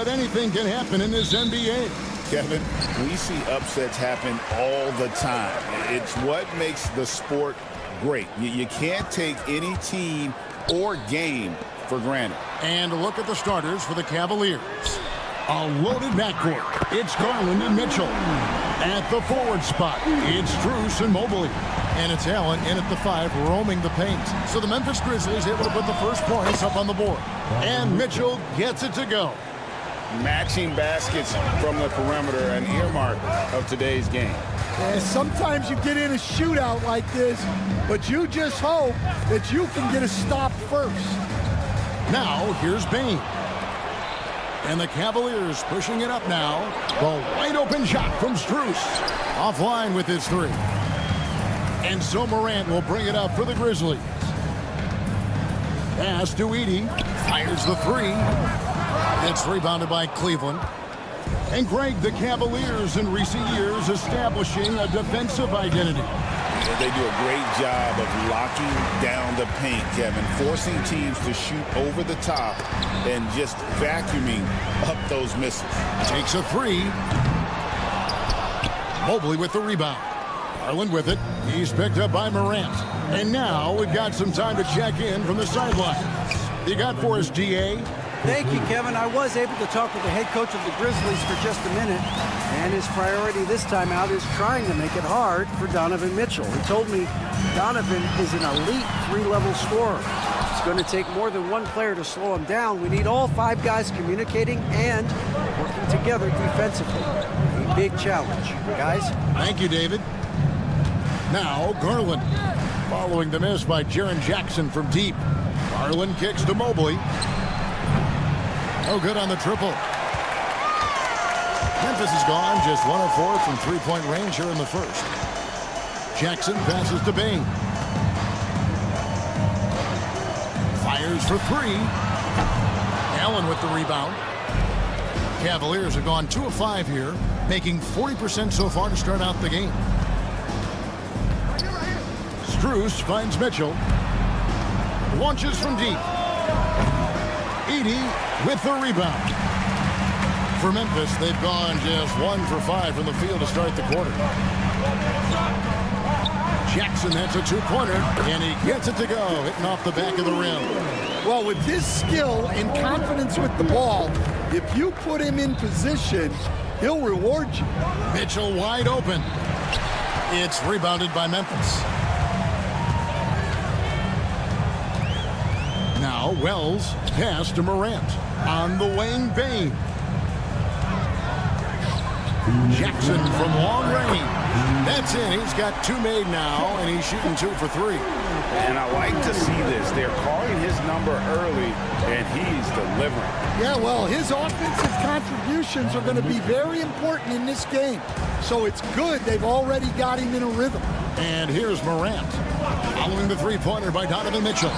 but anything can happen in this NBA. Kevin, we see upsets happen all the time. It's what makes the sport great. You can't take any team or game for granted. And look at the starters for the Cavaliers. A loaded backcourt. It's Garland and Mitchell. At the forward spot, it's Strus and Mobley. And it's Allen in at the 5, roaming the paint. So the Memphis Grizzlies able to put the first points up on the board. And Mitchell gets it to go. Matching baskets from the perimeter, an earmark of today's game. And sometimes you get in a shootout like this, but you just hope that you can get a stop first. Now, here's Bain. And the Cavaliers pushing it up now. The wide open shot from Strus. Offline with his 3. And so Morant will bring it up for the Grizzlies. Pass to Edey. Fires the 3. It's rebounded by Cleveland. And Greg, the Cavaliers in recent years establishing a defensive identity. They do a great job of locking down the paint, Kevin, forcing teams to shoot over the top and just vacuuming up those misses. Takes a 3. Mobley with the rebound. Garland with it. He's picked up by Morant. And now we've got some time to check in from the sidelines. You got for us, DA? Thank you, Kevin. I was able to talk with the head coach of the Grizzlies for just a minute, and his priority this time out is trying to make it hard for Donovan Mitchell. He told me Donovan is an elite 3-level scorer. It's going to take more than one player to slow him down. We need all 5 guys communicating and working together defensively. A big challenge. Guys? Thank you, David. Now, Garland. Following the miss by Jaren Jackson from deep. Garland kicks to Mobley. No good on the triple. Memphis is gone, just 1 of 4 from 3-point range here in the first. Jackson passes to Bain. Fires for 3. Allen with the rebound. Cavaliers have gone 2 of 5 here, making 40% so far to start out the game. Strus finds Mitchell. Launches from deep. Edey with the rebound. For Memphis, they've gone just 1 for 5 from the field to start the quarter. Jackson, that's a 2-pointer, and he gets it to go, hitting off the back of the rim. Well, with his skill and confidence with the ball, if you put him in position, he'll reward you. Mitchell wide open. It's rebounded by Memphis. Now Wells pass to Morant on the wing. Bain. Jackson from long range. That's in. He's got 2 made now, and he's shooting 2 for 3. And I like to see this. They're calling his number early, and he's delivering. Yeah, well, his offensive contributions are going to be very important in this game. So it's good they've already got him in a rhythm. And here's Morant. Following the 3-pointer by Donovan Mitchell.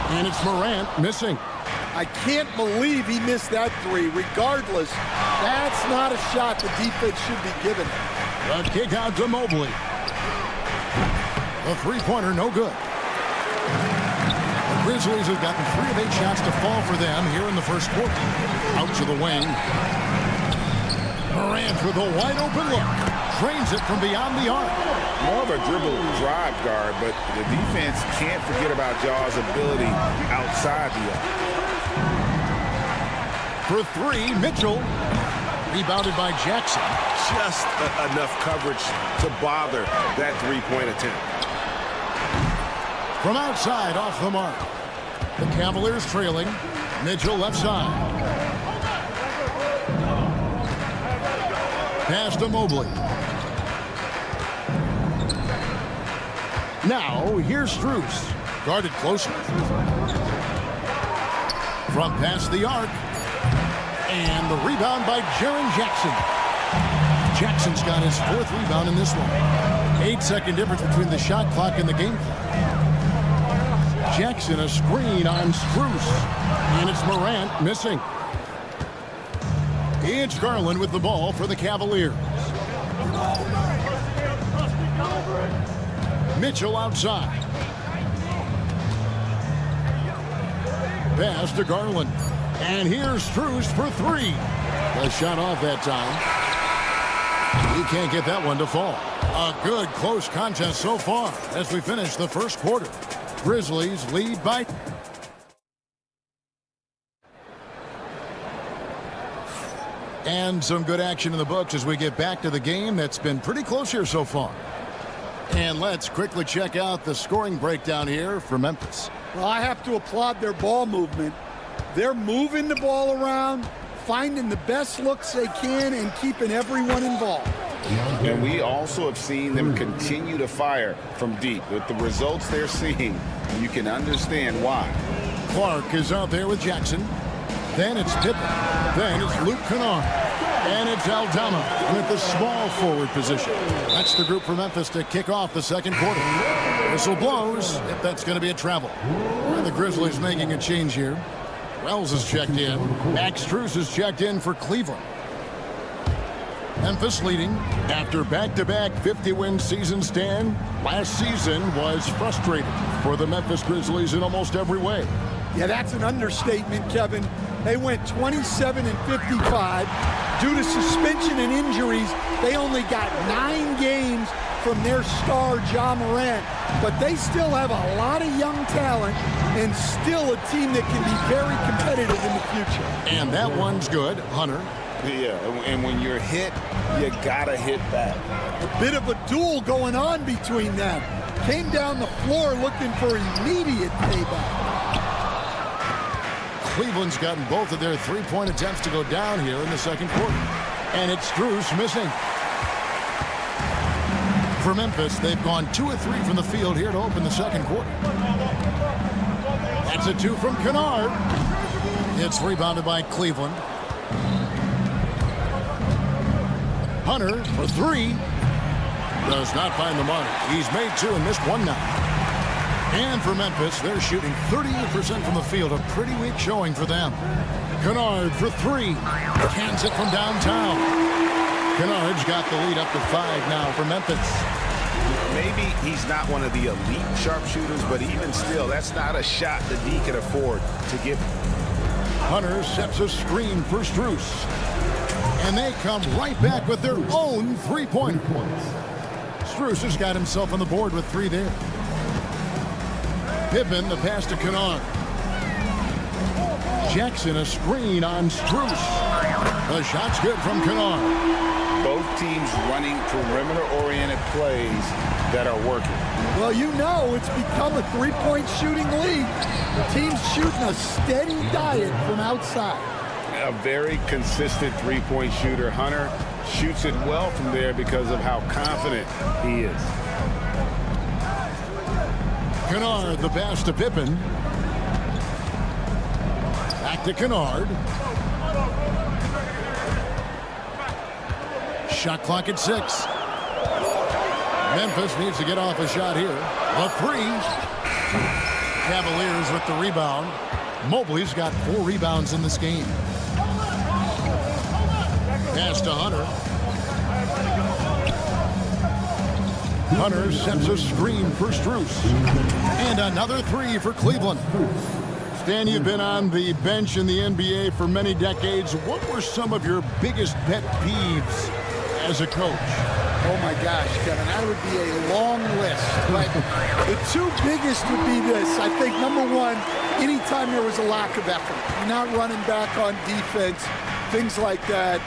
And it's Morant missing. I can't believe he missed that 3. Regardless, that's not a shot the defense should be given. The kick out to Mobley. The 3-pointer, no good. The Grizzlies have gotten 3 of 8 shots to fall for them here in the first quarter. Out to the wing. Morant with a wide open look. Drains it from beyond the arc. More of a dribble drive guard, but the defense can't forget about Jaw's ability outside the arc. For 3, Mitchell. Rebounded by Jackson. Just enough coverage to bother that 3-point attempt. From outside, off the mark. The Cavaliers trailing. Mitchell left side. Pass to Mobley. Now, here's Strus. Guarded closely. From past the arc. And the rebound by Jaren Jackson. Jackson's got his 4th rebound in this one. 8-second difference between the shot clock and the game clock. Jackson a screen on Strus. And it's Morant missing. It's Garland with the ball for the Cavaliers. Mitchell outside. Pass to Garland. And here's Strus for three. The shot off that time. He can't get that one to fall. A good close contest so far as we finish the first quarter. Grizzlies lead by... And some good action in the books as we get back to the game that's been pretty close here so far. And let's quickly check out the scoring breakdown here for Memphis. Well, I have to applaud their ball movement. They're moving the ball around, finding the best looks they can, and keeping everyone involved. And we also have seen them continue to fire from deep. With the results they're seeing, you can understand why. Clark is out there with Jackson. Then it's Pippen. Then it's Luke Kennard. And it's Aldama with the small forward position. That's the group for Memphis to kick off the second quarter. Whistle blows if that's going to be a travel. And the Grizzlies making a change here. Wells is checked in. Max Strus is checked in for Cleveland. Memphis leading after back-to-back 50-win seasons. Dan, last season was frustrating for the Memphis Grizzlies in almost every way. Yeah, that's an understatement, Kevin. They went 27 and 55. Due to suspension and injuries, they only got 9 games from their star, Ja Morant. But they still have a lot of young talent and still a team that can be very competitive in the future. And that one's good. Hunter. Yeah, and when you're hit, you gotta hit back. A bit of a duel going on between them. Came down the floor looking for immediate payback. Cleveland's gotten both of their three-point attempts to go down here in the second quarter. And it's Strus missing. For Memphis, they've gone 2 of 3 from the field here to open the second quarter. That's a 2 from Kennard. It's rebounded by Cleveland. Hunter for 3. Does not find the money. He's made 2 and missed 1 now. And for Memphis, they're shooting 38% from the field. A pretty weak showing for them. Kennard for 3. Cans it from downtown. Kennard's got the lead up to 5 now for Memphis. Maybe he's not one of the elite sharpshooters, but even still, that's not a shot that he can afford to give. Hunter sets a screen for Strus. And they come right back with their own three-pointer. Strus has got himself on the board with 3 there. Pippen, the pass to Kennard. Jackson, a screen on Strus. The shot's good from Kennard. Both teams running perimeter-oriented plays that are working. Well, you know it's become a three-point shooting league. The team's shooting a steady diet from outside. A very consistent three-point shooter. Hunter shoots it well from there because of how confident he is. Kennard, the pass to Pippen. Back to Kennard. Shot clock at 6. Memphis needs to get off a shot here. A 3. Cavaliers with the rebound. Mobley's got 4 rebounds in this game. Pass to Hunter. Hunter sets a screen for Strus. And another 3 for Cleveland. Stan, you've been on the bench in the NBA for many decades. What were some of your biggest pet peeves as a coach? Oh my gosh, Kevin, that would be a long list. But the 2 biggest would be this. I think number 1, anytime there was a lack of effort, you're not running back on defense, things like that.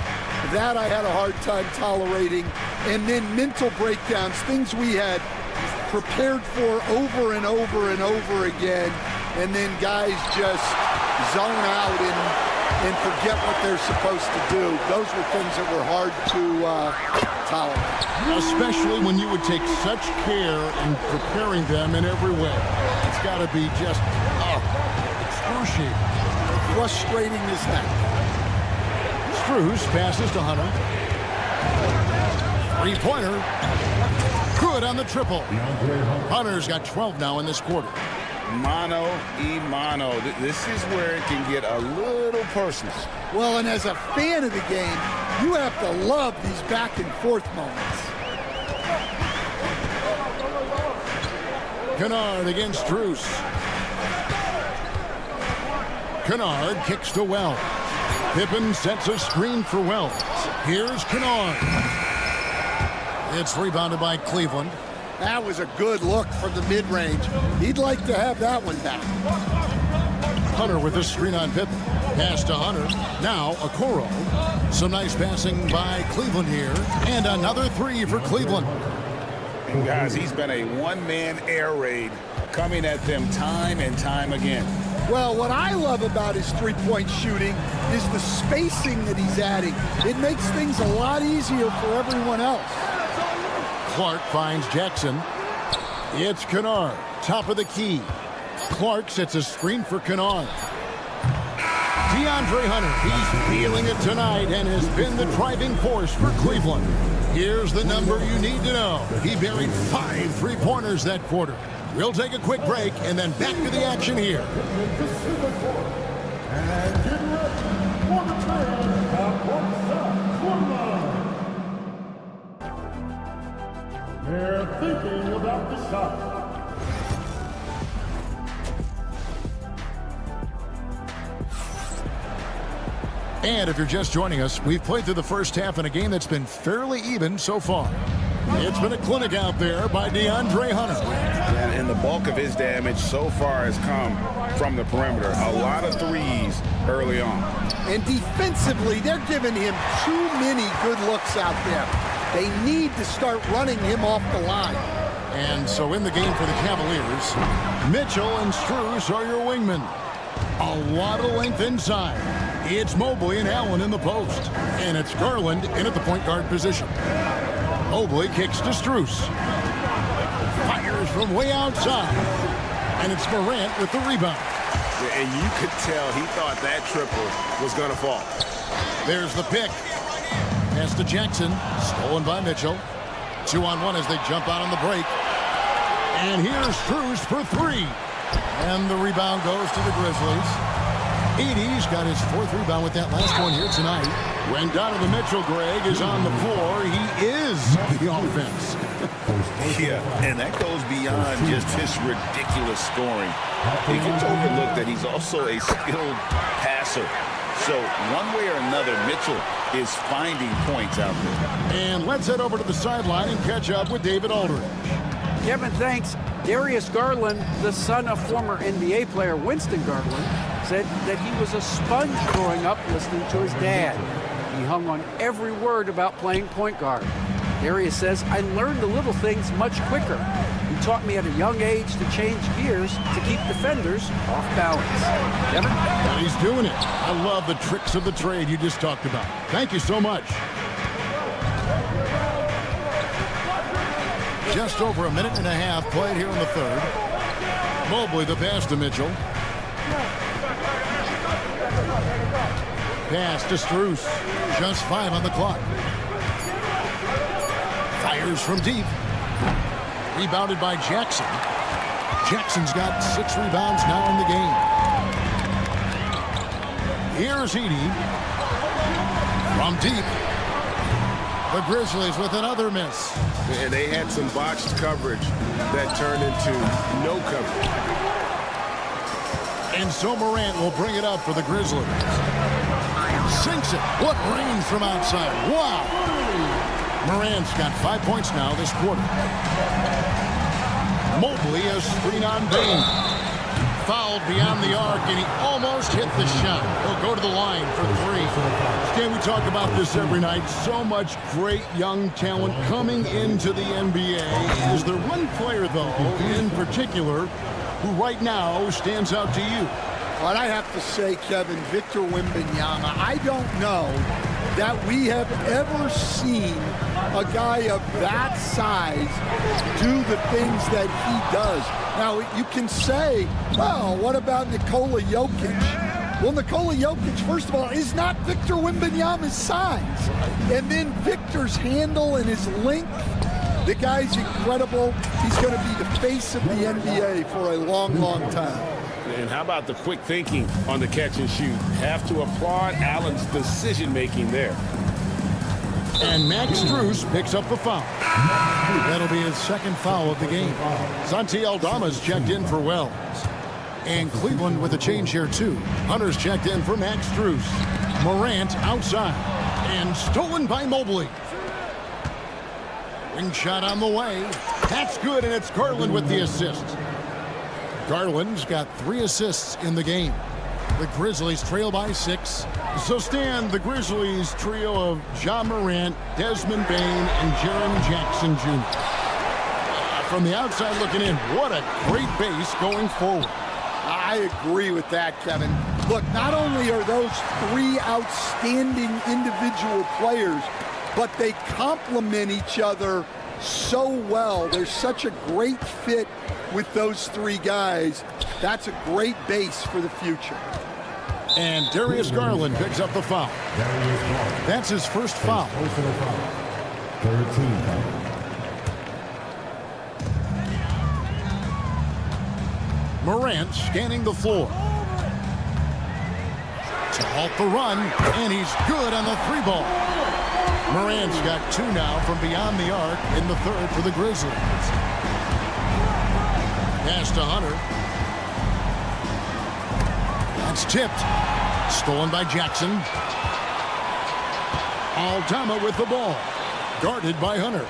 That I had a hard time tolerating. And then mental breakdowns, things we had prepared for over and over and over again. And then guys just zone out and forget what they're supposed to do. Those were things that were hard to tolerate. Especially when you would take such care in preparing them in every way. It's got to be just excruciating. Frustrating as heck. Strus passes to Hunter. Three-pointer. Good on the triple. Hunter's got 12 now in this quarter. Mano-a-mano. This is where it can get a little personal. Well, and as a fan of the game, you have to love these back and forth moments. Kennard against Strus. Kennard kicks to Wells. Pippen sets a screen for Wells. Here's Kennard. It's rebounded by Cleveland. That was a good look from the mid-range. He'd like to have that one back. Hunter with a screen on Pippen. Pass to Hunter. Now Okoro. Some nice passing by Cleveland here. And another three for Cleveland. And guys, he's been a one-man air raid coming at them time and time again. Well, what I love about his three-point shooting is the spacing that he's adding. It makes things a lot easier for everyone else. Clark finds Jackson. It's Kennard, top of the key. Clark sets a screen for Kennard. DeAndre Hunter, he's feeling it tonight and has been the driving force for Cleveland. Here's the number you need to know. He buried 5 three-pointers that quarter. We'll take a quick break and then back to the action here. They're thinking about the shot. And if you're just joining us, we've played through the first half in a game that's been fairly even so far. It's been a clinic out there by DeAndre Hunter. And the bulk of his damage so far has come from the perimeter. A lot of threes early on. And defensively, they're giving him too many good looks out there. They need to start running him off the line. And so in the game for the Cavaliers, Mitchell and Strus are your wingmen. A lot of length inside. It's Mobley and Allen in the post. And it's Garland in at the point guard position. Mobley kicks to Strus. Fires from way outside. And it's Morant with the rebound. And you could tell he thought that triple was going to fall. There's the pick. Pass to Jackson. Stolen by Mitchell. 2-on-1 as they jump out on the break. And here's Strus for 3. And the rebound goes to the Grizzlies. Edey's got his 4th rebound with that last one here tonight. When Donovan Mitchell, Greg, is on the floor, he is the offense. Yeah, and that goes beyond just his ridiculous scoring. It gets overlooked that he's also a skilled passer. So one way or another, Mitchell is finding points out there. And let's head over to the sideline and catch up with David Aldridge. Kevin, thanks. Darius Garland, the son of former NBA player Winston Garland, said that he was a sponge growing up listening to his dad. He hung on every word about playing point guard. Darius says, I learned the little things much quicker. He taught me at a young age to change gears to keep defenders off balance. Kevin? And he's doing it. I love the tricks of the trade you just talked about. Thank you so much. Just over a minute and a half played here in the third. Mobley the pass to Mitchell. Pass to Strus. Just 5 on the clock. Fires from deep. Rebounded by Jackson. Jackson's got 6 rebounds now in the game. Here's Edey. From deep. The Grizzlies with another miss. And they had some botched coverage that turned into no coverage. And so Morant will bring it up for the Grizzlies. Sinks it. What range from outside. Wow. Morant's got 5 points now this quarter. Mobley a screen on Bain. Fouled beyond the arc, and he almost hit the shot. He'll go to the line for 3. Can we talk about this every night? So much great young talent coming into the NBA. Is there one player, though, in particular, who right now stands out to you? What I have to say, Kevin, Victor Wembanyama, I don't know that we have ever seen a guy of that size do the things that he does. Now, you can say, well, what about Nikola Jokic? Well, Nikola Jokic, first of all, is not Victor Wembanyama's size. And then Victor's handle and his length, the guy's incredible. He's going to be the face of the NBA for a long, long time. And how about the quick thinking on the catch and shoot? Have to applaud Allen's decision-making there. And Max Strus picks up the foul. That'll be his 2nd foul of the game. Santi Aldama's checked in for Wells. And Cleveland with a change here, too. Hunter's checked in for Max Strus. Morant outside. And stolen by Mobley. Ring shot on the way. That's good, and it's Garland with the assist. Garland's got 3 assists in the game. The Grizzlies trail by 6. So stand the Grizzlies trio of Ja Morant, Desmond Bane, and Jaren Jackson Jr. From the outside looking in, what a great base going forward. I agree with that, Kevin. Look, not only are those 3 outstanding individual players, but they complement each other so well. There's such a great fit with those 3 guys. That's a great base for the future. And Darius Garland picks up the foul. That's his first foul. 13. Morant scanning the floor. To halt the run, and he's good on the 3-ball. Morant's got 2 now from beyond the arc in the 3rd for the Grizzlies. Pass to Hunter. That's tipped. Stolen by Jackson. Aldama with the ball. Guarded by Hunter.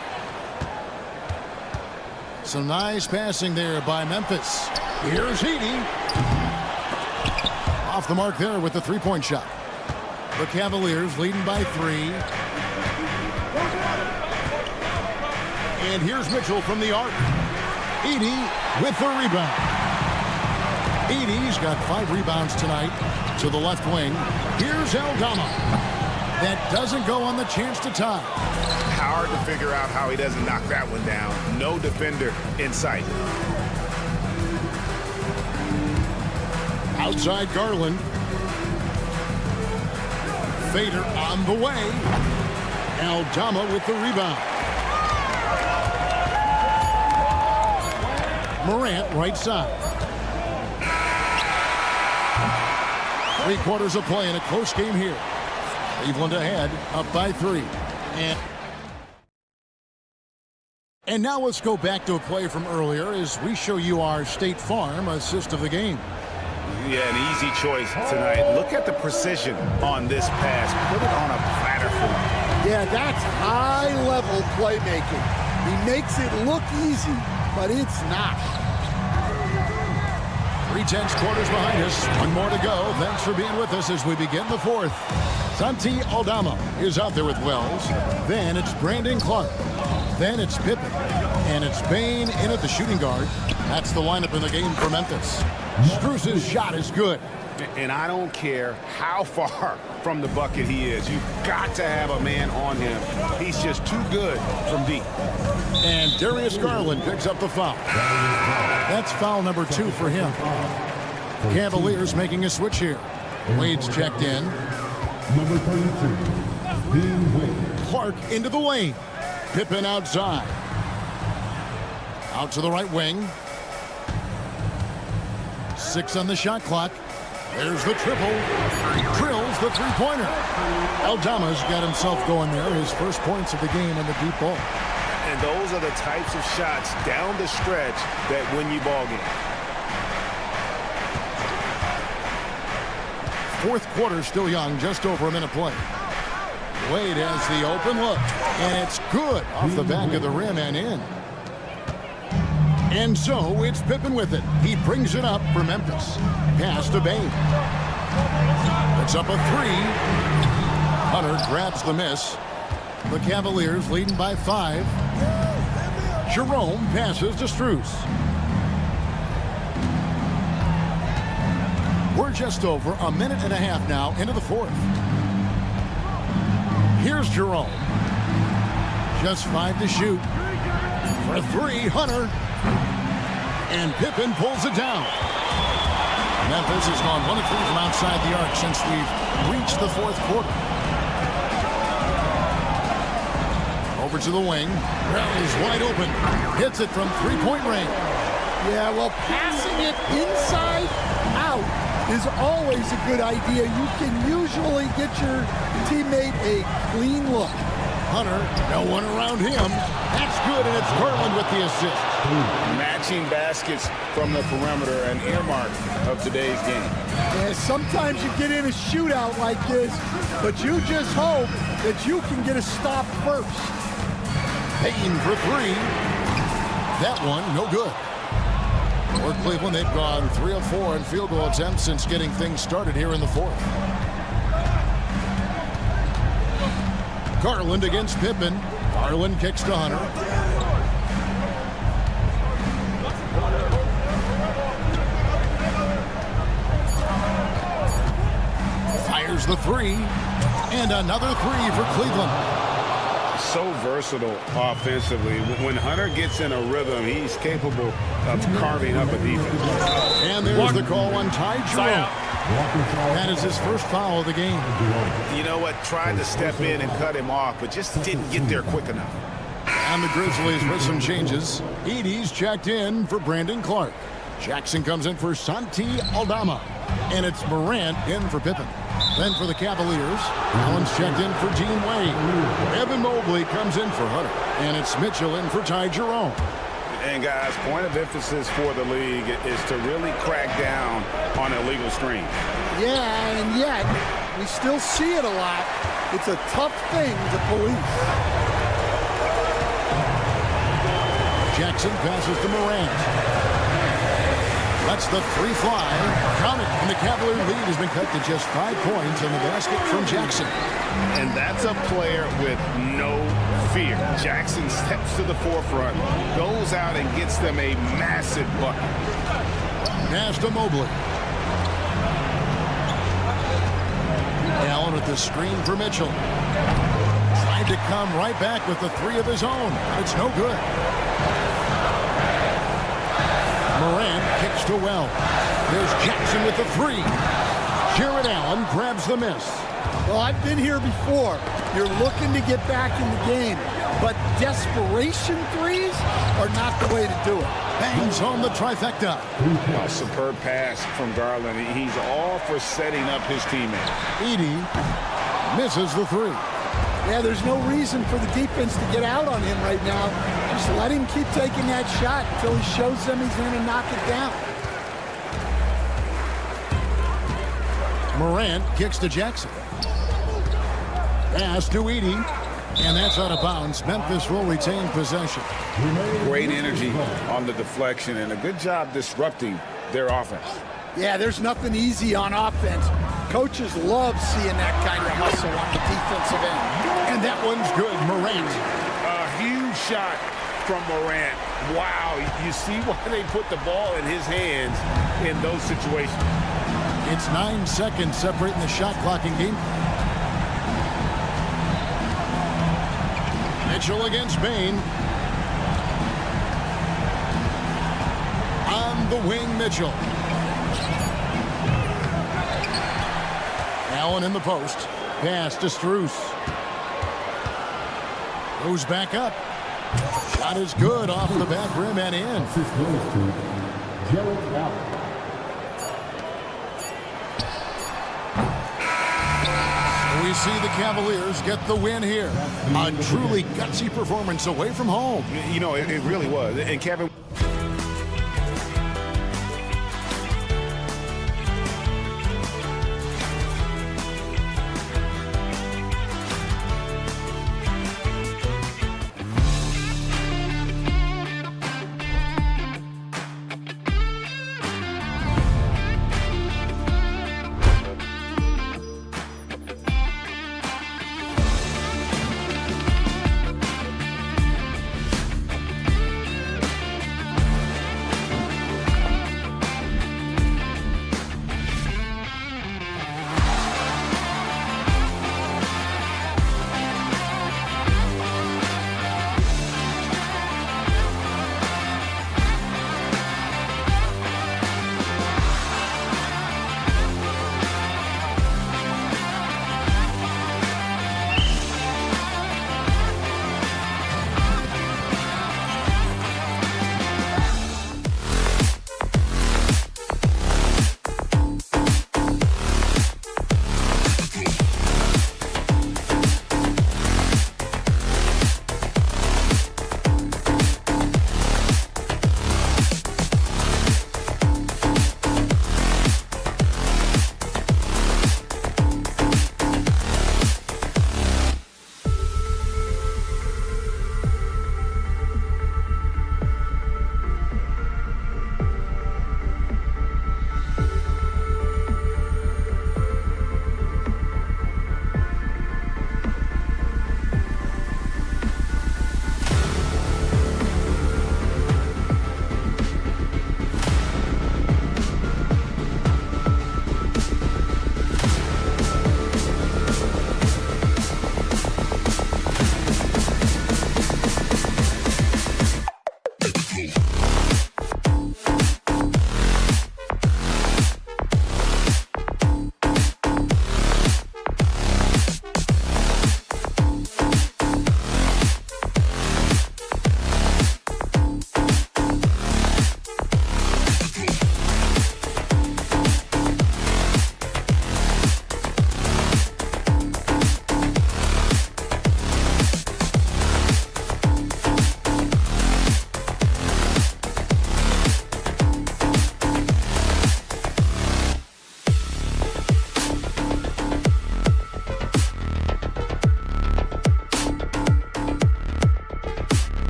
Some nice passing there by Memphis. Here's Heaney. Off the mark there with the 3-point shot. The Cavaliers leading by 3. And here's Mitchell from the arc. Edey with the rebound. Edey's got 5 rebounds tonight to the left wing. Here's Aldama. That doesn't go on the chance to tie. Hard to figure out how he doesn't knock that one down. No defender in sight. Outside Garland. Fader on the way. Aldama with the rebound. Morant right side. 3 quarters of play in a close game here. Cleveland ahead, up by 3. And now let's go back to a play from earlier as we show you our State Farm assist of the game. Yeah, an easy choice tonight. Look at the precision on this pass. Put it on a platter for him. Yeah, that's high-level playmaking. He makes it look easy, but it's not. 3/10 quarters behind us. 1 more to go. Thanks for being with us as we begin the 4th. Santi Aldama is out there with Wells. Then it's Brandon Clark. Then it's Pippen. And it's Bane in at the shooting guard. That's the lineup in the game for Memphis. Strus's shot is good. And I don't care how far from the bucket he is. You've got to have a man on him. He's just too good from deep. And Darius Garland picks up the foul. That's foul number 2 for him. Cavaliers making a switch here. Wade's checked in. Number 32, Dean Wade. Clark into the lane. Pippen outside. Out to the right wing. 6 on the shot clock. There's the triple. Drills the 3-pointer. Aldama's got himself going there. His first points of the game in the deep ball. And those are the types of shots down the stretch that win you ball games. 4th quarter still young, just over a minute play. Wade has the open look, and it's good off the back of the rim and in. And so it's Pippen with it. He brings it up for Memphis. Pass to Bane. It's up a 3. Hunter grabs the miss. The Cavaliers leading by 5. Jerome passes to Strus. We're just over a minute and a half now into the 4th. Here's Jerome. Just 5 to shoot. For 3, Hunter. And Pippen pulls it down. Memphis has gone 1 of 3 from outside the arc since we've reached the 4th quarter. Over to the wing. Rallies wide open. Hits it from 3-point range. Yeah, well, passing it inside out is always a good idea. You can usually get your teammate a clean look. Hunter, no one around him. That's good, and it's Garland with the assist. Matching baskets from the perimeter, an earmark of today's game. Yeah, sometimes you get in a shootout like this, but you just hope that you can get a stop first. Payne for three. That one, no good. For Cleveland, they've gone 3 of 4 in field goal attempts since getting things started here in the fourth. Garland against Pippen. Garland kicks to Hunter. Fires the three. And another three for Cleveland. So versatile offensively. When Hunter gets in a rhythm, he's capable of carving up a defense. And there's the call on Ty Jerome. That is his first foul of the game. You know what? Tried to step in and cut him off, but just didn't get there quick enough. And the Grizzlies with some changes. Edie's checked in for Brandon Clark. Jackson comes in for Santi Aldama. And it's Morant in for Pippen. Then for the Cavaliers, Allen's checked in for Dean Wade. Evan Mobley comes in for Hunter. And it's Mitchell in for Ty Jerome. And guys, point of emphasis for the league is to really crack down on illegal screens. Yeah, and yet we still see it a lot. It's a tough thing to police. Jackson passes to Morant. That's the three fly. Count it. And the Cavalier lead has been cut to just 5 points on the basket from Jackson. And that's a player with no fear. Jackson steps to the forefront, goes out and gets them a massive bucket. Pass to Mobley. Allen with the screen for Mitchell. Tried to come right back with the three of his own. It's no good. Morant kicks to well. There's Jackson with the three. Jared Allen grabs the miss. Well, I've been here before. You're looking to get back in the game, but desperation threes are not the way to do it. Bangs on the trifecta. A superb pass from Garland. He's all for setting up his teammate. Edie misses the three. Yeah, there's no reason for the defense to get out on him right now. Just let him keep taking that shot until he shows them he's going to knock it down. Morant kicks to Jackson. Pass to Edie. And that's out of bounds. Memphis will retain possession. Great energy on the deflection and a good job disrupting their offense. Yeah, there's nothing easy on offense. Coaches love seeing that kind of hustle on the defensive end. And that one's good. Morant. A huge shot from Morant. Wow, you see why they put the ball in his hands in those situations. It's 9 seconds separating the shot clock in game. Mitchell against Payne. On the wing, Mitchell. Allen in the post. Pass to Strus. Goes back up. Shot is good off the back rim and in. We see the Cavaliers get the win here. A truly gutsy performance away from home. You know, it really was. And Kevin...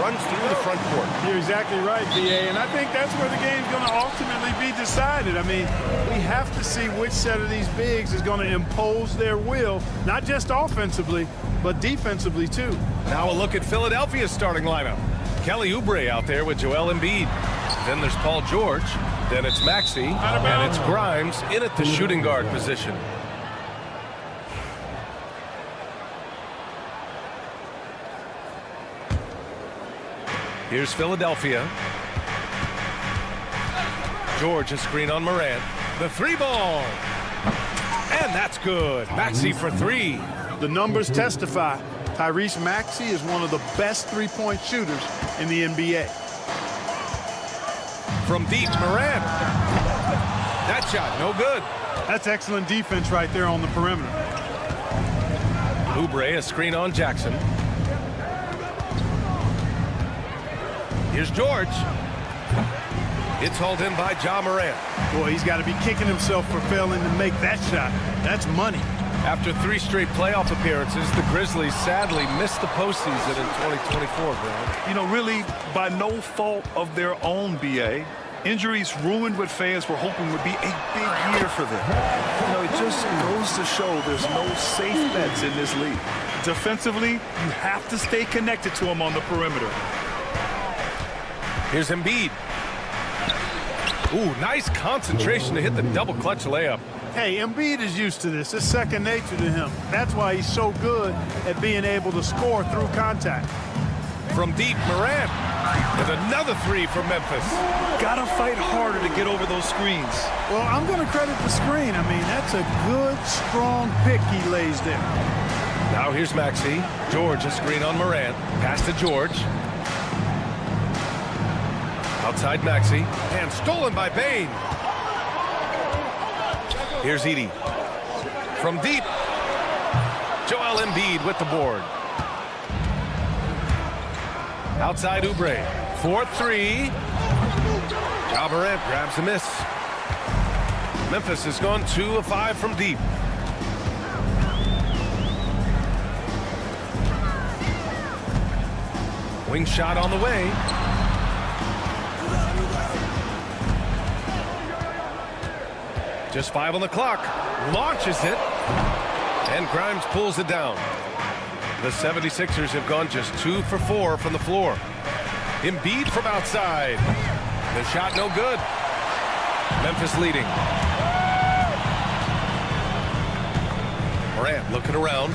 runs through the front court. You're exactly right, B.A., and I think that's where the game's going to ultimately be decided. I mean, we have to see which set of these bigs is going to impose their will, not just offensively, but defensively, too. Now a look at Philadelphia's starting lineup. Kelly Oubre out there with Joel Embiid. Then there's Paul George. Then it's Maxey. And it's Grimes in at the shooting guard position. Here's Philadelphia. George, a screen on Morant. The three ball. And that's good. Maxey for three. The numbers testify. Tyrese Maxey is one of the best three-point shooters in the NBA. From deep, Morant. That shot, no good. That's excellent defense right there on the perimeter. Oubre, a screen on Jackson. Here's George. It's hauled in by Ja Morant. Boy, he's got to be kicking himself for failing to make that shot. That's money. After 3 straight playoff appearances, the Grizzlies sadly missed the postseason in 2024, Brown. You know, really, by no fault of their own, B.A., injuries ruined what fans were hoping would be a big year for them. You know, it just goes to show there's no safe bets in this league. Defensively, you have to stay connected to him on the perimeter. Here's Embiid. Ooh, nice concentration to hit the double clutch layup. Hey, Embiid is used to this. It's second nature to him. That's why he's so good at being able to score through contact. From deep, Morant. And another three from Memphis. Gotta fight harder to get over those screens. Well, I'm going to credit the screen. I mean, that's a good, strong pick he lays there. Now here's Maxey. George, a screen on Morant. Pass to George. Outside Maxey. And stolen by Bane. Here's Edie. From deep. Joel Embiid with the board. Outside Oubre. 4-3. Ja Morant grabs a miss. Memphis has gone 2 of 5 from deep. Wing shot on the way. Just 5 on the clock. Launches it. And Grimes pulls it down. The 76ers have gone just 2 for 4 from the floor. Embiid from outside. The shot no good. Memphis leading. Morant looking around.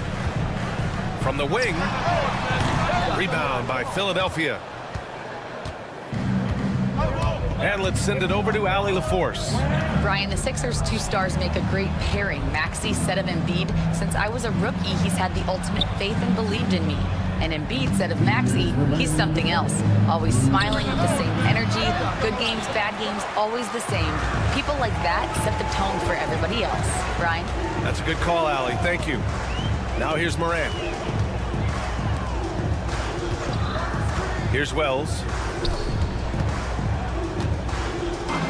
From the wing. Rebound by Philadelphia. And let's send it over to Allie LaForce. Brian, the Sixers' 2 stars make a great pairing. Maxey, said of Embiid, since I was a rookie, he's had the ultimate faith and believed in me. And Embiid said of Maxey, he's something else. Always smiling with the same energy. Good games, bad games, always the same. People like that set the tone for everybody else. Brian? That's a good call, Allie. Thank you. Now here's Morant. Here's Wells.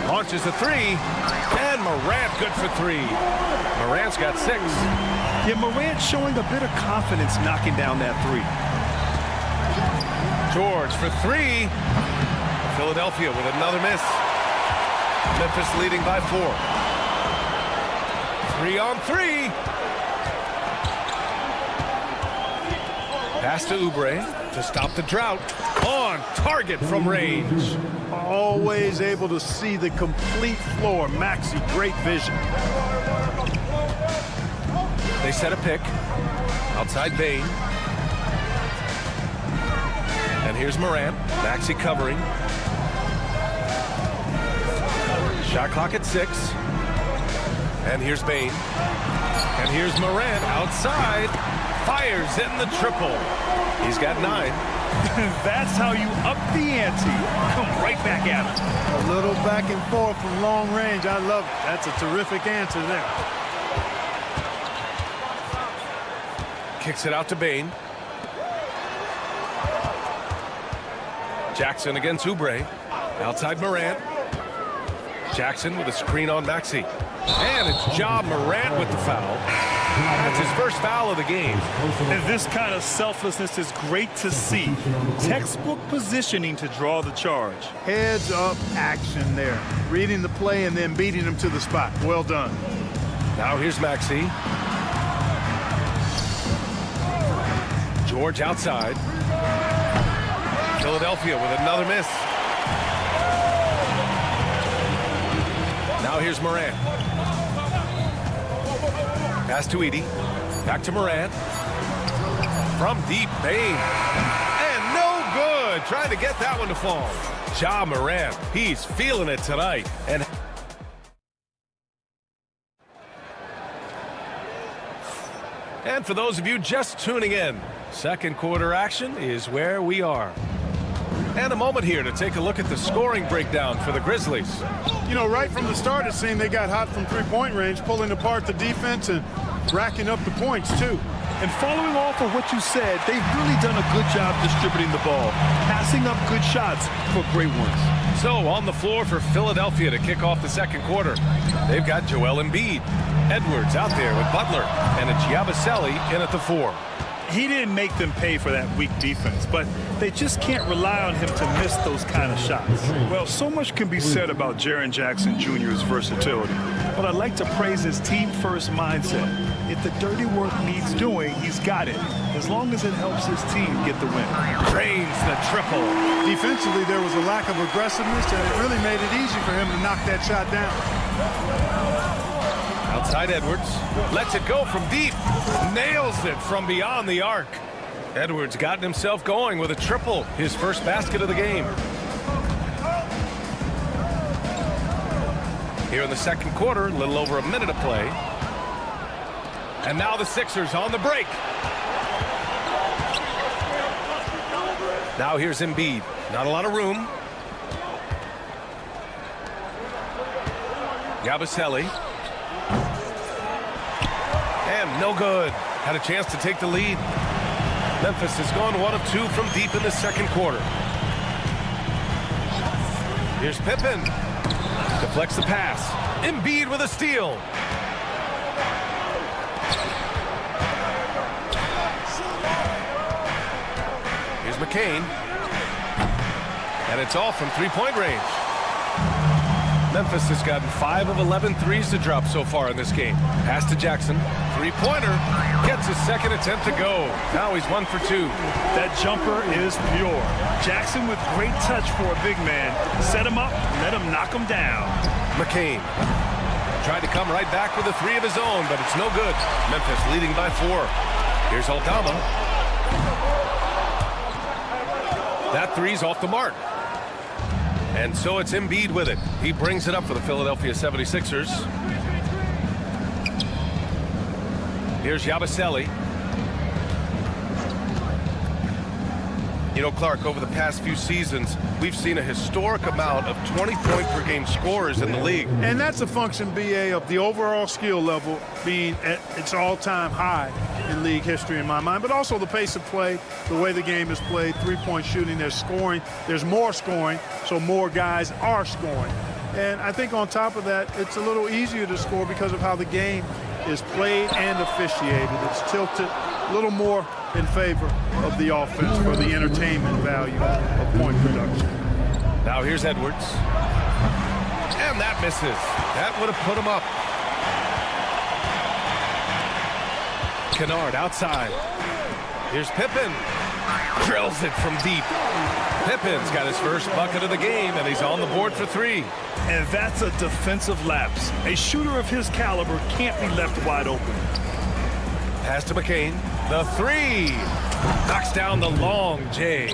Launches a 3, and Morant good for 3. Morant's got 6. Yeah, Morant showing a bit of confidence knocking down that 3. George for 3. Philadelphia with another miss. Memphis leading by 4. 3 on 3. Pass to Oubre to stop the drought. On target from range. Always able to see the complete floor. Maxey, great vision. They set a pick. Outside Bane. And here's Morant. Maxey covering. Shot clock at 6. And here's Bane. And here's Morant outside. Fires in the triple. He's got 9. That's how you up the ante. Come right back at him. A little back and forth from long range. I love it. That's a terrific answer there. Kicks it out to Bane. Jackson against Oubre. Outside Morant. Jackson with a screen on Maxey. And it's Ja Morant with the foul. That's his first foul of the game. And this kind of selflessness is great to see. Textbook positioning to draw the charge. Heads up action there. Reading the play and then beating him to the spot. Well done. Now here's Maxey. George outside. Philadelphia with another miss. Now here's Morant. Pass to Edey. Back to Morant. From deep, Bane. And no good. Trying to get that one to fall. Ja Morant. He's feeling it tonight. And for those of you just tuning in, second quarter action is where we are. And a moment here to take a look at the scoring breakdown for the Grizzlies. You know, right from the start it seemed they got hot from three-point range, pulling apart the defense and racking up the points too. And following off of what you said, they've really done a good job distributing the ball, passing up good shots for great ones. So on the floor for Philadelphia to kick off the second quarter, they've got Joel Embiid. Edwards out there with Butler, and it's Yabusele in at the 4. He didn't make them pay for that weak defense, but they just can't rely on him to miss those kind of shots. Well, so much can be said about Jaren Jackson Jr.'s versatility, but I'd like to praise his team-first mindset. If the dirty work needs doing, he's got it, as long as it helps his team get the win. Drains the triple. Defensively, there was a lack of aggressiveness, and it really made it easy for him to knock that shot down. Outside Edwards, lets it go from deep, nails it from beyond the arc. Edwards gotten himself going with a triple, his first basket of the game. Here in the second quarter, a little over a minute of play. And now the Sixers on the break. Now here's Embiid, not a lot of room. Yabusele. And no good. Had a chance to take the lead. Memphis has gone 1 of 2 from deep in the second quarter. Here's Pippen. Deflects the pass. Embiid with a steal. Here's McCain. And it's off from three-point range. Memphis has gotten 5 of 11 threes to drop so far in this game. Pass to Jackson. Three-pointer. Gets his second attempt to go. Now he's 1 for 2. That jumper is pure. Jackson with great touch for a big man. Set him up, let him knock him down. McCain tried to come right back with a 3 of his own, but it's no good. Memphis leading by 4. Here's Aldama. That 3's off the mark. And so it's Embiid with it. He brings it up for the Philadelphia 76ers. Here's Yabusele. You know, Clark, over the past few seasons, we've seen a historic amount of 20-point-per-game scorers in the league. And that's a function, BA, of the overall skill level being at its all-time high in league history in my mind, but also the pace of play, the way the game is played, three-point shooting, there's scoring, there's more scoring, so more guys are scoring. And I think on top of that, it's a little easier to score because of how the game is played and officiated. It's tilted a little more in favor of the offense for the entertainment value of point production. Now here's Edwards. And that misses. That would have put him up. Kennard outside. Here's Pippen. Drills it from deep. Pippen's got his first bucket of the game, and he's on the board for 3. And that's a defensive lapse. A shooter of his caliber can't be left wide open. Pass to McCain. The 3. Knocks down the long J.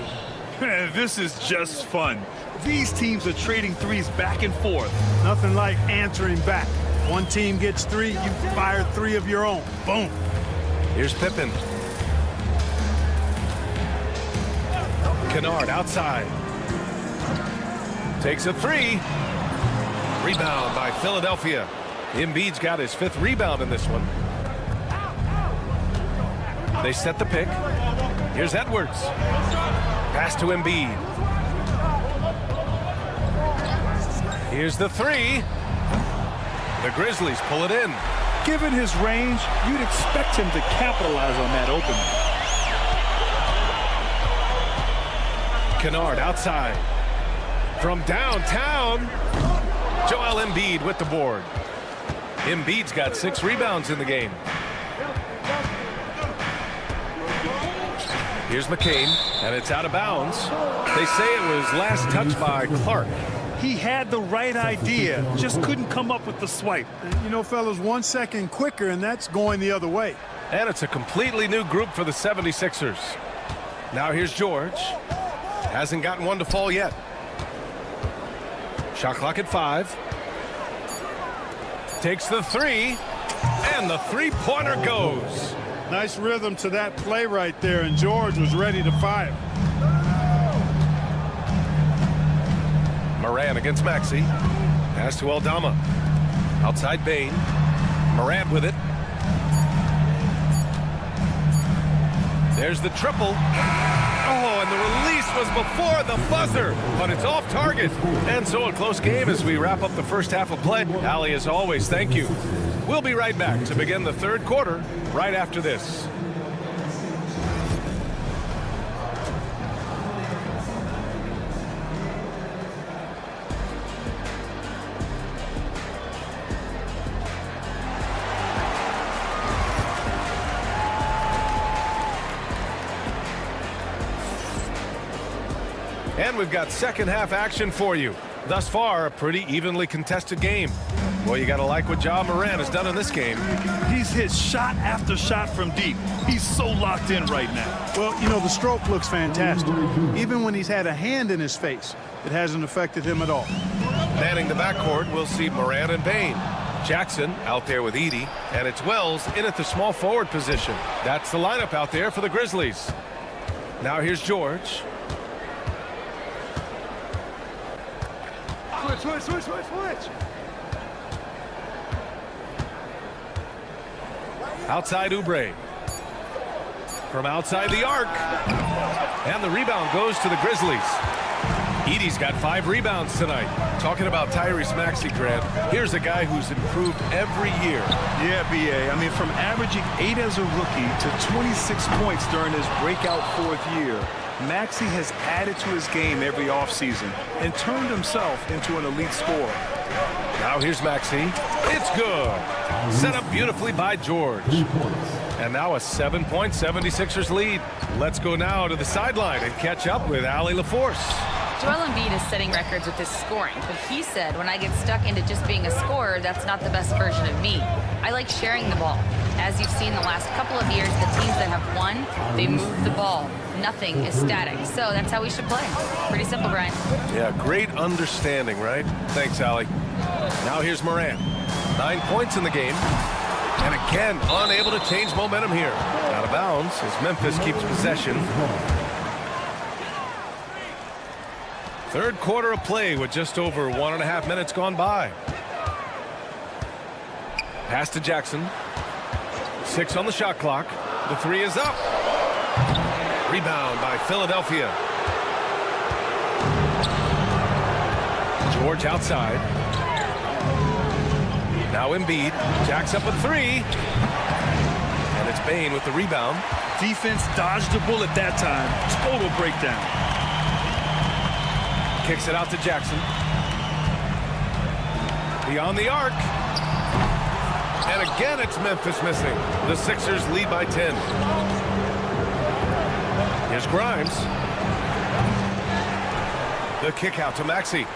Man, this is just fun. These teams are trading threes back and forth. Nothing like answering back. One team gets 3, you fire 3 of your own. Boom. Here's Pippen. Kennard outside. Takes a 3. Rebound by Philadelphia. Embiid's got his 5th rebound in this one. They set the pick. Here's Edwards. Pass to Embiid. Here's the 3. The Grizzlies pull it in. Given his range, you'd expect him to capitalize on that opening. Kennard outside. From downtown, Joel Embiid with the board. Embiid's got 6 rebounds in the game. Here's McCain, and it's out of bounds. They say it was last touched by Clark. He had the right idea, just couldn't come up with the swipe. You know, fellas, 1 second quicker, and that's going the other way. And it's a completely new group for the 76ers. Now here's George. Hasn't gotten one to fall yet. Shot clock at 5. Takes the 3, and the three-pointer goes. Nice rhythm to that play right there, and George was ready to fire. Moran against Maxey. Pass to Aldama. Outside Bain. Morant with it. There's the triple. Oh, and the release was before the buzzer, but it's off target. And so a close game as we wrap up the first half of play. Ali, as always, thank you. We'll be right back to begin the third quarter right after this. And we've got second half action for you. Thus far, a pretty evenly contested game. Well, you got to like what Ja Morant has done in this game. He's hit shot after shot from deep. He's so locked in right now. Well, you know, the stroke looks fantastic. Even when he's had a hand in his face, it hasn't affected him at all. Manning the backcourt, we'll see Morant and Bain. Jackson out there with Edey, and it's Wells in at the small forward position. That's the lineup out there for the Grizzlies. Now here's George. Switch. Outside Oubre. From outside the arc. And the rebound goes to the Grizzlies. Edey's got 5 rebounds tonight. Talking about Tyrese Maxey, Grant. Here's a guy who's improved every year. Yeah, B.A. I mean, from averaging 8 as a rookie to 26 points during his breakout 4th year, Maxey has added to his game every offseason and turned himself into an elite scorer. Now here's Maxey. It's good. Set up beautifully by George. And now a 7-point 76ers lead. Let's go now to the sideline and catch up with Allie LaForce. Joel Embiid is setting records with his scoring, but he said, when I get stuck into just being a scorer, that's not the best version of me. I like sharing the ball. As you've seen the last couple of years, the teams that have won, they move the ball. Nothing is static. So that's how we should play. Pretty simple, Brian. Yeah, great understanding, right? Thanks, Allie. Now here's Morant. 9 points in the game. And again, unable to change momentum here. Out of bounds as Memphis keeps possession. Third quarter of play with just over 1.5 minutes gone by. Pass to Jackson. 6 on the shot clock. The 3 is up. Rebound by Philadelphia. George outside. Now Embiid. Jacks up a 3. And it's Bain with the rebound. Defense dodged a bullet that time. Total breakdown. Kicks it out to Jackson. Beyond the arc. And again, it's Memphis missing. The Sixers lead by 10. Here's Grimes. The kick out to Maxey.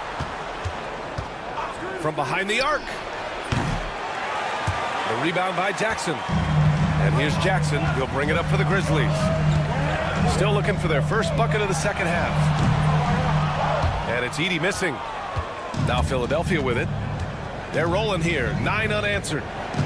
From behind the arc. The rebound by Jackson. And here's Jackson. He'll bring it up for the Grizzlies. Still looking for their first bucket of the second half. And it's Edey missing. Now Philadelphia with it. They're rolling here. 9 unanswered.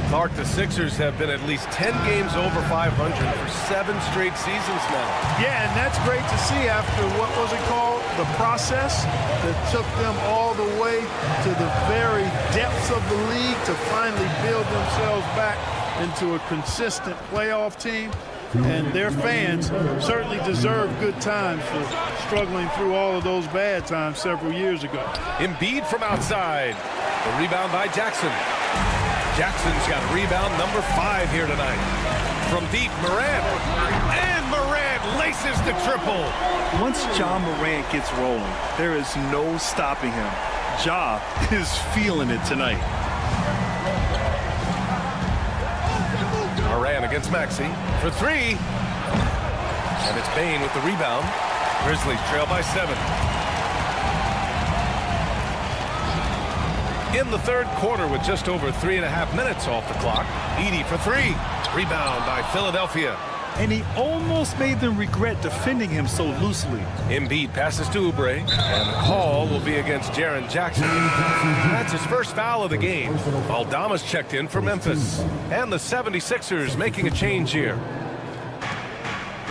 Clark, the Sixers have been at least 10 games over 500 for 7 straight seasons now. Yeah, and that's great to see after, what was it called? The process that took them all the way to the very depths of the league to finally build themselves back into a consistent playoff team. And their fans certainly deserve good times for struggling through all of those bad times several years ago. Embiid from outside. The rebound by Jackson. Jackson's got rebound number 5 here tonight. From deep, Morant. And Morant laces the triple. Once Ja Morant gets rolling, there is no stopping him. Ja is feeling it tonight. Morant against Maxey for 3. And it's Bane with the rebound. Grizzlies trail by 7. In the third quarter with just over 3.5 minutes off the clock, Edey for 3. Rebound by Philadelphia. And he almost made them regret defending him so loosely. Embiid passes to Oubre, and the call will be against Jaren Jackson. That's his first foul of the game. Aldama's checked in for Memphis. And the 76ers making a change here.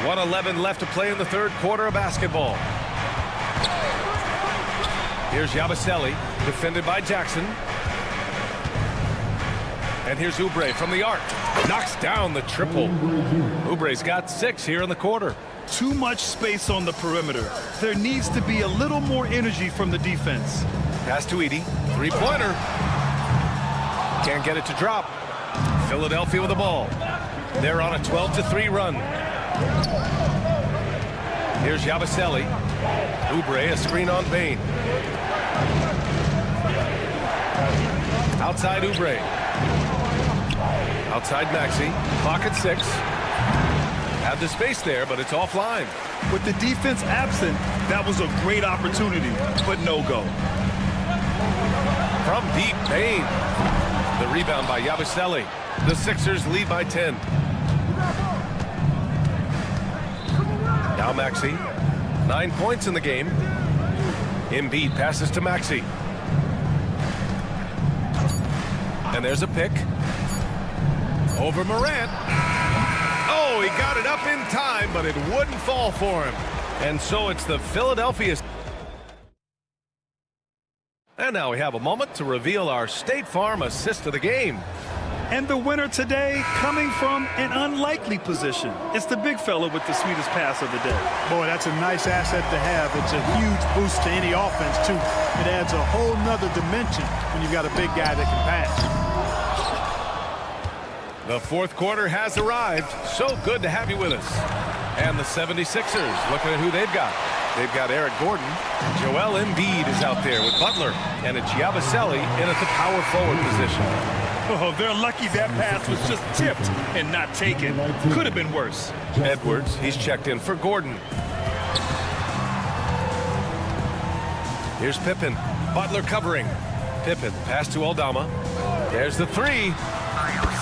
1:11 left to play in the third quarter of basketball. Here's Yabusele, defended by Jackson. And here's Oubre from the arc. Knocks down the triple. Oubre's got 6 here in the quarter. Too much space on the perimeter. There needs to be a little more energy from the defense. Pass to Edey. 3-pointer. Can't get it to drop. Philadelphia with the ball. They're on a 12-3 run. Here's Yabusele. Oubre, a screen on Bane. Outside Oubre. Outside Maxey. Clock at 6. Had the space there, but it's offline. With the defense absent, that was a great opportunity, but no go. From deep, Bane. The rebound by Yabusele. The Sixers lead by 10. Now Maxey. 9 points in the game. Embiid passes to Maxey. And there's a pick. Over Morant. Oh, he got it up in time, but it wouldn't fall for him. And so it's the Philadelphia. And now we have a moment to reveal our State Farm assist of the game. And the winner today coming from an unlikely position. It's the big fella with the sweetest pass of the day. Boy, that's a nice asset to have. It's a huge boost to any offense, too. It adds a whole nother dimension when you've got a big guy that can pass. The fourth quarter has arrived. So good to have you with us. And the 76ers looking at who they've got. They've got Eric Gordon. Joel Embiid is out there with Butler. And it's Yabusele in at the power forward position. Oh, they're lucky that pass was just tipped and not taken. Could have been worse. Edwards, he's checked in for Gordon. Here's Pippen. Butler covering. Pippen, pass to Aldama. There's the 3.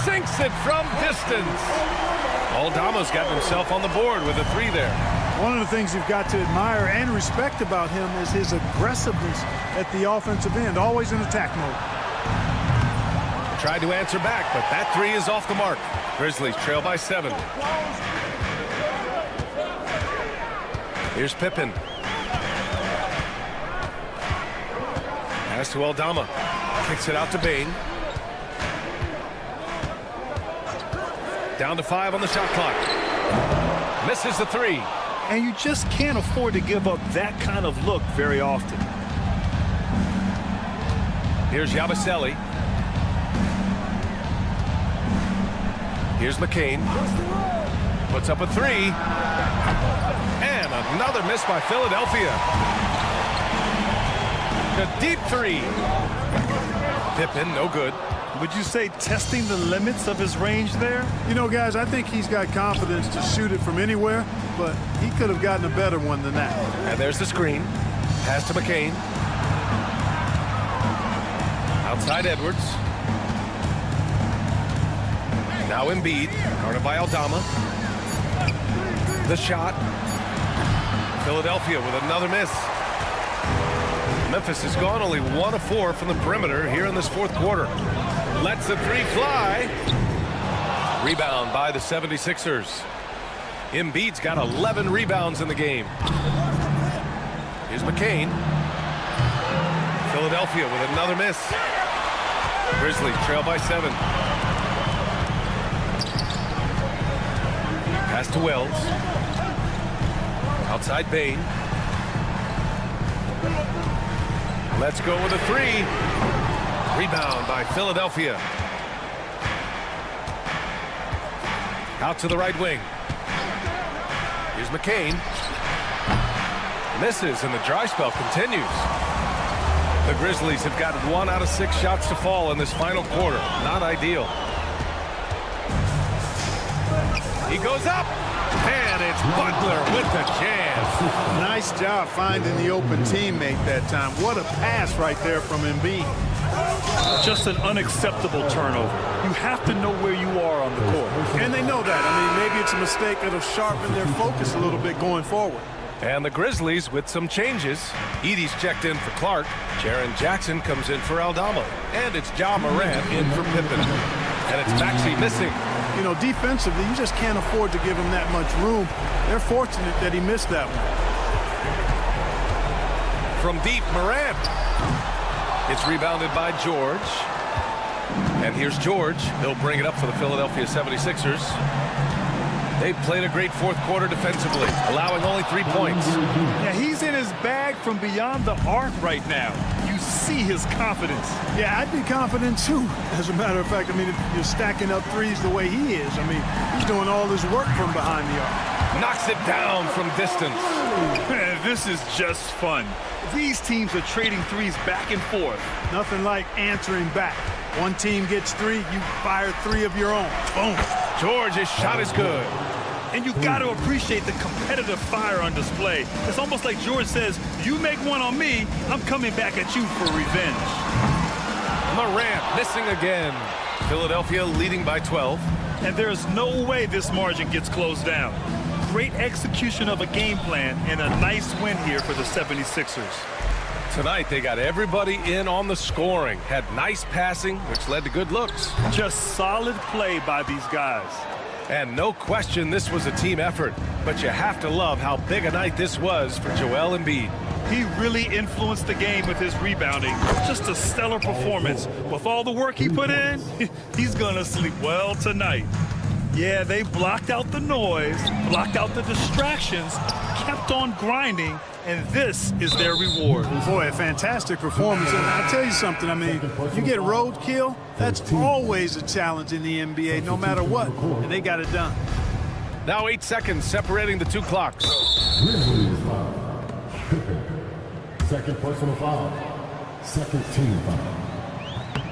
Sinks it from distance. Aldama's got himself on the board with a 3 there. One of the things you've got to admire and respect about him is his aggressiveness at the offensive end, always in attack mode. Tried to answer back, but that 3 is off the mark. Grizzlies trail by 7. Here's Pippen. Pass to Aldama. Kicks it out to Bane. Down to 5 on the shot clock. Misses the 3. And you just can't afford to give up that kind of look very often. Here's Yabusele. Here's McCain. Puts up a 3. And another miss by Philadelphia. The deep 3. Pippen, no good. Would you say testing the limits of his range there? You know, guys, I think he's got confidence to shoot it from anywhere, but he could have gotten a better one than that. And there's the screen. Pass to McCain. Outside Edwards. Now Embiid, guarded by Aldama. The shot. Philadelphia with another miss. Memphis has gone only 1 of 4 from the perimeter here in this fourth quarter. Lets the 3 fly. Rebound by the 76ers. Embiid's got 11 rebounds in the game. Here's McCain. Philadelphia with another miss. Grizzlies trail by 7. Pass to Wells. Outside Bane. Let's go with a 3. Rebound by Philadelphia. Out to the right wing. Here's McCain. Misses, and the dry spell continues. The Grizzlies have got 1 out of 6 shots to fall in this final quarter. Not ideal. He goes up, and it's Butler with the jam. Nice job finding the open teammate that time. What a pass right there from Embiid. Just an unacceptable turnover. You have to know where you are on the court. And they know that. I mean, maybe it's a mistake that'll sharpen their focus a little bit going forward. And the Grizzlies with some changes. Edie's checked in for Clark. Jaren Jackson comes in for Aldama. And it's Ja Morant in for Pippen. And it's Maxey missing. You know, defensively, you just can't afford to give him that much room. They're fortunate that he missed that one. From deep, Morant. It's rebounded by George. And here's George. He'll bring it up for the Philadelphia 76ers. They've played a great fourth quarter defensively, allowing only 3 points. Yeah, he's in his bag from beyond the arc right now. You see his confidence. Yeah, I'd be confident too. As a matter of fact, I mean, if you're stacking up threes the way he is, I mean, he's doing all his work from behind the arc. Knocks it down from distance. Man, this is just fun. These teams are trading threes back and forth. Nothing like answering back. One team gets 3, you fire 3 of your own. Boom. George's shot is good. And you got to appreciate the competitive fire on display. It's almost like George says, you make one on me, I'm coming back at you for revenge. Morant missing again. Philadelphia leading by 12. And there's no way this margin gets closed down. Great execution of a game plan and a nice win here for the 76ers. Tonight, they got everybody in on the scoring. Had nice passing, which led to good looks. Just solid play by these guys. And no question this was a team effort. But you have to love how big a night this was for Joel Embiid. He really influenced the game with his rebounding. Just a stellar performance. With all the work he put in, he's going to sleep well tonight. Yeah, they blocked out the noise, blocked out the distractions, kept on grinding, and this is their reward. Boy, a fantastic performance. And I'll tell you something, I mean, you get roadkill, that's always a challenge in the NBA, no matter what, and they got it done. Now 8 seconds separating the 2 clocks. Grizzlies foul. Pippen. Second personal foul. Second team foul.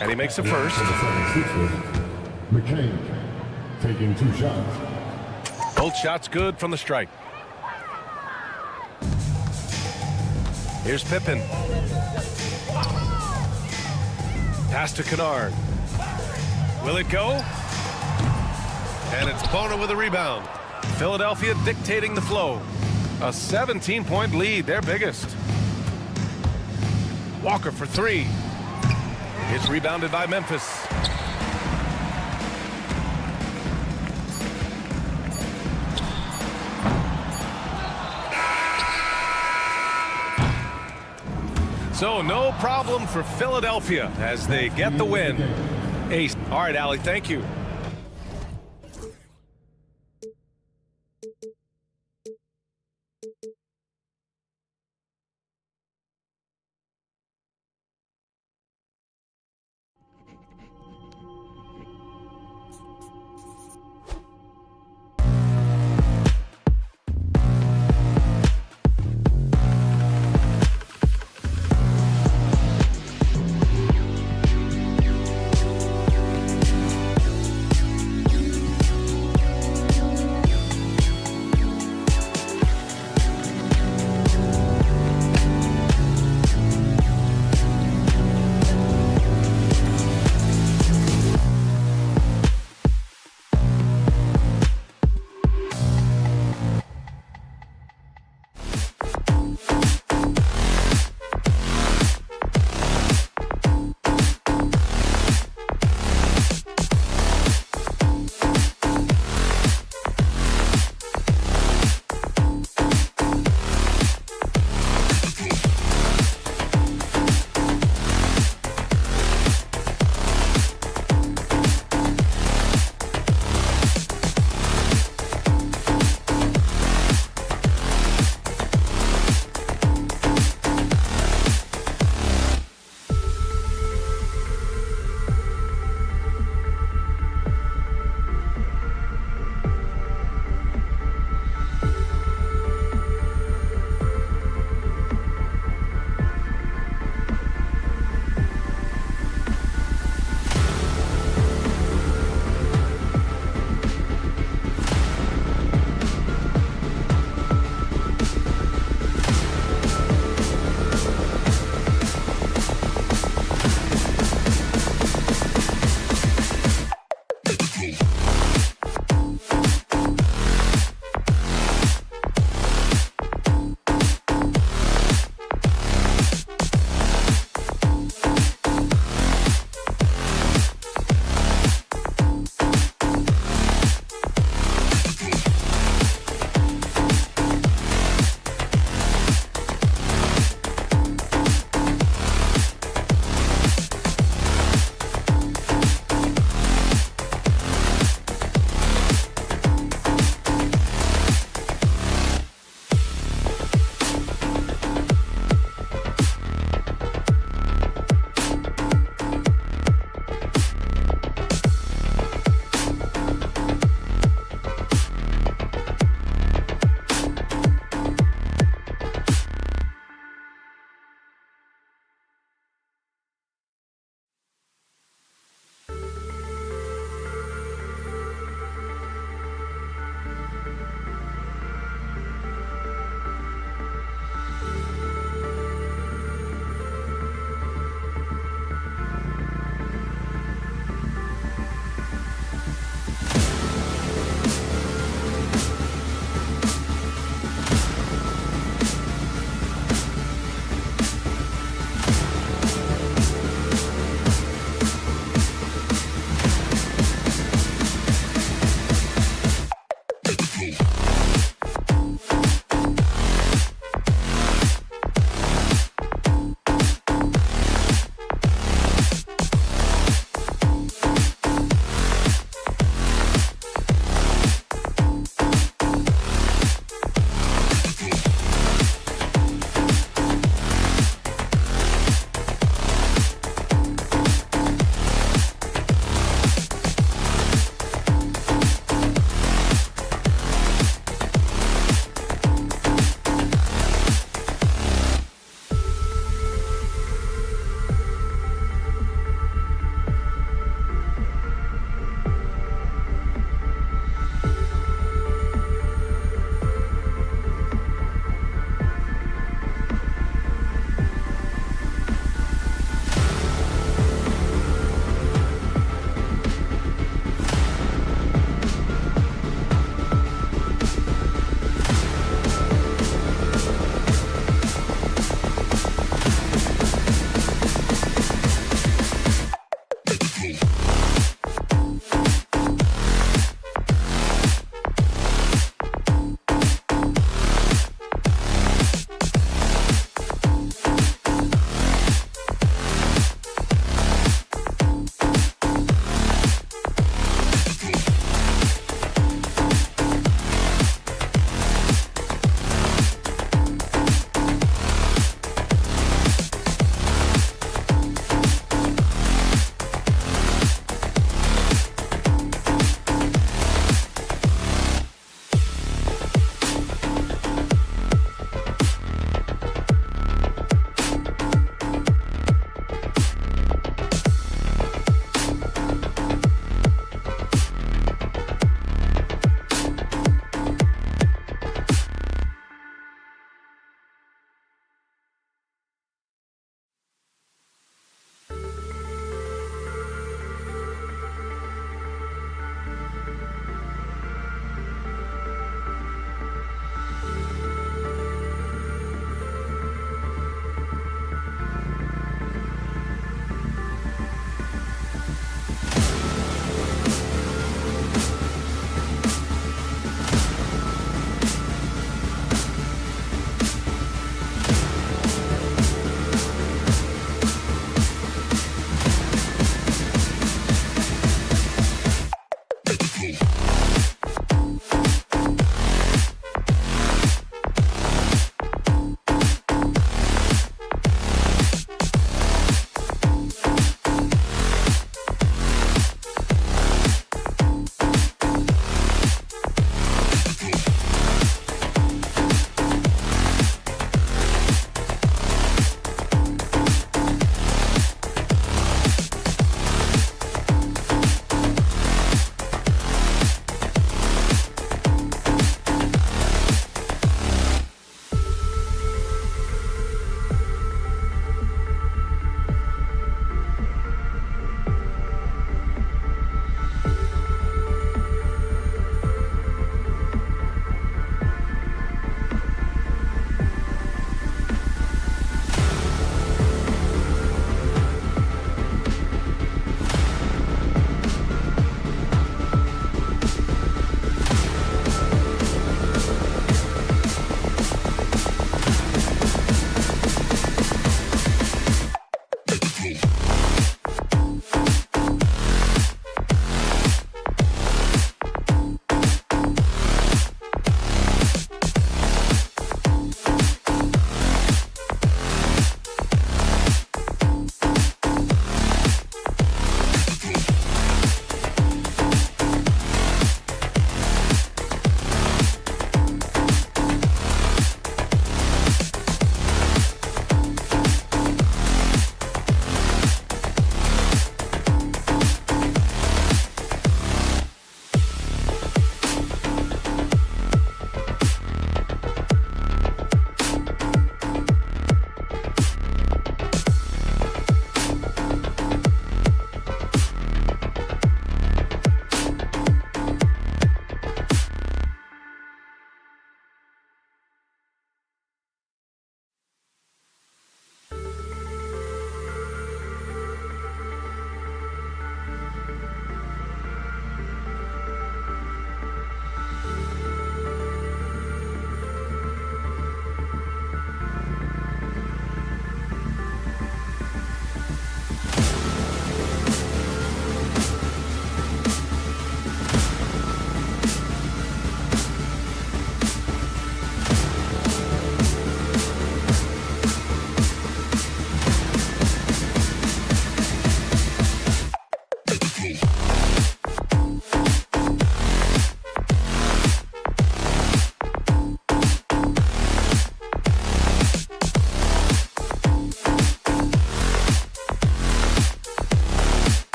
And he makes the first. For the 76ers, McCain taking 2 shots. Both shots good from the strike. Here's Pippen. Pass to Kennard. Will it go? And it's Bona with a rebound. Philadelphia dictating the flow. A 17-point lead, their biggest. Walker for 3. It's rebounded by Memphis. So no problem for Philadelphia as they get the win. Ace. All right, Allie, thank you.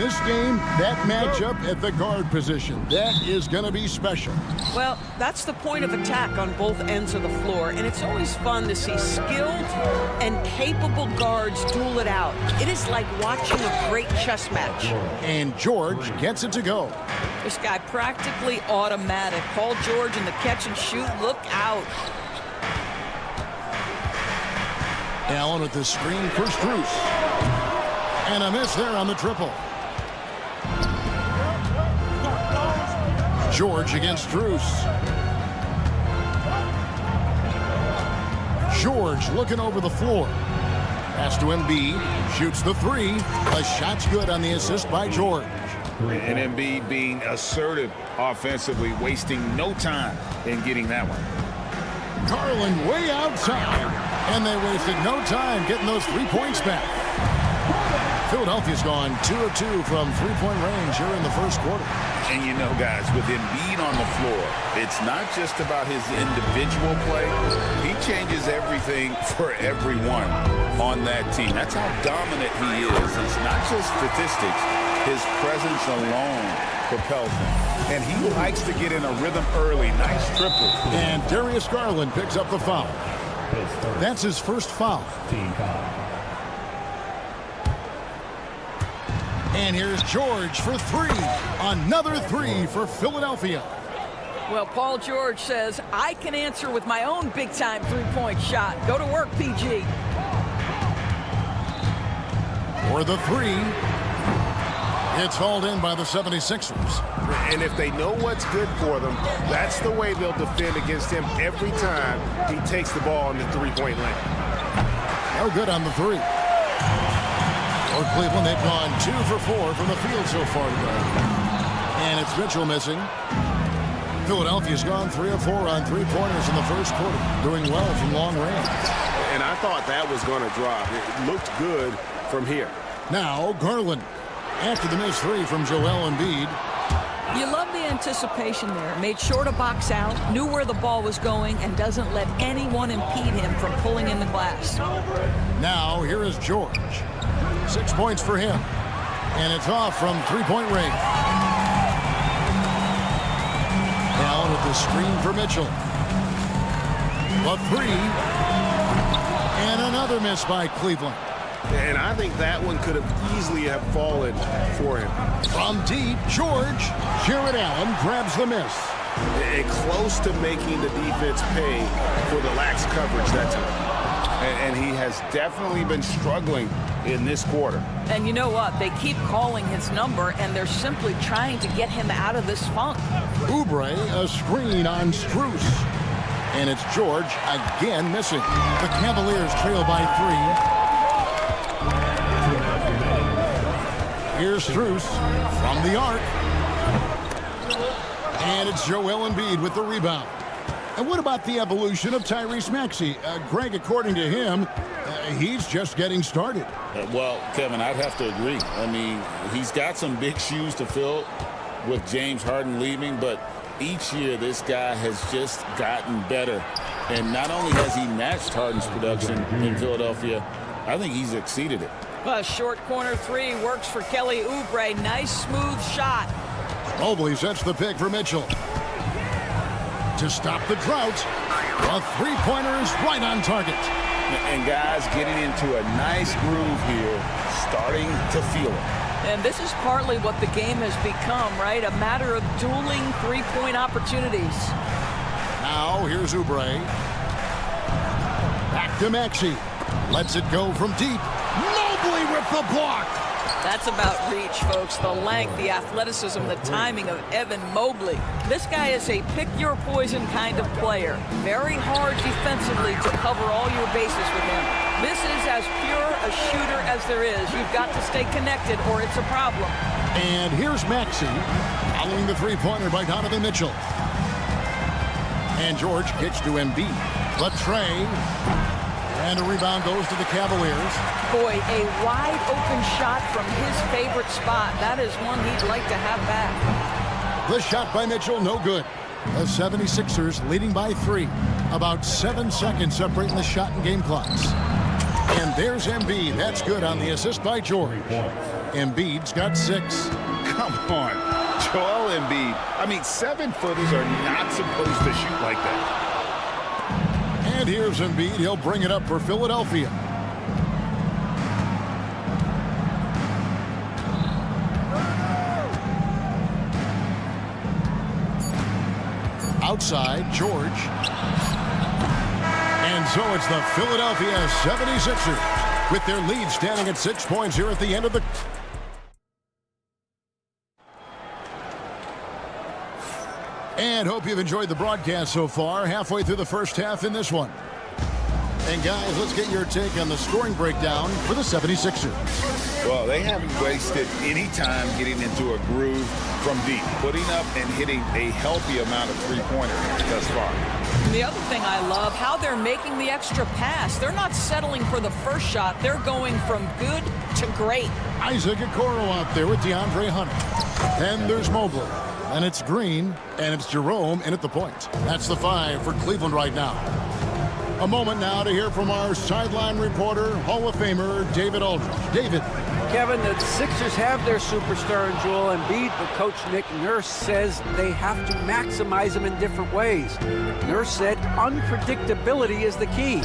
this game, that matchup at the guard position, that is going to be special. Well, that's the point of attack on both ends of the floor, and it's always fun to see skilled and capable guards duel it out. It is like watching a great chess match. And George gets it to go. This guy practically automatic. Paul George in the catch and shoot. Look out. Allen with the screen for Strus. And a miss there on the triple. George against Strus. George looking over the floor. Pass to Embiid. Shoots the three. A shot's good on the assist by George. And Embiid being assertive offensively, wasting no time in getting that one. Garland way outside. And they wasted no time getting those 3 points back. Philadelphia's gone 2 of 2 from three-point range here in the first quarter. And you know, guys, with Embiid on the floor, it's not just about his individual play. He changes everything for everyone on that team. That's how dominant he is. It's not just statistics. His presence alone propels him. And he likes to get in a rhythm early. Nice triple. And Darius Garland picks up the foul. That's his first foul. And here's George for three. Another three for Philadelphia. Well, Paul George says, I can answer with my own big-time three-point shot. Go to work, PG. For the three. It's hauled in by the 76ers. And if they know what's good for them, that's the way they'll defend against him every time he takes the ball in the three-point lane. No good on the three. For Cleveland, they've gone 2 for 4 from the field so far today. And it's Mitchell missing. Philadelphia's gone 3 of 4 on three-pointers in the first quarter, doing well from long range. And I thought that was going to drop. It looked good from here. Now Garland. After the missed three from Joel Embiid. You love the anticipation there. Made sure to box out, knew where the ball was going, and doesn't let anyone impede him from pulling in the glass. Now here is George. 6 points for him. And it's off from three-point range. Allen with the screen for Mitchell. A three. And another miss by Cleveland. And I think that one could have easily have fallen for him. From deep, George. Jared Allen grabs the miss. And close to making the defense pay for the lax coverage that time. And he has definitely been struggling in this quarter. And you know what? They keep calling his number, and they're simply trying to get him out of this funk. Oubre, a screen on Strus. And it's George again missing. The Cavaliers trail by 3. Here's Strus from the arc. And it's Joel Embiid with the rebound. And what about the evolution of Tyrese Maxey? Greg, according to him, he's just getting started. Well, Kevin, I'd have to agree. I mean, he's got some big shoes to fill with James Harden leaving, but each year this guy has just gotten better. And not only has he matched Harden's production in Philadelphia, I think he's exceeded it. A short corner three works for Kelly Oubre. Nice, smooth shot. Mobley sets the pick for Mitchell. To stop the drought, a three-pointer is right on target. And guys getting into a nice groove here, starting to feel it. And this is partly what the game has become, right? A matter of dueling three-point opportunities. Now here's Oubre. Back to Maxey. Lets it go from deep. Mobley with the block. That's about reach, folks. The length, the athleticism, the timing of Evan Mobley. This guy is a pick-your-poison kind of player. Very hard defensively to cover all your bases with him. This is as pure a shooter as there is. You've got to stay connected or it's a problem. And here's Maxey following the three-pointer by Donovan Mitchell. And George kicks to Embiid. Latrey. And a rebound goes to the Cavaliers. Boy, a wide-open shot from his favorite spot. That is one he'd like to have back. The shot by Mitchell, no good. The 76ers leading by 3. About 7 seconds separating the shot and game clocks. And there's Embiid. That's good on the assist by George. Embiid's got 6. Come on, Joel Embiid. I mean, 7-footers are not supposed to shoot like that. And here's Embiid. He'll bring it up for Philadelphia. Outside, George. And so it's the Philadelphia 76ers with their lead standing at 6 points here at the end of the... And hope you've enjoyed the broadcast so far. Halfway through the first half in this one. And guys, let's get your take on the scoring breakdown for the 76ers. Well, they haven't wasted any time getting into a groove from deep, putting up and hitting a healthy amount of three-pointers thus far. The other thing I love, how they're making the extra pass. They're not settling for the first shot. They're going from good to great. Isaac Okoro out there with DeAndre Hunter. Then there's Mobley. And it's Green, and it's Jerome in at the point. That's the 5 for Cleveland right now. A moment now to hear from our sideline reporter, Hall of Famer David Aldridge. David. Kevin, the Sixers have their superstar in Joel Embiid, but Coach Nick Nurse says they have to maximize him in different ways. Nurse said unpredictability is the key.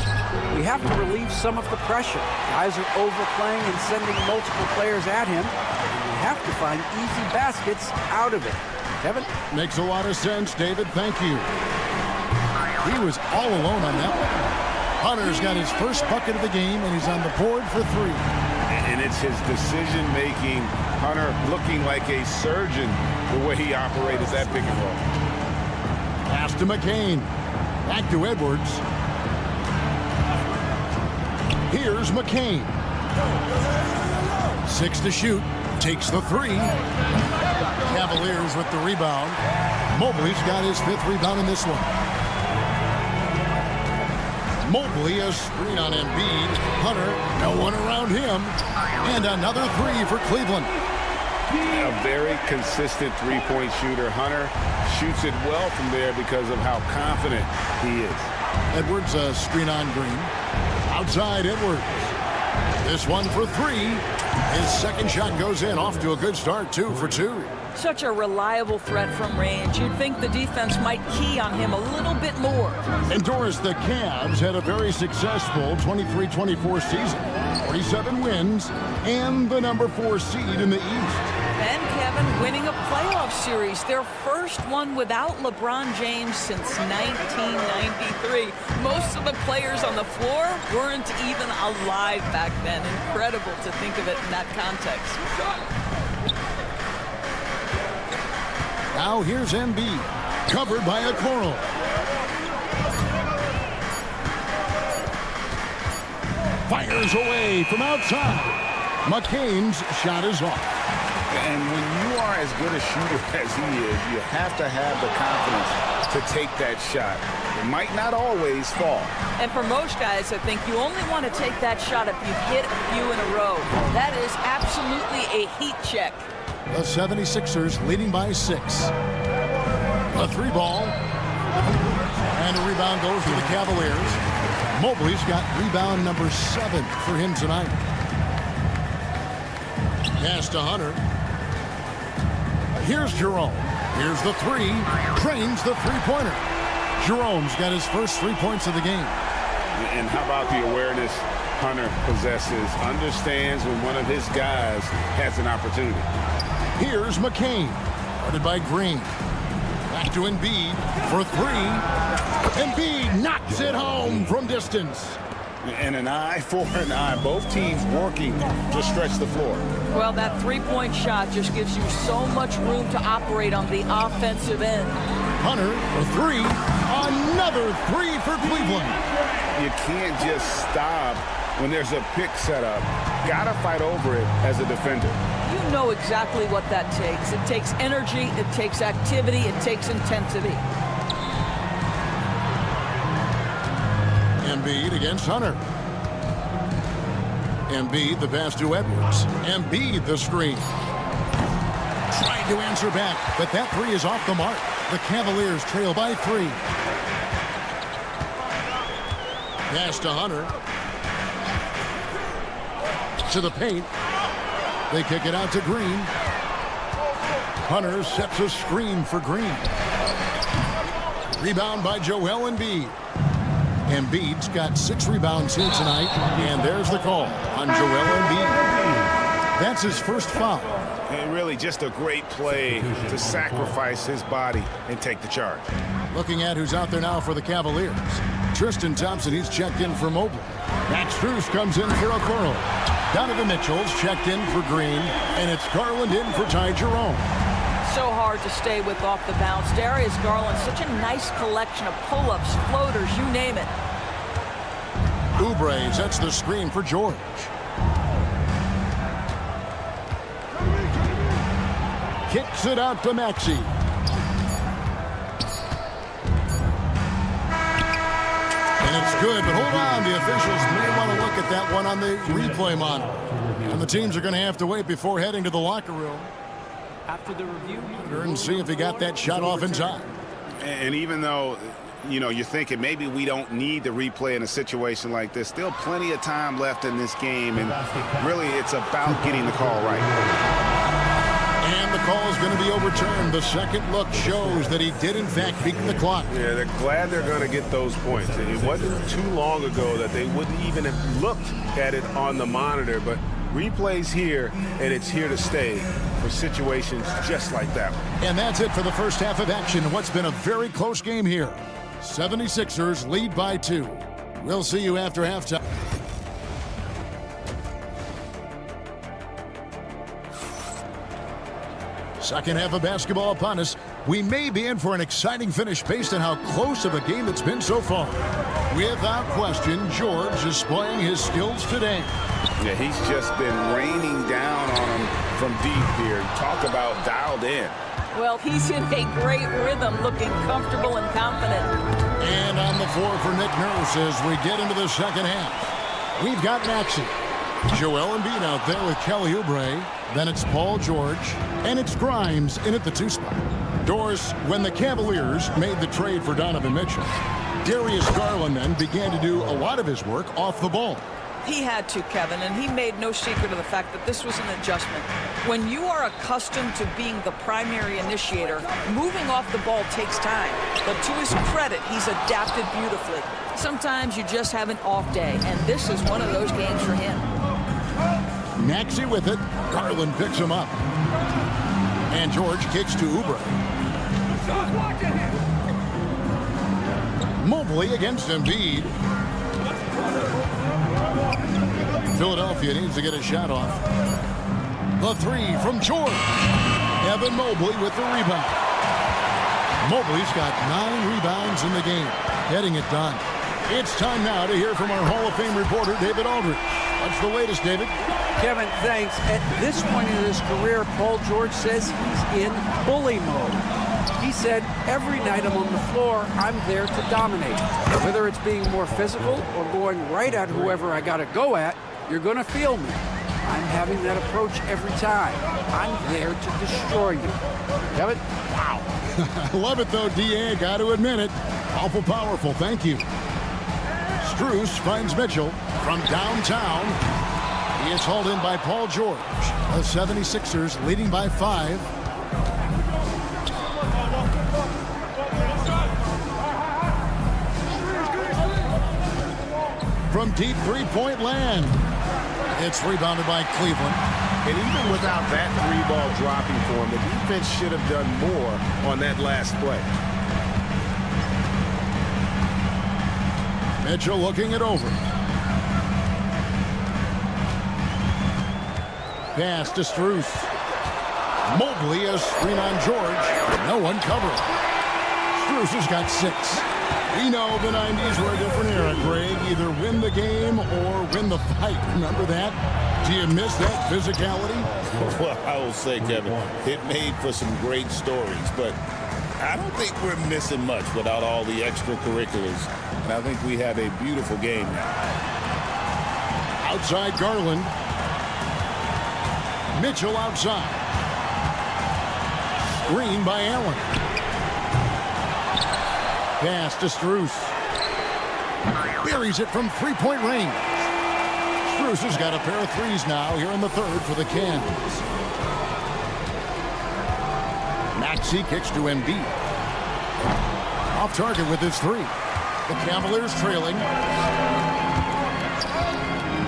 We have to relieve some of the pressure. Guys are overplaying and sending multiple players at him. And we have to find easy baskets out of it. Kevin? Makes a lot of sense, David. Thank you. He was all alone on that one. Hunter's got his first bucket of the game, and he's on the board for 3. And it's his decision-making. Hunter looking like a surgeon the way he operated that pick and roll. Pass to McCain. Back to Edwards. Here's McCain. 6 to shoot. Takes the 3. Cavaliers with the rebound. Mobley's got his 5th rebound in this one. Mobley, a screen on Embiid. Hunter, no one around him. And another 3 for Cleveland. A very consistent three-point shooter. Hunter shoots it well from there because of how confident he is. Edwards, a screen on Green. Outside Edwards. This one for 3. His second shot goes in. Off to a good start, 2 for 2. Such a reliable threat from range. You'd think the defense might key on him a little bit more. And Doris, the Cavs had a very successful 23-24 season. 47 wins and the number 4 seed in the East. And Kevin winning a playoff series, their first one without LeBron James since 1993. Most of the players on the floor weren't even alive back then. Incredible to think of it in that context. Now here's Embiid, covered by Okoro. Fires away from outside. McCain's shot is off. And when you are as good a shooter as he is, you have to have the confidence to take that shot. It might not always fall. And for most guys, I think you only want to take that shot if you've hit a few in a row. That is absolutely a heat check. The 76ers leading by 6. A 3-ball. And a rebound goes to the Cavaliers. Mobley's got rebound number 7 for him tonight. Pass to Hunter. Here's Jerome. Here's the 3. Drains the three-pointer. Jerome's got his first 3 points of the game. And how about the awareness Hunter possesses? Understands when one of his guys has an opportunity. Here's McCain, guarded by Green. Back to Embiid for 3. Embiid knocks it home from distance. And an eye for an eye. Both teams working to stretch the floor. Well, that three-point shot just gives you so much room to operate on the offensive end. Hunter for 3. Another 3 for Cleveland. You can't just stop when there's a pick set up. Gotta fight over it as a defender. You know exactly what that takes. It takes energy, it takes activity, it takes intensity. Embiid against Hunter. Embiid the pass to Edwards. Embiid the screen. Tried to answer back, but that 3 is off the mark. The Cavaliers trail by 3. Pass to Hunter. to the paint. They kick it out to Green. Hunter sets a screen for Green. Rebound by Joel Embiid. Embiid's got 6 rebounds here tonight, and there's the call on Joel Embiid. That's his first foul. And really just a great play to sacrifice his body and take the charge. Looking at who's out there now for the Cavaliers. Tristan Thompson, he's checked in for Mobley. Max Strus comes in for Okoro. Donovan Mitchell's checked in for Green, and it's Garland in for Ty Jerome. So hard to stay with off the bounce. Darius Garland, such a nice collection of pull-ups, floaters, you name it. Oubre sets the screen for George. Kicks it out to Maxey. And it's good, but hold on. The officials may want to look at that one on the replay monitor. And the teams are going to have to wait before heading to the locker room. After the review, And see if he got that shot off in time. And even though, you're thinking maybe we don't need the replay in a situation like this, still plenty of time left in this game, and really it's about getting the call right. And the call is going to be overturned. The second look shows that he did, in fact, beat the clock. Yeah, they're glad they're going to get those points. It wasn't too long ago that they wouldn't even have looked at it on the monitor, but replay's here, and it's here to stay for situations just like that one. And that's it for the first half of action. What's been a very close game here. 76ers lead by 2. We'll see you after halftime. Second half of basketball upon us. We may be in for an exciting finish based on how close of a game it's been so far. Without question, George displaying his skills today. Yeah, he's just been raining down on him from deep here. Talk about dialed in. Well, he's in a great rhythm, looking comfortable and confident. And on the floor for Nick Nurse as we get into the second half. We've got Maxey. Joel Embiid out there with Kelly Oubre. Then it's Paul George. And it's Grimes in at the 2 spot. Doris, when the Cavaliers made the trade for Donovan Mitchell, Darius Garland then began to do a lot of his work off the ball. He had to, Kevin, and he made no secret of the fact that this was an adjustment. When you are accustomed to being the primary initiator, moving off the ball takes time. But to his credit, he's adapted beautifully. Sometimes you just have an off day, and this is one of those games for him. Maxey with it. Garland picks him up. And George kicks to Oubre. Mobley against Embiid. Philadelphia needs to get a shot off. The 3 from George. Evan Mobley with the rebound. Mobley's got 9 rebounds in the game, getting it done. It's time now to hear from our Hall of Fame reporter, David Aldridge. What's the latest, David? Kevin, thanks. At this point in his career, Paul George says he's in bully mode. He said, every night I'm on the floor, I'm there to dominate. Whether it's being more physical or going right at whoever I got to go at, you're going to feel me. I'm having that approach every time. I'm there to destroy you. Kevin? Wow. I love it, though, D.A. Got to admit it. Awful powerful. Thank you. Strus finds Mitchell from downtown. He is hauled in by Paul George. The 76ers leading by 5. From deep three-point land. It's rebounded by Cleveland. And even without that 3-ball dropping for him, the defense should have done more on that last play. Mitchell looking it over. Pass to Strus. Mobley a screen on George. No one covering. Strus has got 6. We know the 90s were a different era, Greg. Either win the game or win the fight. Remember that? Do you miss that physicality? Well, I will say, Kevin, it made for some great stories, but I don't think we're missing much without all the extracurriculars. And I think we have a beautiful game now. Outside Garland. Mitchell outside. Screen by Allen. Pass to Strus. Buries it from 3-point range. Strus has got a pair of threes now here in the third for the Cans. Maxey kicks to Embiid. Off target with his three. The Cavaliers trailing.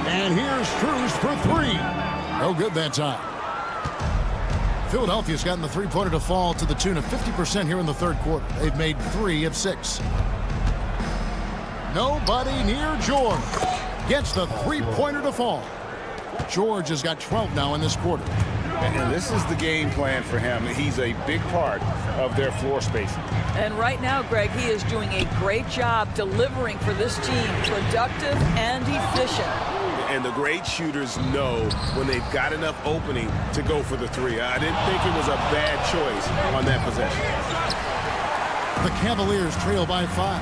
And here's Strus for three. No good that time. Philadelphia's gotten the three-pointer to fall to the tune of 50% here in the third quarter. They've made 3 of 6. Nobody near George. Gets the three-pointer to fall. George has got 12 now in this quarter. And this is the game plan for him. He's a big part of their floor spacing. And right now, Greg, he is doing a great job delivering for this team. Productive and efficient. And the great shooters know when they've got enough opening to go for the three. I didn't think it was a bad choice on that possession. The Cavaliers trail by 5.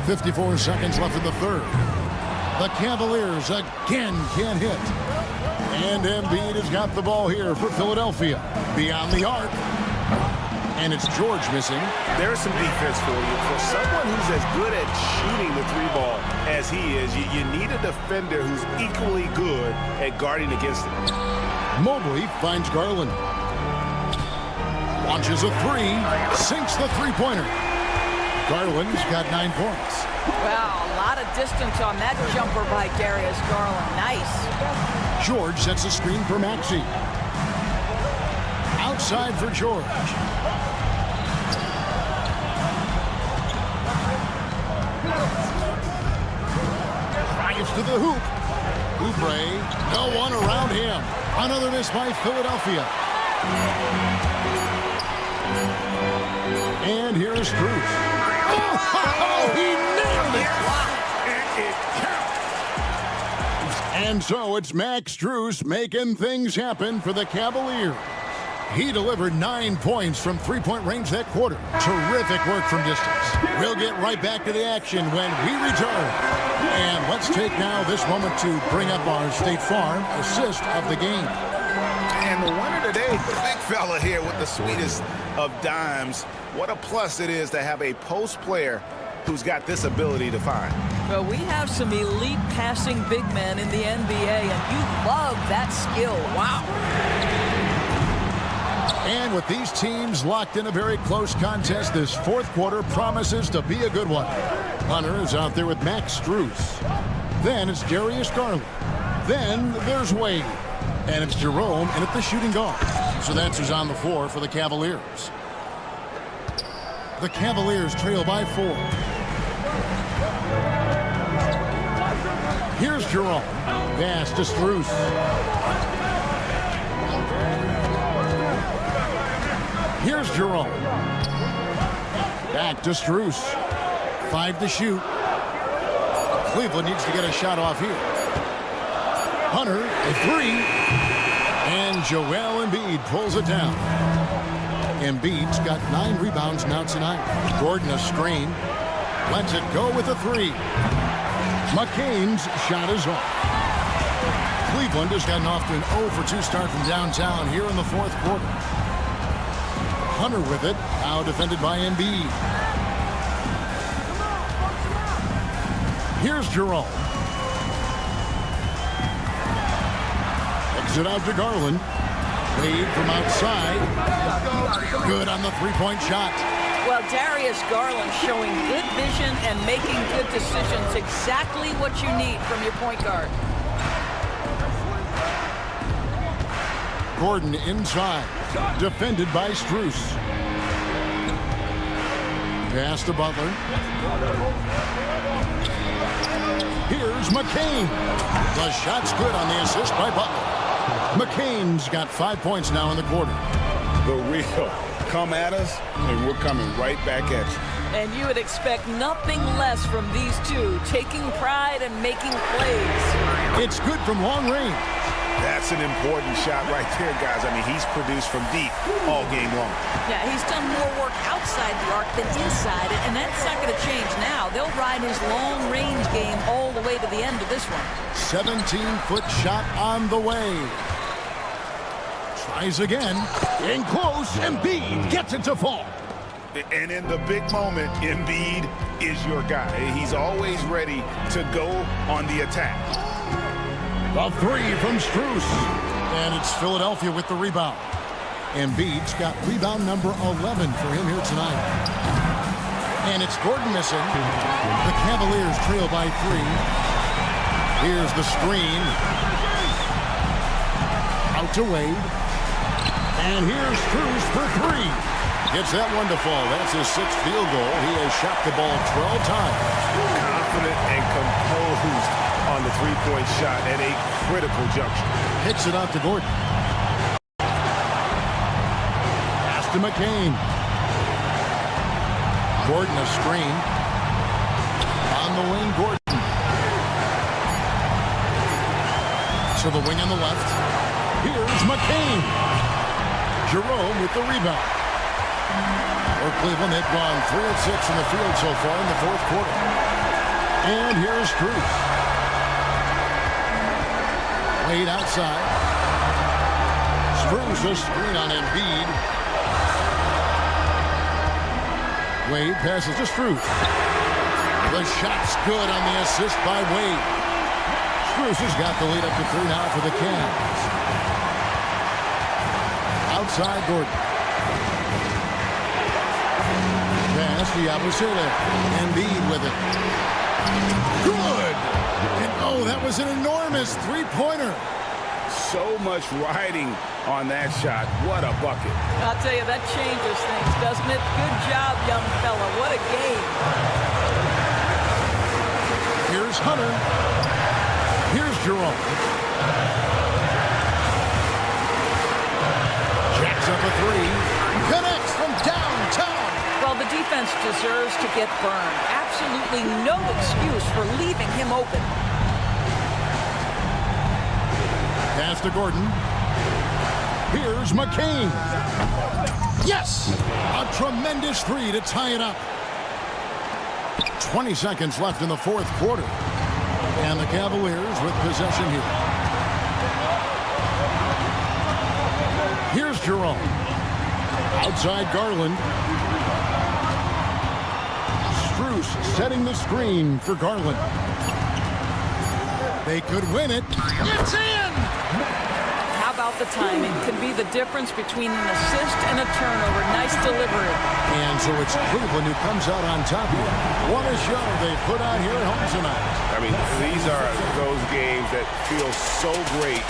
54 seconds left in the third. The Cavaliers again can't hit. And Embiid has got the ball here for Philadelphia. Beyond the arc. And it's George missing. There's some defense for you. For someone who's as good at shooting the three ball as he is, you need a defender who's equally good at guarding against it. Mobley finds Garland. Launches a three. Sinks the three-pointer. Garland's got 9 points. Wow, a lot of distance on that jumper by Darius Garland. Nice. George sets a screen for Maxey. Outside for George. Drives to the hoop. Oubre, no one around him. Another miss by Philadelphia. And here's Strus. Oh, he nailed it! It counts. And so it's Max Strus making things happen for the Cavaliers. He delivered 9 points from three-point range that quarter. Terrific work from distance. We'll get right back to the action when we return. And let's take now this moment to bring up our State Farm assist of the game. And the winner today, the big fella here with the sweetest of dimes. What a plus it is to have a post player who's got this ability to find. Well, we have some elite passing big men in the NBA, and you love that skill. Wow. And with these teams locked in a very close contest, this fourth quarter promises to be a good one. Hunter is out there with Max Strus. Then it's Darius Garland. Then there's Wade. And it's Jerome in at the shooting guard. So that's who's on the floor for the Cavaliers. The Cavaliers trail by 4. Here's Jerome. Pass to Strus. Here's Jerome. Back to Strus. 5 to shoot. Cleveland needs to get a shot off here. Hunter, a 3. And Joel Embiid pulls it down. Embiid's got 9 rebounds now tonight. Gordon a screen. Lets it go with a 3. McCain's shot is off. Cleveland has gotten off to an 0-for-2 start from downtown here in the fourth quarter. Hunter with it, now defended by Embiid. Here's Jerome. Exit out to Garland. Wade from outside. Good on the three-point shot. Well, Darius Garland showing good vision and making good decisions. Exactly what you need from your point guard. Gordon inside. Defended by Strus. Pass to Butler. Here's McCain. The shot's good on the assist by Butler. McCain's got 5 points now in the quarter. The real come at us, and we're coming right back at you. And you would expect nothing less from these two, taking pride and making plays. It's good from long range. That's an important shot right there, guys. I mean, he's produced from deep all game long. Yeah, he's done more work outside the arc than inside it, and that's not going to change now. They'll ride his long-range game all the way to the end of this one. 17-foot shot on the way. Tries again. In close, Embiid gets it to fall. And in the big moment, Embiid is your guy. He's always ready to go on the attack. The three from Strus. And it's Philadelphia with the rebound. Embiid's got rebound number 11 for him here tonight. And it's Gordon missing. The Cavaliers trail by 3. Here's the screen. Out to Wade. And here's Strus for 3. Gets that one to fall. That's his 6th field goal. He has shot the ball 12 times. Confident and composed on the three-point shot at a critical juncture. Hits it out to Gordon. Pass to McCain. Gordon a screen. On the wing, Gordon. To the wing on the left. Here's McCain. Jerome with the rebound. For Cleveland, they've gone 3 of 6 in the field so far in the 4th quarter. And here's Strus. Wade outside. Strus a screen on Embiid. Wade passes to Strus. The shot's good on the assist by Wade. Strus has got the lead up to 3 now for the Cavs. Outside Gordon. Pass to Yabusele. Embiid with it. Good! And oh, that was an enormous three-pointer. So much riding on that shot. What a bucket. I'll tell you, that changes things, doesn't it? Good job, young fella. What a game. Here's Hunter. Here's Jerome. Jacks up a 3. Connects from downtown. Well, the defense deserves to get burned. Absolutely no excuse for leaving him open. Pass to Gordon. Here's McCain. Yes! A tremendous 3 to tie it up. 20 seconds left in the 4th quarter. And the Cavaliers with possession here. Here's Jerome. Outside Garland. Strus setting the screen for Garland. They could win it. It's in! How about the timing? Could be the difference between an assist and a turnover. Nice delivery. And so it's Cleveland who comes out on top here. What a show they put on here at home tonight. I mean, these are those games that feel so great.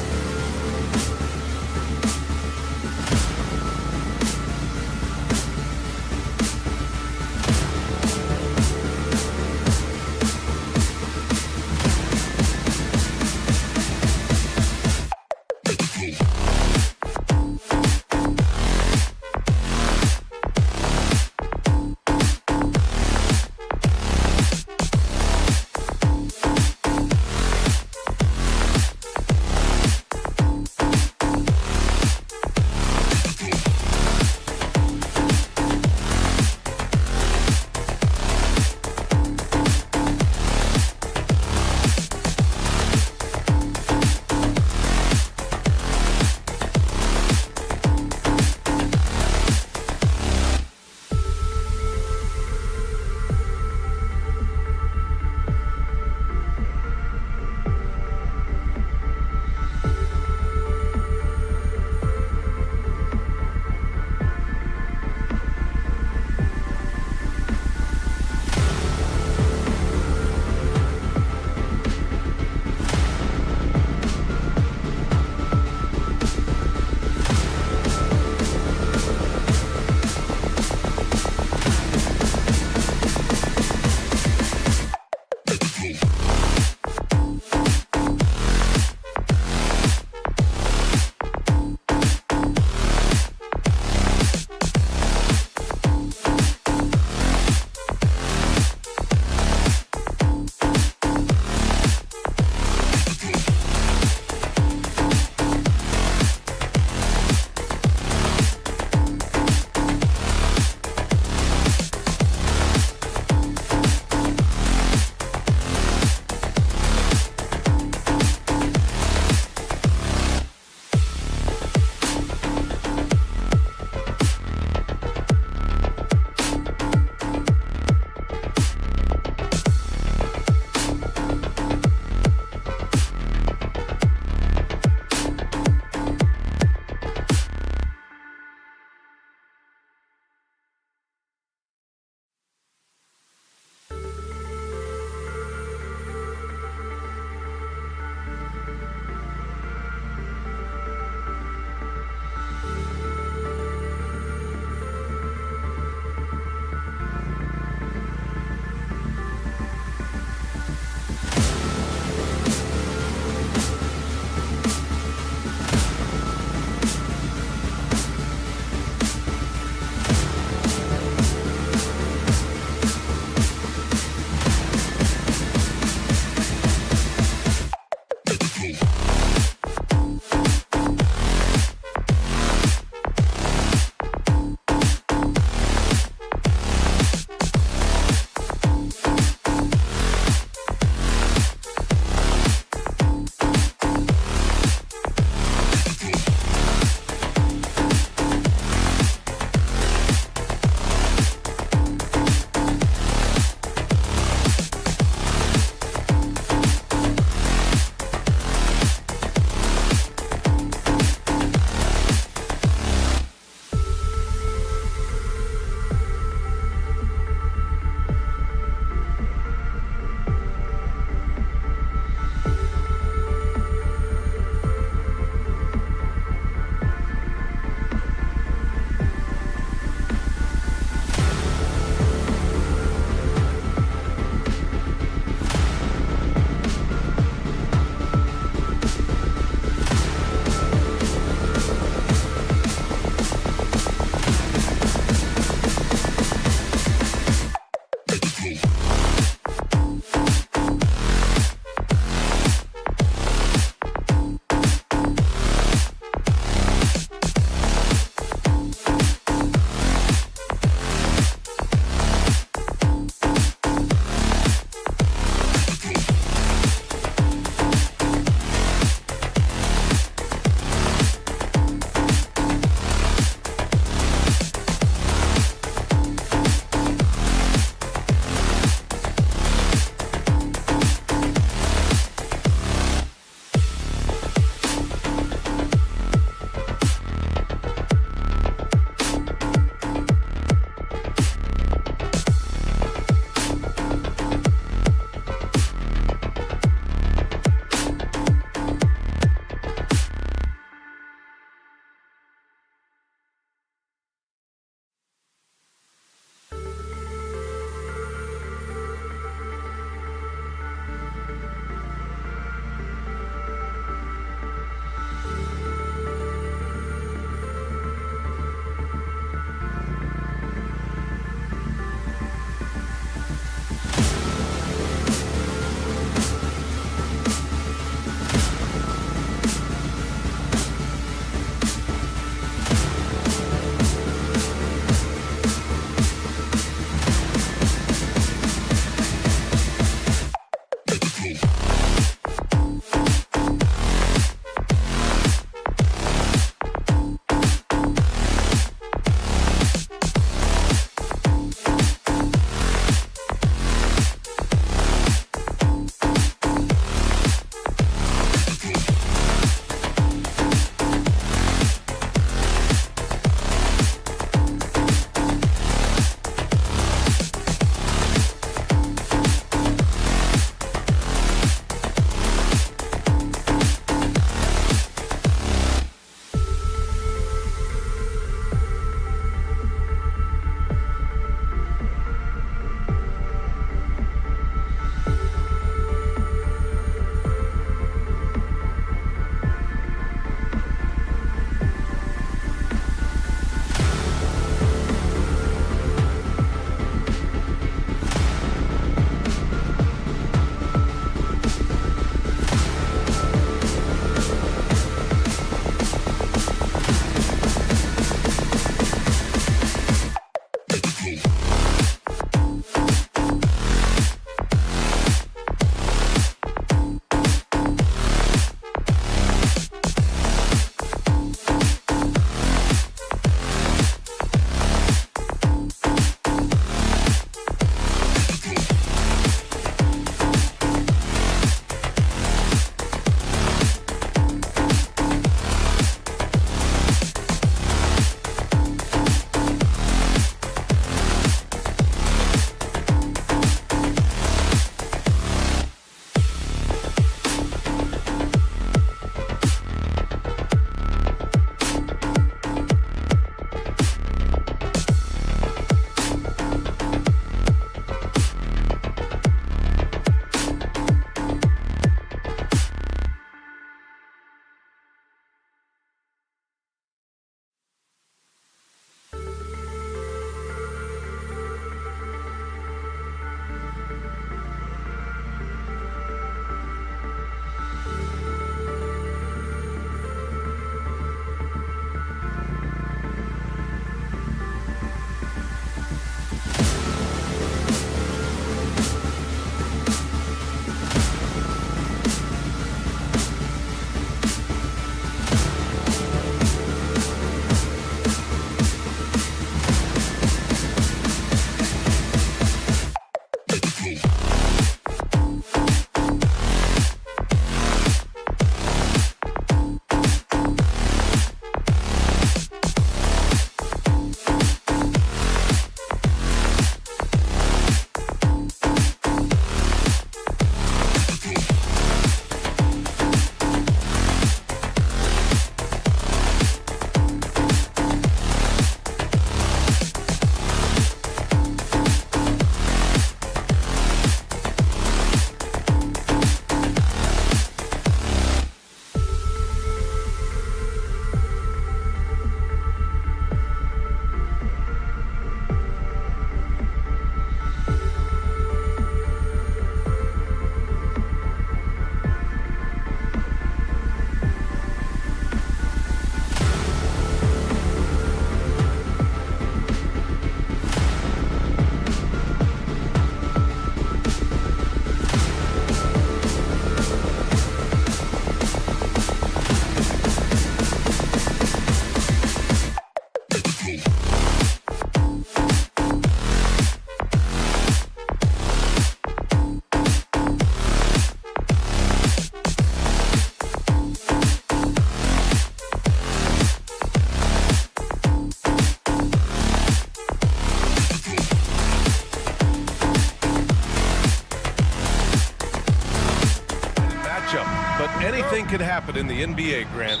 matchup, but anything can happen in the NBA, Grant.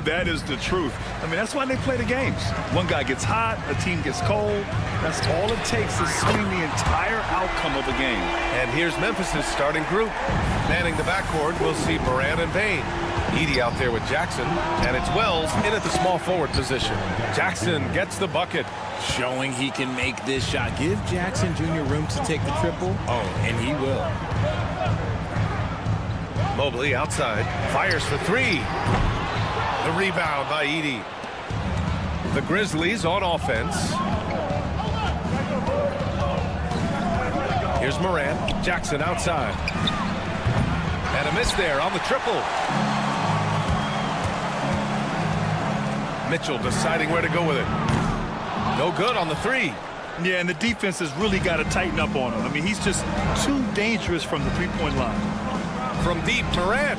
That is the truth. I mean, that's why they play the games. One guy gets hot, a team gets cold. That's all it takes to swing the entire outcome of a game. And here's Memphis' starting group. Manning the backcourt, we'll see Moran and Bane. Edey out there with Jackson, and it's Wells in at the small forward position. Jackson gets the bucket. Showing he can make this shot. Give Jackson Jr. room to take the triple. Oh, and he will. Mobley outside, fires for three. The rebound by Edey. The Grizzlies on offense. Here's Moran. Jackson outside. And a miss there on the triple. Mitchell deciding where to go with it. No good on the three. Yeah, and the defense has really got to tighten up on him. I mean, he's just too dangerous from the three-point line. From deep, Moran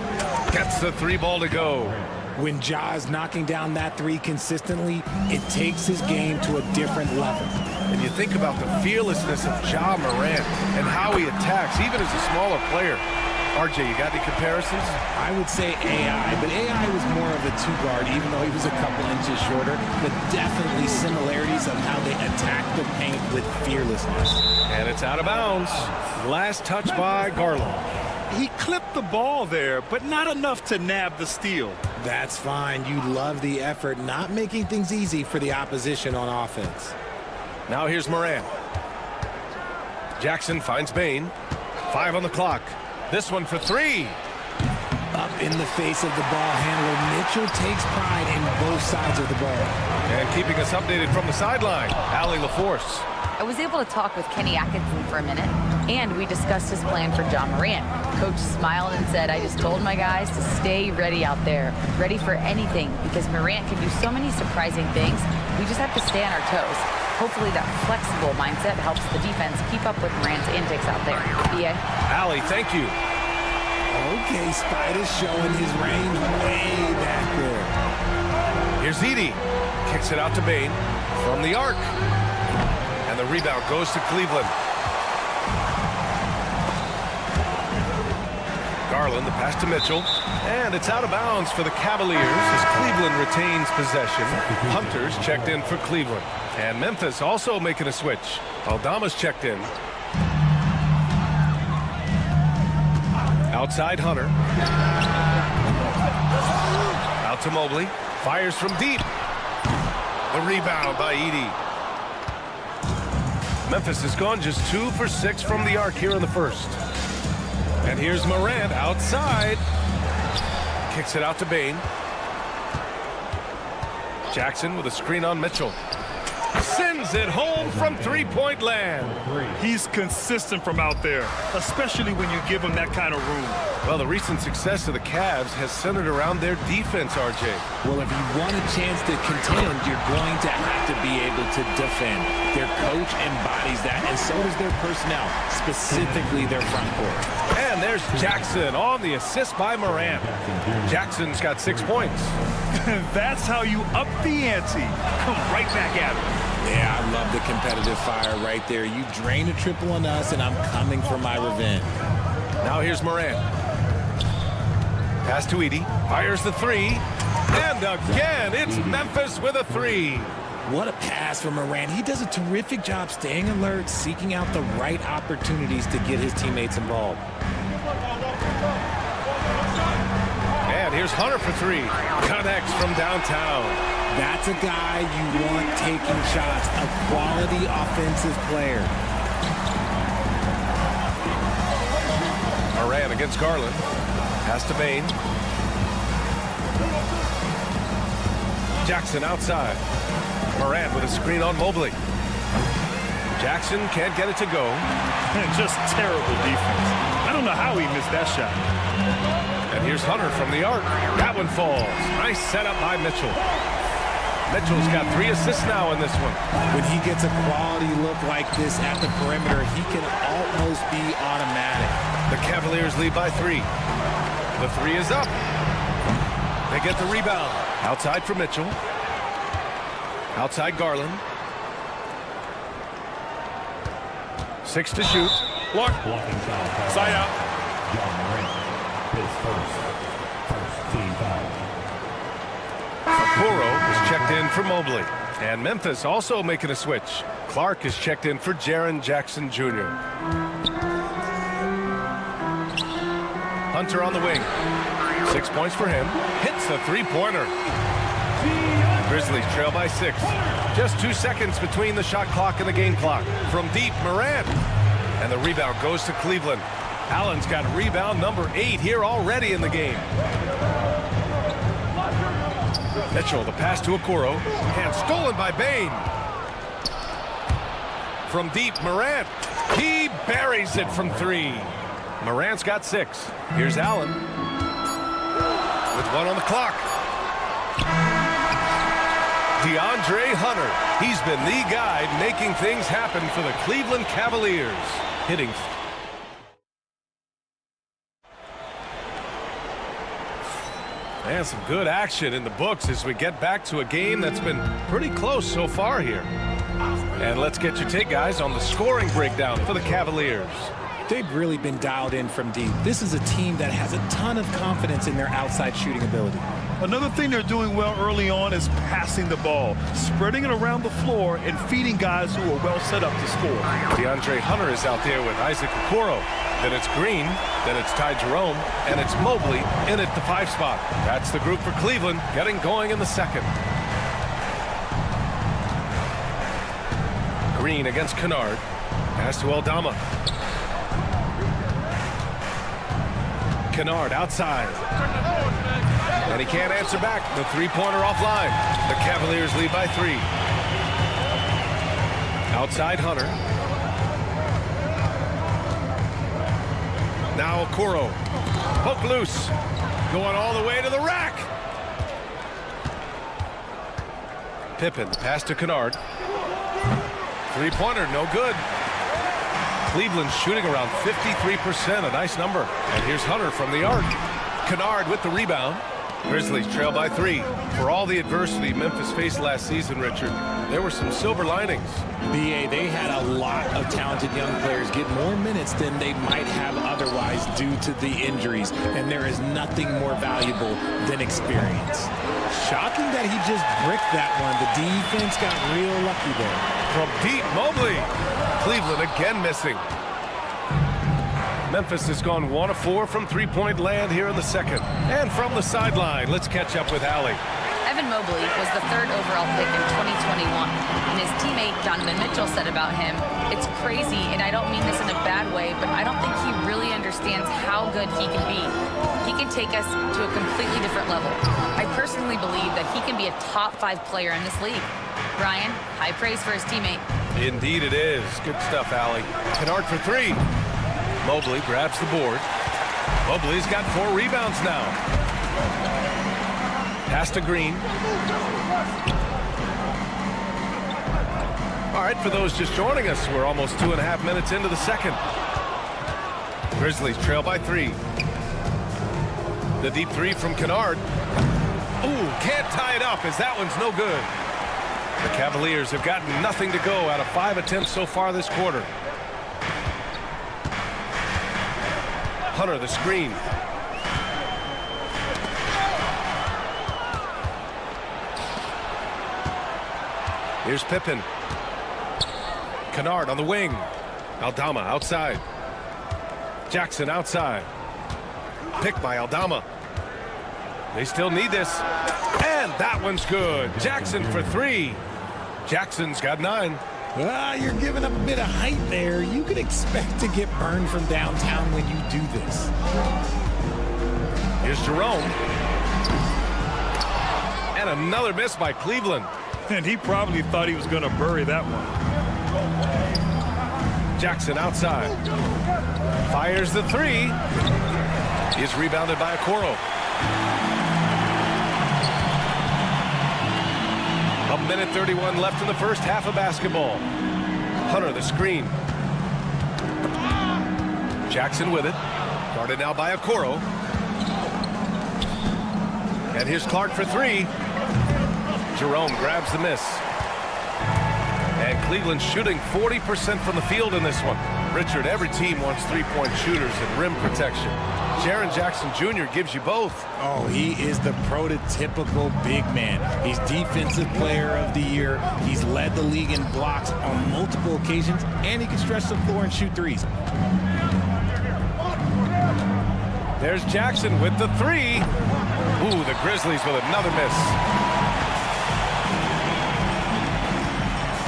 gets the three ball to go. When Ja is knocking down that three consistently, it takes his game to a different level. And you think about the fearlessness of Ja Morant and how he attacks, even as a smaller player. RJ, you got any comparisons? I would say AI, but AI was more of a two-guard, even though he was a couple inches shorter, but definitely similarities of how they attack the paint with fearlessness. And it's out of bounds. Last touch by Garland. He clipped the ball there, but not enough to nab the steal. That's fine. You love the effort, not making things easy for the opposition on offense. Now here's Moran. Jackson finds Bane. 5 on the clock. This one for three. Up in the face of the ball handler, Mitchell takes pride in both sides of the ball. And keeping us updated from the sideline, Allie LaForce. I was able to talk with Kenny Atkinson for a minute, and we discussed his plan for Ja Morant. Coach smiled and said, I just told my guys to stay ready out there, ready for anything, because Morant can do so many surprising things. We just have to stay on our toes. Hopefully that flexible mindset helps the defense keep up with Morant's antics out there. BA? Allie, thank you. Okay, Spider's showing his range way back there. Here's Edey. Kicks it out to Bane from the arc. And the rebound goes to Cleveland. Garland, the pass to Mitchell. And it's out of bounds for the Cavaliers as Cleveland retains possession. Hunter's checked in for Cleveland. And Memphis also making a switch. Aldama's checked in. Outside Hunter. Out to Mobley. Fires from deep. The rebound by Edey. Memphis has gone just 2 for 6 from the arc here in the first. And here's Morant outside. Kicks it out to Bane. Jackson with a screen on Mitchell. Sends it home from three-point land. He's consistent from out there, especially when you give him that kind of room. Well, the recent success of the Cavs has centered around their defense, RJ. Well, if you want a chance to contend, you're going to have to be able to defend. Their coach embodies that, and so does their personnel, specifically their front court. And there's Jackson on the assist by Morant. Jackson's got 6 points. That's how you up the ante. Come right back at him. Yeah, I love the competitive fire right there. You drain a triple on us, and I'm coming for my revenge. Now here's Morant. Pass to Edey. Fires the three. And again, it's Memphis with a three. What a pass from Morant. He does a terrific job staying alert, seeking out the right opportunities to get his teammates involved. And here's Hunter for three. Connects from downtown. That's a guy you want taking shots, a quality offensive player. Moran against Garland. Pass to Bane. Jackson outside. Moran with a screen on Mobley. Jackson can't get it to go. Just terrible defense. I don't know how he missed that shot. And here's Hunter from the arc. That one falls. Nice setup by Mitchell. Mitchell's got 3 assists now in this one. When he gets a quality look like this at the perimeter, he can almost be automatic. The Cavaliers lead by 3. The 3 is up. They get the rebound. Outside for Mitchell. Outside Garland. 6 to shoot. Block. Side out. His first team foul. Okoro is checked in for Mobley. And Memphis also making a switch. Clark is checked in for Jaren Jackson Jr. Hunter on the wing. 6 points for him. Hits a three-pointer. Grizzlies trail by 6. Just 2 seconds between the shot clock and the game clock. From deep, Morant. And the rebound goes to Cleveland. Allen's got rebound number 8 here already in the game. Mitchell, the pass to Okoro. And stolen by Bain. From deep, Morant. He buries it from 3. Morant's got 6. Here's Allen. With 1 on the clock. DeAndre Hunter. He's been the guy making things happen for the Cleveland Cavaliers. Hitting. And some good action in the books as we get back to a game that's been pretty close so far here. And let's get your take, guys, on the scoring breakdown for the Cavaliers. They've really been dialed in from deep. This is a team that has a ton of confidence in their outside shooting ability. Another thing they're doing well early on is passing the ball, spreading it around the floor and feeding guys who are well set up to score. DeAndre Hunter is out there with Isaac Okoro. Then it's Green, then it's Ty Jerome, and it's Mobley in at the 5 spot. That's the group for Cleveland getting going in the second. Green against Kennard. Pass to Aldama. Kennard outside. And he can't answer back. The three-pointer offline. The Cavaliers lead by 3. Outside Hunter. Now Okoro. Poke loose. Going all the way to the rack. Pippen, pass to Kennard. Three-pointer, no good. Cleveland shooting around 53%, a nice number. And here's Hunter from the arc. Kennard with the rebound. Grizzlies trail by 3. For all the adversity Memphis faced last season, Richard, there were some silver linings. BA, they had a lot of talented young players get more minutes than they might have otherwise due to the injuries, and there is nothing more valuable than experience. Shocking that he just bricked that one. The defense got real lucky there. From deep, Mobley. Cleveland again missing. Memphis has gone 1 of 4 from three-point land here in the second. And from the sideline, let's catch up with Allie. Evan Mobley was the 3rd overall pick in 2021, and his teammate Donovan Mitchell said about him, "It's crazy, and I don't mean this in a bad way, but I don't think he really understands how good he can be. He can take us to a completely different level. I personally believe that he can be a top 5 player in this league." Brian, high praise for his teammate. Indeed it is. Good stuff, Allie. Kennard for 3. Mobley grabs the board. Mobley's got 4 rebounds now. Pass to Green. All right, for those just joining us, we're almost 2.5 minutes into the second. Grizzlies trail by 3. The deep 3 from Kennard. Ooh, can't tie it up as that one's no good. The Cavaliers have gotten nothing to go out of 5 attempts so far this quarter. Hunter, the screen. Here's Pippen. Kennard on the wing. Aldama outside. Jackson outside. Picked by Aldama. They still need this. And that one's good. Jackson for 3. Jackson's got 9. You're giving up a bit of height there. You could expect to get burned from downtown when you do this. Here's Jerome. And another miss by Cleveland. And he probably thought he was going to bury that one. Jackson outside. Fires the 3. Is rebounded by Okoro. A minute 31 left in the first half of basketball. Hunter, the screen. Jackson with it. Guarded now by Okoro. And here's Clark for 3. Jerome grabs the miss. And And Cleveland shooting 40% from the field in this one. Richard, every team wants three-point shooters and rim protection. Jaren Jackson Jr. gives you both. Oh, he is the prototypical big man. He's Defensive Player of the Year. He's led the league in blocks on multiple occasions, and he can stretch the floor and shoot threes. There's Jackson with the three. Ooh, the Grizzlies with another miss.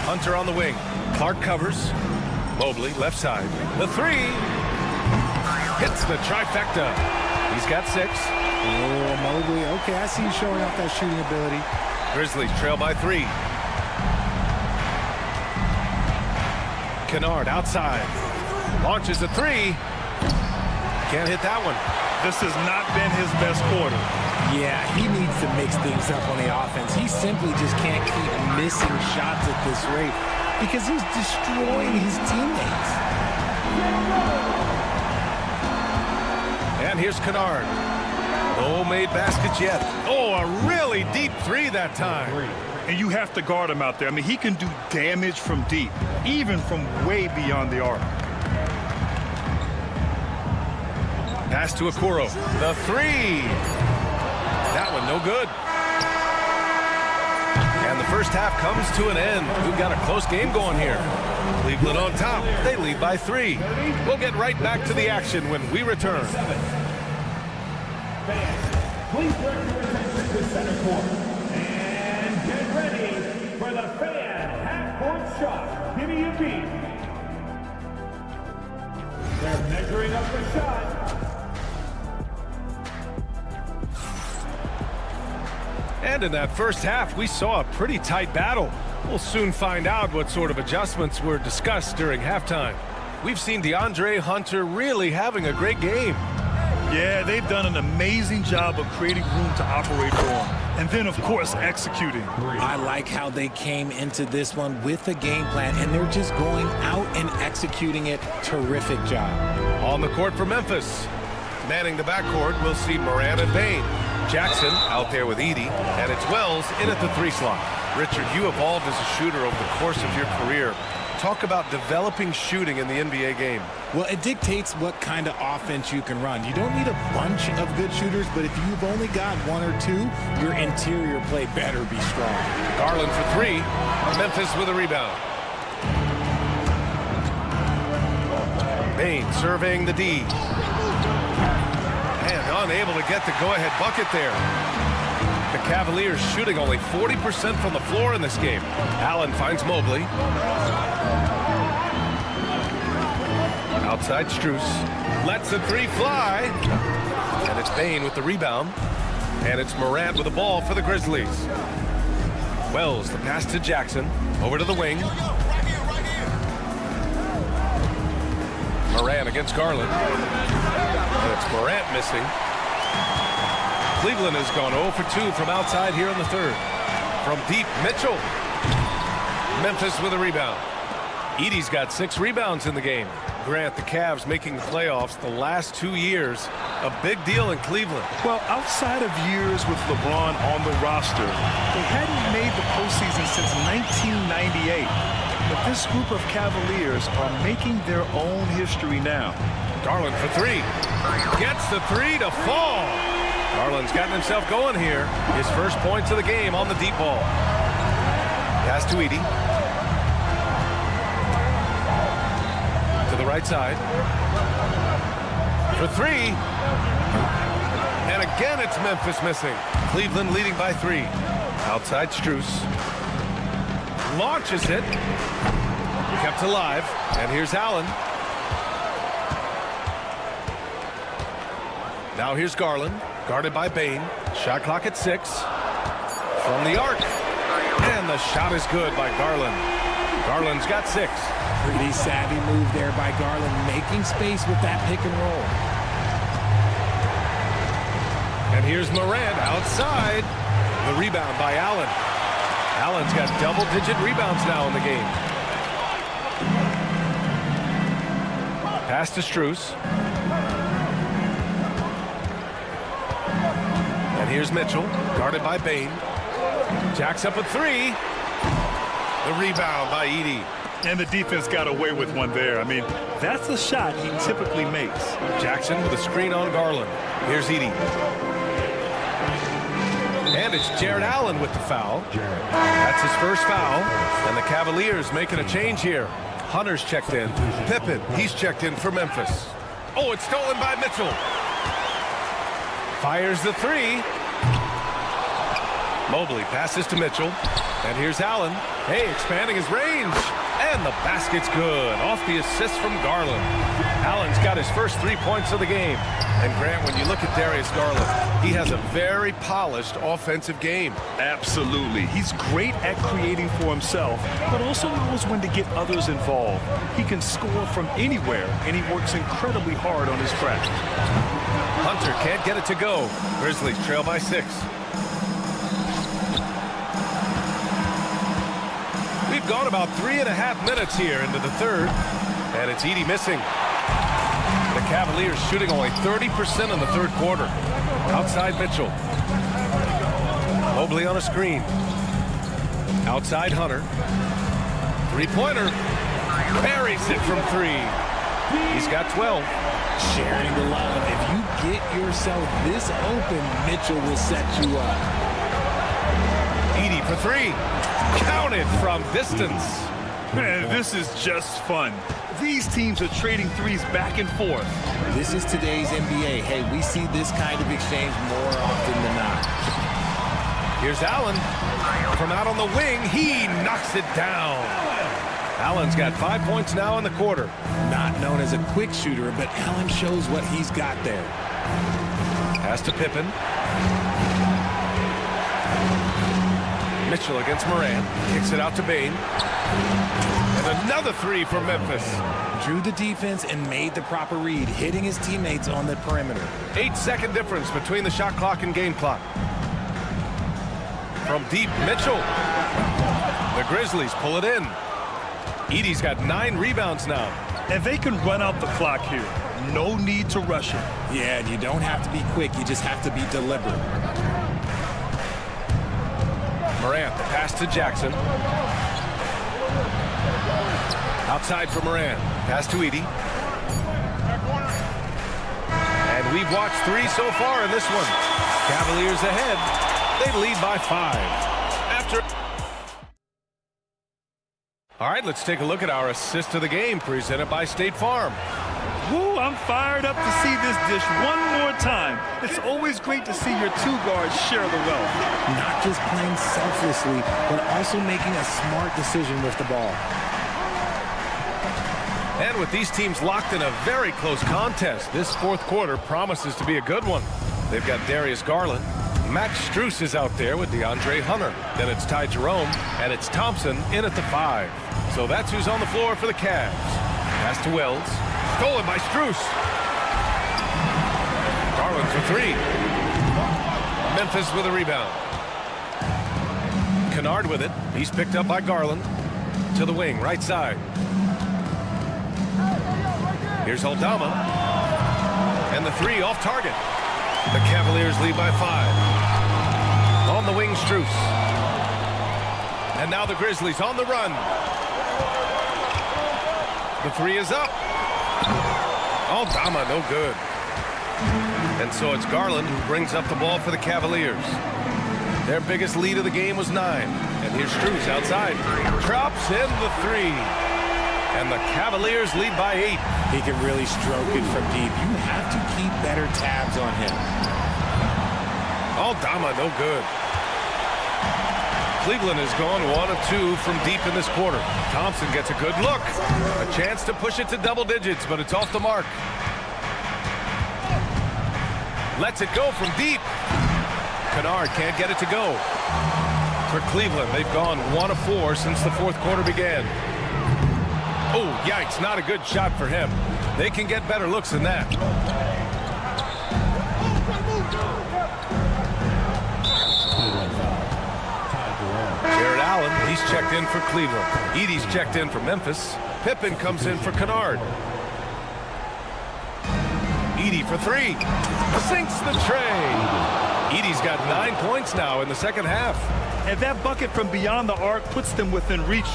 Hunter on the wing. Clark covers. Mobley, left side. The three. Hits the trifecta. He's got 6. Oh, Mobley. Okay, I see you showing off that shooting ability. Grizzlies trail by 3. Kennard outside. Launches a 3. Can't hit that one. This has not been his best quarter. Yeah, he needs to mix things up on the offense. He simply just can't keep missing shots at this rate because he's destroying his teammates. And here's Kennard. No made baskets yet. Oh, a really deep 3 that time. And you have to guard him out there. I mean, he can do damage from deep, even from way beyond the arc. Pass to Okoro. The 3. That one no good. And the first half comes to an end. We've got a close game going here. Cleveland on top. They lead by 3. We'll get right back to the action when we return. Please direct your attention to center court. And get ready for the fan half-court shot. Give me a beat. They're measuring up the shot. And in that first half, we saw a pretty tight battle. We'll soon find out what sort of adjustments were discussed during halftime. We've seen DeAndre Hunter really having a great game. Yeah, they've done an amazing job of creating room to operate for him. And then, of course, executing. I like how they came into this one with a game plan, and they're just going out and executing it. Terrific job. On the court for Memphis. Manning the backcourt, we'll see Moran and Bain. Jackson out there with Edey, and it's Wells in at the 3 slot. Richard, you evolved as a shooter over the course of your career. Talk about developing shooting in the NBA game. Well, it dictates what kind of offense you can run. You don't need a bunch of good shooters, but if you've only got 1 or 2, your interior play better be strong. Garland for 3. Memphis with a rebound. Bain surveying the D. And unable to get the go-ahead bucket there. The Cavaliers shooting only 40% from the floor in this game. Allen finds Mobley. Outside Strus. Lets the 3 fly. And it's Bain with the rebound. And it's Morant with the ball for the Grizzlies. Wells, the pass to Jackson. Over to the wing. Morant against Garland. And it's Morant missing. Cleveland has gone 0 for 2 from outside here in the third. From deep, Mitchell. Memphis with a rebound. Edey's got 6 rebounds in the game. Grant, the Cavs making the playoffs the last 2 years. A big deal in Cleveland. Well, outside of years with LeBron on the roster, they hadn't made the postseason since 1998. But this group of Cavaliers are making their own history now. Garland for 3. Gets the 3 to fall. Garland's gotten himself going here. His first points of the game on the deep ball. Pass to Edey. To the right side. For 3. And again, it's Memphis missing. Cleveland leading by 3. Outside Strus. Launches it. Kept alive. And here's Allen. Now here's Garland. Guarded by Bain. Shot clock at 6. From the arc. And the shot is good by Garland. Garland's got 6. Pretty savvy move there by Garland, making space with that pick and roll. And here's Morant outside. The rebound by Allen. Allen's got double-digit rebounds now in the game. Pass to Strus. And here's Mitchell, guarded by Bain. Jacks up a 3. The rebound by Edey. And the defense got away with one there. I mean, that's a shot he typically makes. Jackson with a screen on Garland. Here's Edey. And it's Jared Allen with the foul. That's his first foul. And the Cavaliers making a change here. Hunter's checked in. Pippen, he's checked in for Memphis. Oh, it's stolen by Mitchell. Fires the three. Mobley passes to Mitchell. And here's Allen. Hey, expanding his range. And the basket's good. Off the assist from Garland. Allen's got his first 3 points of the game. And Grant, when you look at Darius Garland, he has a very polished offensive game. Absolutely. He's great at creating for himself, but also knows when to get others involved. He can score from anywhere, and he works incredibly hard on his craft. Hunter can't get it to go. Grizzlies trail by 6. We've gone about 3.5 minutes here into the third, and it's Edey missing. The Cavaliers shooting only 30% in the third quarter. Outside Mitchell. Mobley on a screen. Outside Hunter. Three-pointer. Buries it from 3. He's got 12. Sharing the love. If you get yourself this open, Mitchell will set you up. Edey for 3. Counted from distance. Man, this is just fun. These teams are trading threes back and forth. This is today's NBA. Hey, we see this kind of exchange more often than not. Here's Allen. From out on the wing, he knocks it down. Allen's got 5 points now in the quarter. Not known as a quick shooter, but Allen shows what he's got there. Pass to Pippen. Mitchell against Moran. Kicks it out to Bain. And another 3 for Memphis. Drew the defense and made the proper read, hitting his teammates on the perimeter. 8-second difference between the shot clock and game clock. From deep, Mitchell. The Grizzlies pull it in. Edey's got 9 rebounds now. And they can run out the clock here. No need to rush it. Yeah, and you don't have to be quick. You just have to be deliberate. Morant, the pass to Jackson. Outside for Moran. Pass to Edey. And we've watched 3 so far in this one. Cavaliers ahead. They lead by 5. After. All right, let's take a look at our assist of the game presented by State Farm. Woo, I'm fired up to see this dish one more time. It's always great to see your 2 guards share the wealth. Not just playing selflessly, but also making a smart decision with the ball. And with these teams locked in a very close contest, this fourth quarter promises to be a good one. They've got Darius Garland. Max Strus is out there with DeAndre Hunter. Then it's Ty Jerome, and it's Thompson in at the 5. So that's who's on the floor for the Cavs. Pass to Wells. Stolen by Strus. Garland for 3. Memphis with a rebound. Kennard with it. He's picked up by Garland. To the wing, right side. Here's Aldama. And the 3 off target. The Cavaliers lead by 5. On the wing, Strus. And now the Grizzlies on the run. The 3 is up. Aldama, no good. And so it's Garland who brings up the ball for the Cavaliers. Their biggest lead of the game was 9. And here's Strus outside. Drops in the 3. And the Cavaliers lead by 8. He can really stroke it from deep. You have to keep better tabs on him. Aldama, no good. Cleveland has gone 1 of 2 from deep in this quarter. Thompson gets a good look. A chance to push it to double digits, but it's off the mark. Lets it go from deep. Kennard can't get it to go. For Cleveland, they've gone 1 of 4 since the fourth quarter began. Oh, yikes, not a good shot for him. They can get better looks than that. Jared Allen, he's checked in for Cleveland. Edey's checked in for Memphis. Pippen comes in for Kennard. Edey for 3. Sinks the tray. Edey's got 9 points now in the second half. And that bucket from beyond the arc puts them within reach.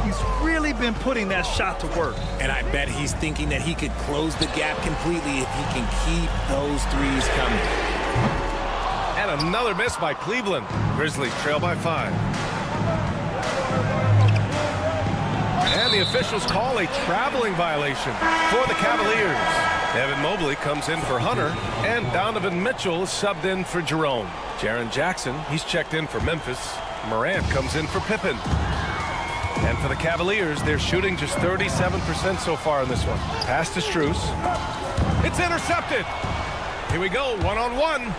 He's really been putting that shot to work. And I bet he's thinking that he could close the gap completely if he can keep those threes coming. And another miss by Cleveland. Grizzlies trail by 5. And the officials call a traveling violation for the Cavaliers. Evan Mobley comes in for Hunter, and Donovan Mitchell is subbed in for Jerome. Jaren Jackson, he's checked in for Memphis. Morant comes in for Pippen. And for the Cavaliers, they're shooting just 37% so far in this one. Pass to Strus. It's intercepted. Here we go, one-on-one.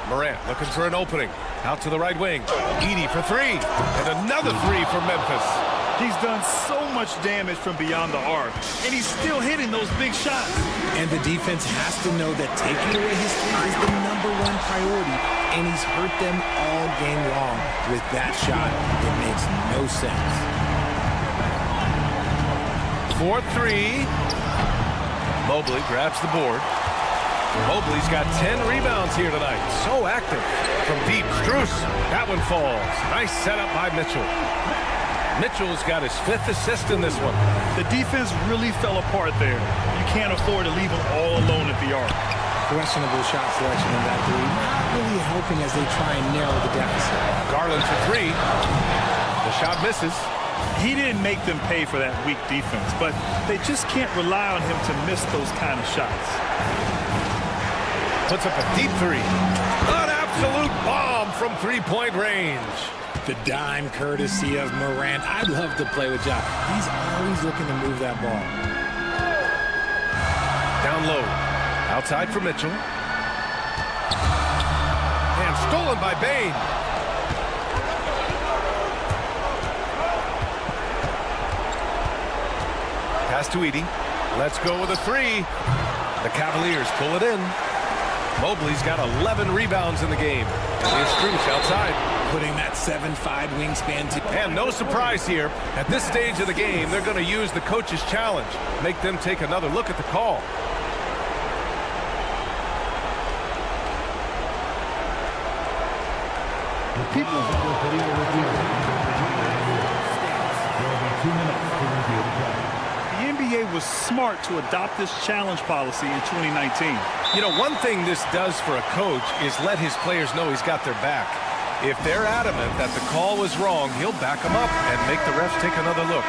Morant looking for an opening. Out to the right wing. Edey for 3. And another 3 for Memphis. He's done so much damage from beyond the arc, and he's still hitting those big shots. And the defense has to know that taking away his three is the #1 priority, and he's hurt them all game long with that shot. It makes no sense. 4-3. Mobley grabs the board. Mobley's got 10 rebounds here tonight. So active. From deep, Strus. That one falls. Nice setup by Mitchell. Mitchell's got his 5th assist in this one. The defense really fell apart there. You can't afford to leave them all alone at the arc. Questionable shot selection in that three. Not really helping as they try and narrow the deficit. Garland for 3. The shot misses. He didn't make them pay for that weak defense, but they just can't rely on him to miss those kind of shots. Puts up a deep 3. An absolute bomb from 3-point range. The dime courtesy of Morant. I'd love to play with Ja. He's always looking to move that ball. Down low. Outside for Mitchell. And stolen by Bane. Pass to Edey. Let's go with a 3. The Cavaliers pull it in. Mobley's got 11 rebounds in the game. Here's Strus outside. Putting that 7'5" wingspan to... And no surprise here. At this stage of the game, they're going to use the coach's challenge. Make them take another look at the call. The NBA was smart to adopt this challenge policy in 2019. You know, one thing this does for a coach is let his players know he's got their back. If they're adamant that the call was wrong, he'll back them up and make the refs take another look.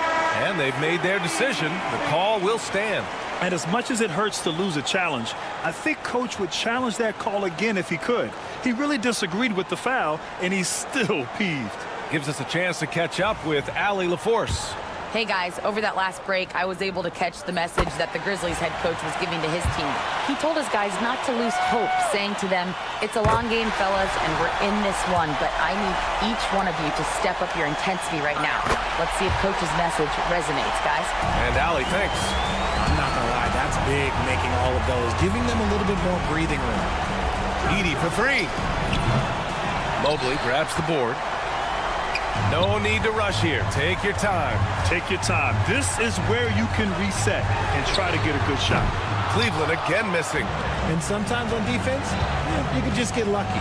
And they've made their decision. The call will stand. And as much as it hurts to lose a challenge, I think Coach would challenge that call again if he could. He really disagreed with the foul, and he's still peeved. Gives us a chance to catch up with Allie LaForce. Hey guys, over that last break, I was able to catch the message that the Grizzlies head coach was giving to his team. He told his guys not to lose hope, saying to them, "It's a long game, fellas, and we're in this one, but I need each one of you to step up your intensity right now." Let's see if coach's message resonates, guys. And Allie, thanks. I'm not going to lie, that's big, making all of those, giving them a little bit more breathing room. Edey for 3. Mobley grabs the board. No need to rush here. Take your time. Take your time. This is where you can reset and try to get a good shot. Cleveland again missing. And sometimes on defense, you can just get lucky.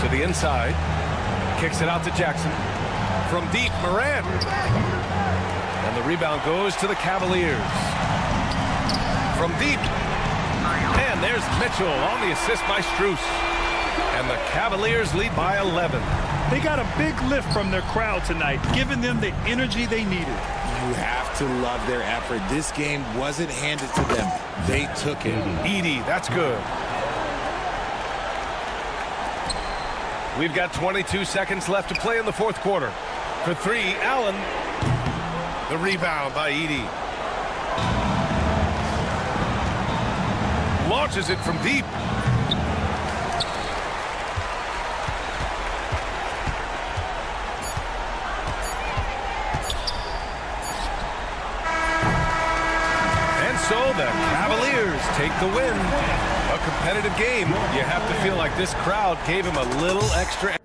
To the inside. Kicks it out to Jackson. From deep, Morant. And the rebound goes to the Cavaliers. From deep. And there's Mitchell on the assist by Strus. And the Cavaliers lead by 11. They got a big lift from their crowd tonight, giving them the energy they needed. You have to love their effort. This game wasn't handed to them. They took it. Edey, that's good. We've got 22 seconds left to play in the 4th quarter. For 3, Allen. The rebound by Edey. Launches it from deep. So the Cavaliers take the win. A competitive game. You have to feel like this crowd gave him a little extra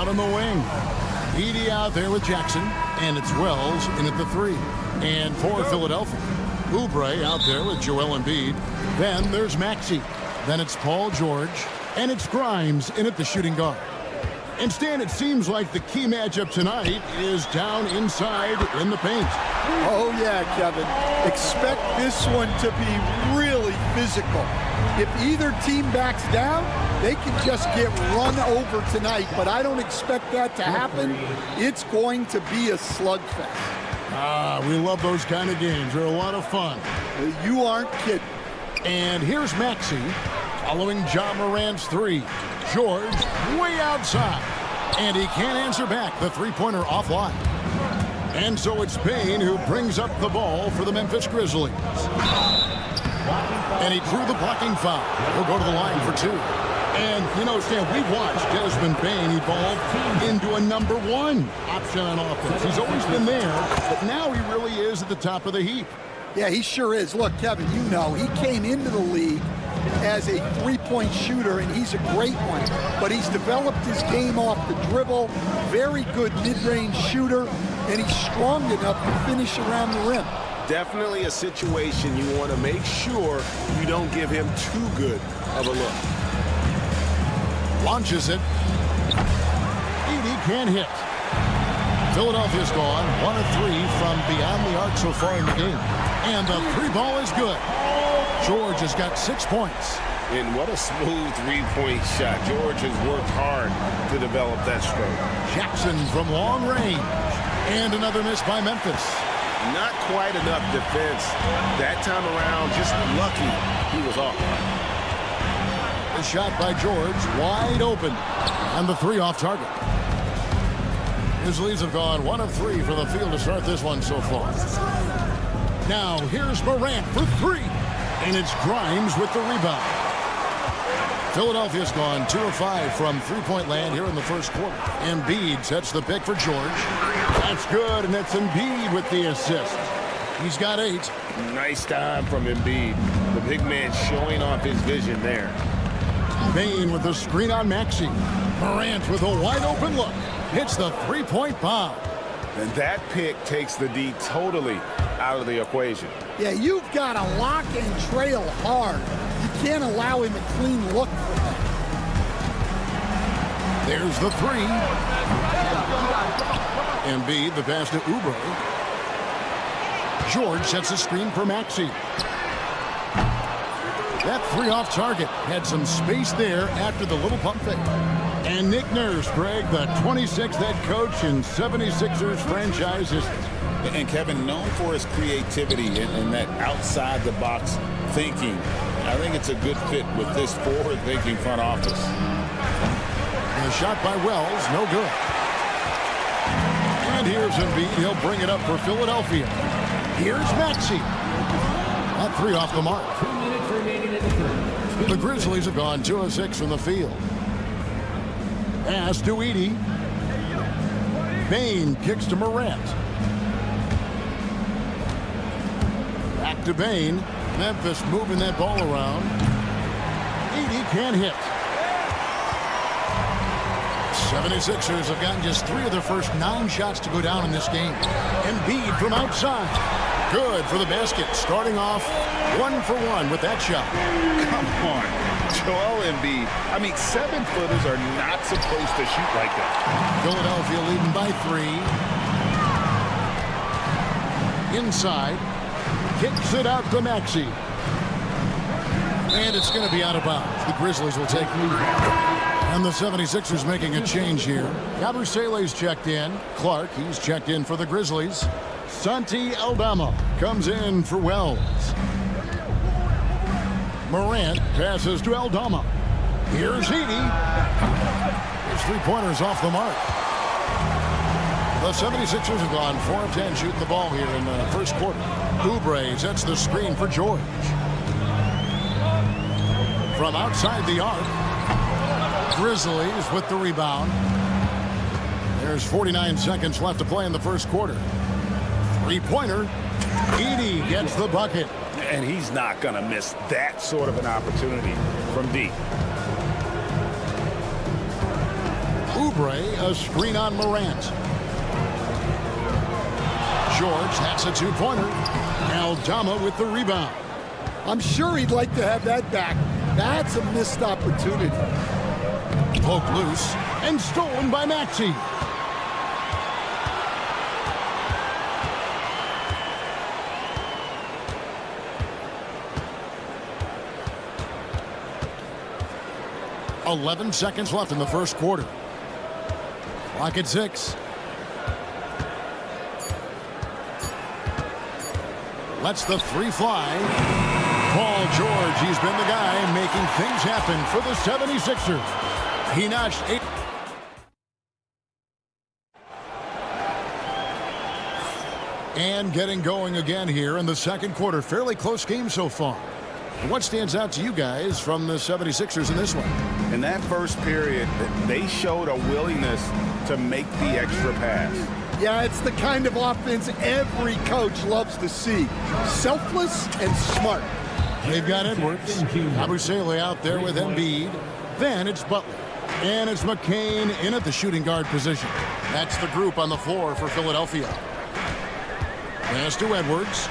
out on the wing. Edey out there with Jackson, and it's Wells in at the 3. And for Philadelphia, Oubre out there with Joel Embiid. Then there's Maxey. Then it's Paul George, and it's Grimes in at the shooting guard. And Stan, it seems like the key matchup tonight is down inside in the paint. Oh, yeah, Kevin. Expect this one to be really physical. If either team backs down, they can just get run over tonight, but I don't expect that to happen. It's going to be a slugfest. We love those kind of games. They're a lot of fun. You aren't kidding. And here's Maxey following John Morant's 3. George way outside, and he can't answer back. The three-pointer offline. And so it's Payne who brings up the ball for the Memphis Grizzlies. And he drew the blocking foul. He'll go to the line for 2. And, you know, Stan, we've watched Desmond Payne evolve into a #1 option on offense. He's always been there, but now he really is at the top of the heap. Yeah, he sure is. Look, Kevin, you know, he came into the league as a three-point shooter, and he's a great one. But he's developed his game off the dribble, very good mid-range shooter, and he's strong enough to finish around the rim. Definitely a situation you want to make sure you don't give him too good of a look. Launches it. Edey can't hit. Philadelphia's gone 1 of 3 from beyond the arc so far in the game. And the 3 ball is good. George has got 6 points. And what a smooth three-point shot. George has worked hard to develop that stroke. Jackson from long range. And another miss by Memphis. Not quite enough defense. That time around, just lucky he was off. The shot by George, wide open. And the 3 off target. Grizzlies have gone 1 of 3 for the field to start this one so far. Now, here's Morant for 3. And it's Grimes with the rebound. Philadelphia's gone 2 of 5 from three-point land here in the first quarter. Embiid sets the pick for George. That's good, and that's Embiid with the assist. He's got 8. Nice time from Embiid. The big man showing off his vision there. Payne with the screen on Maxey. Morant with a wide-open look. Hits the three-point bomb. And that pick takes the D totally out of the equation. Yeah, you've got to lock and trail hard. You can't allow him a clean look for that. There's the 3. Embiid, the pass to Oubre. George sets a screen for Maxey. That 3 off target. Had some space there after the little pump fake. And Nick Nurse, Greg, the 26th head coach in 76ers franchise history. And Kevin, known for his creativity and that outside-the-box thinking. I think it's a good fit with this forward-thinking front office. And a shot by Wells, no good. And here's Embiid. He'll bring it up for Philadelphia. Here's Maxey. That 3 off the mark. 2 minutes remaining in the first. The Grizzlies have gone 2 of 6 from the field. Pass to Edey. Payne kicks to Morant. Back to Payne. Memphis moving that ball around. Edey can't hit. 76ers have gotten just 3 of their first 9 shots to go down in this game. Embiid from outside. Good for the basket. Starting off 1 for 1 with that shot. Come on. Joel Embiid. I mean, 7-footers are not supposed to shoot like that. Philadelphia leading by 3. Inside. Kicks it out to Maxey. And it's going to be out of bounds. The Grizzlies will take lead. And the 76ers making a change here. Cavaliers checked in. Clark, he's checked in for the Grizzlies. Santi Aldama comes in for Wells. Morant passes to Aldama. Here's Edey. His three-pointers off the mark. The 76ers have gone 4 of 10 shooting the ball here in the first quarter. Oubre sets the screen for George. From outside the arc, Grizzlies with the rebound. There's 49 seconds left to play in the first quarter. Three-pointer. Edey gets the bucket. And he's not going to miss that sort of an opportunity from deep. Oubre, a screen on Morant. George, that's a two-pointer. Aldama with the rebound. I'm sure he'd like to have that back. That's a missed opportunity. Poked loose and stolen by Maxey. .11 seconds left in the first quarter. Clock at 6. Lets the three fly. Paul George, he's been the guy making things happen for the 76ers. He notched 8. And getting going again here in the second quarter. Fairly close game so far. What stands out to you guys from the 76ers in this one? In that first period, they showed a willingness to make the extra pass. Yeah, it's the kind of offense every coach loves to see. Selfless and smart. They've got Edwards. Abusele out there with Embiid. Then it's Butler. And it's McCain in at the shooting guard position. That's the group on the floor for Philadelphia. Pass to Edwards.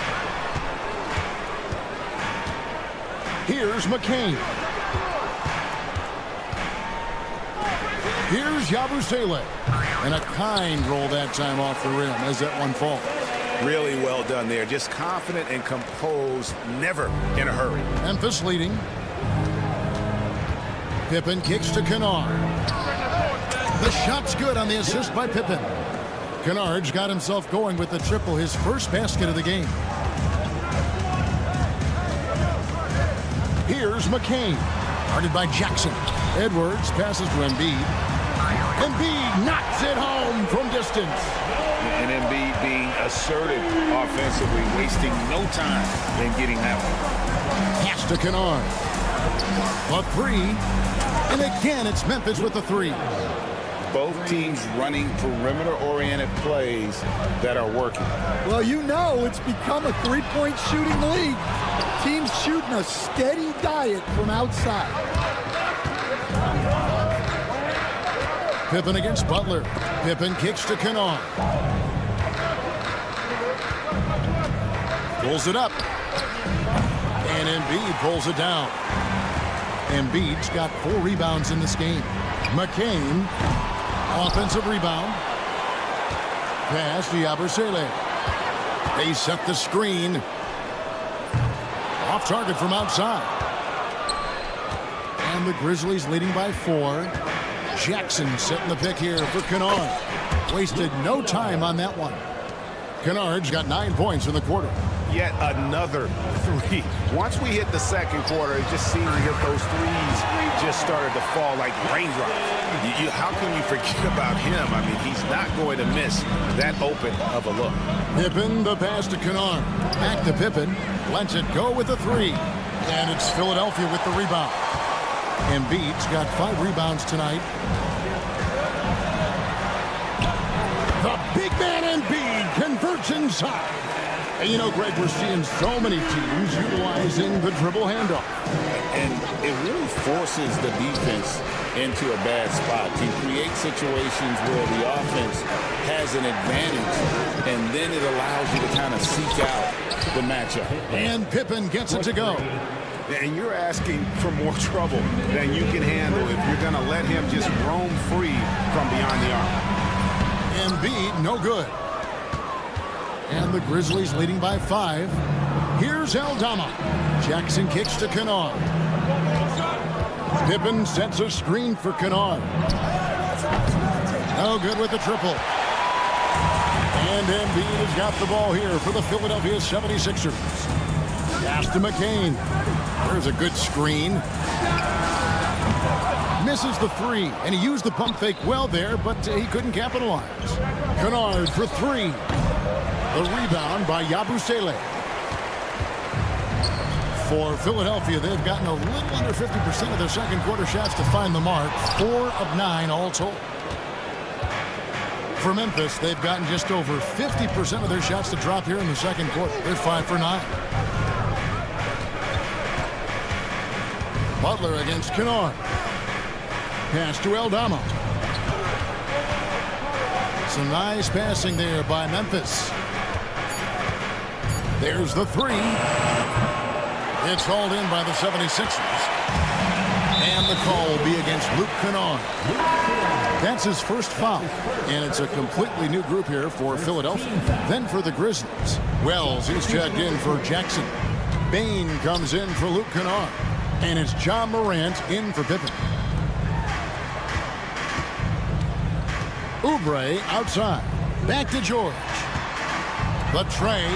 Here's McCain. Here's Yabusele. And a kind roll that time off the rim as that one falls. Really well done there. Just confident and composed, never in a hurry. Memphis leading. Pippen kicks to Kennard. The shot's good on the assist by Pippen. Kennard's got himself going with the triple, his first basket of the game. Here's McCain. Guarded by Jackson. Edwards passes to Embiid. Embiid knocks it home from distance. And Embiid being assertive offensively, wasting no time in getting that one. Pass to Kennard. A three. And again, it's Memphis with the three. Both teams running perimeter-oriented plays that are working. Well, you know it's become a three-point shooting league. Teams shooting a steady diet from outside. Pippen against Butler. Pippen kicks to Kennard. Pulls it up. And Embiid pulls it down. Embiid's got 4 rebounds in this game. McCain, offensive rebound. Pass to Yabusele. They set the screen. Off target from outside. And the Grizzlies leading by 4. Jackson setting the pick here for Kennard. Wasted no time on that one. Kennard's got 9 points in the quarter. Yet another three. Once we hit the second quarter, it just seemed as if those threes just started to fall like raindrops. How can you forget about him? I mean, he's not going to miss that open of a look. Pippen, the pass to Kennard. Back to Pippen. Lets it go with the three. And it's Philadelphia with the rebound. Embiid's got 5 rebounds tonight. The big man Embiid converts inside. And you know, Greg, we're seeing so many teams utilizing the dribble handoff. And it really forces the defense into a bad spot. You create situations where the offense has an advantage, and then it allows you to kind of seek out the matchup. And Pippen gets it to go. And you're asking for more trouble than you can handle if you're going to let him just roam free from beyond the arc. Embiid, no good. And the Grizzlies leading by 5. Here's Aldama. Jackson kicks to Kennard. Pippen sets a screen for Kennard. No good with the triple. And Embiid has got the ball here for the Philadelphia 76ers. Pass to McCain. There's a good screen. Misses the three, and he used the pump fake well there, but he couldn't capitalize. Kennard for 3. The rebound by Yabusele. For Philadelphia, they've gotten a little under 50% of their second quarter shots to find the mark. 4 of 9 all told. For Memphis, they've gotten just over 50% of their shots to drop here in the second quarter. They're 5 for 9. Butler against Kennard. Pass to Aldama. Some nice passing there by Memphis. There's the three. It's hauled in by the 76ers. And the call will be against Luke Kennard. That's his first foul. And it's a completely new group here for Philadelphia. Then for the Grizzlies, Wells is checked in for Jackson. Bain comes in for Luke Kennard. And it's John Morant in for Pippen. Oubre outside. Back to George. The tray.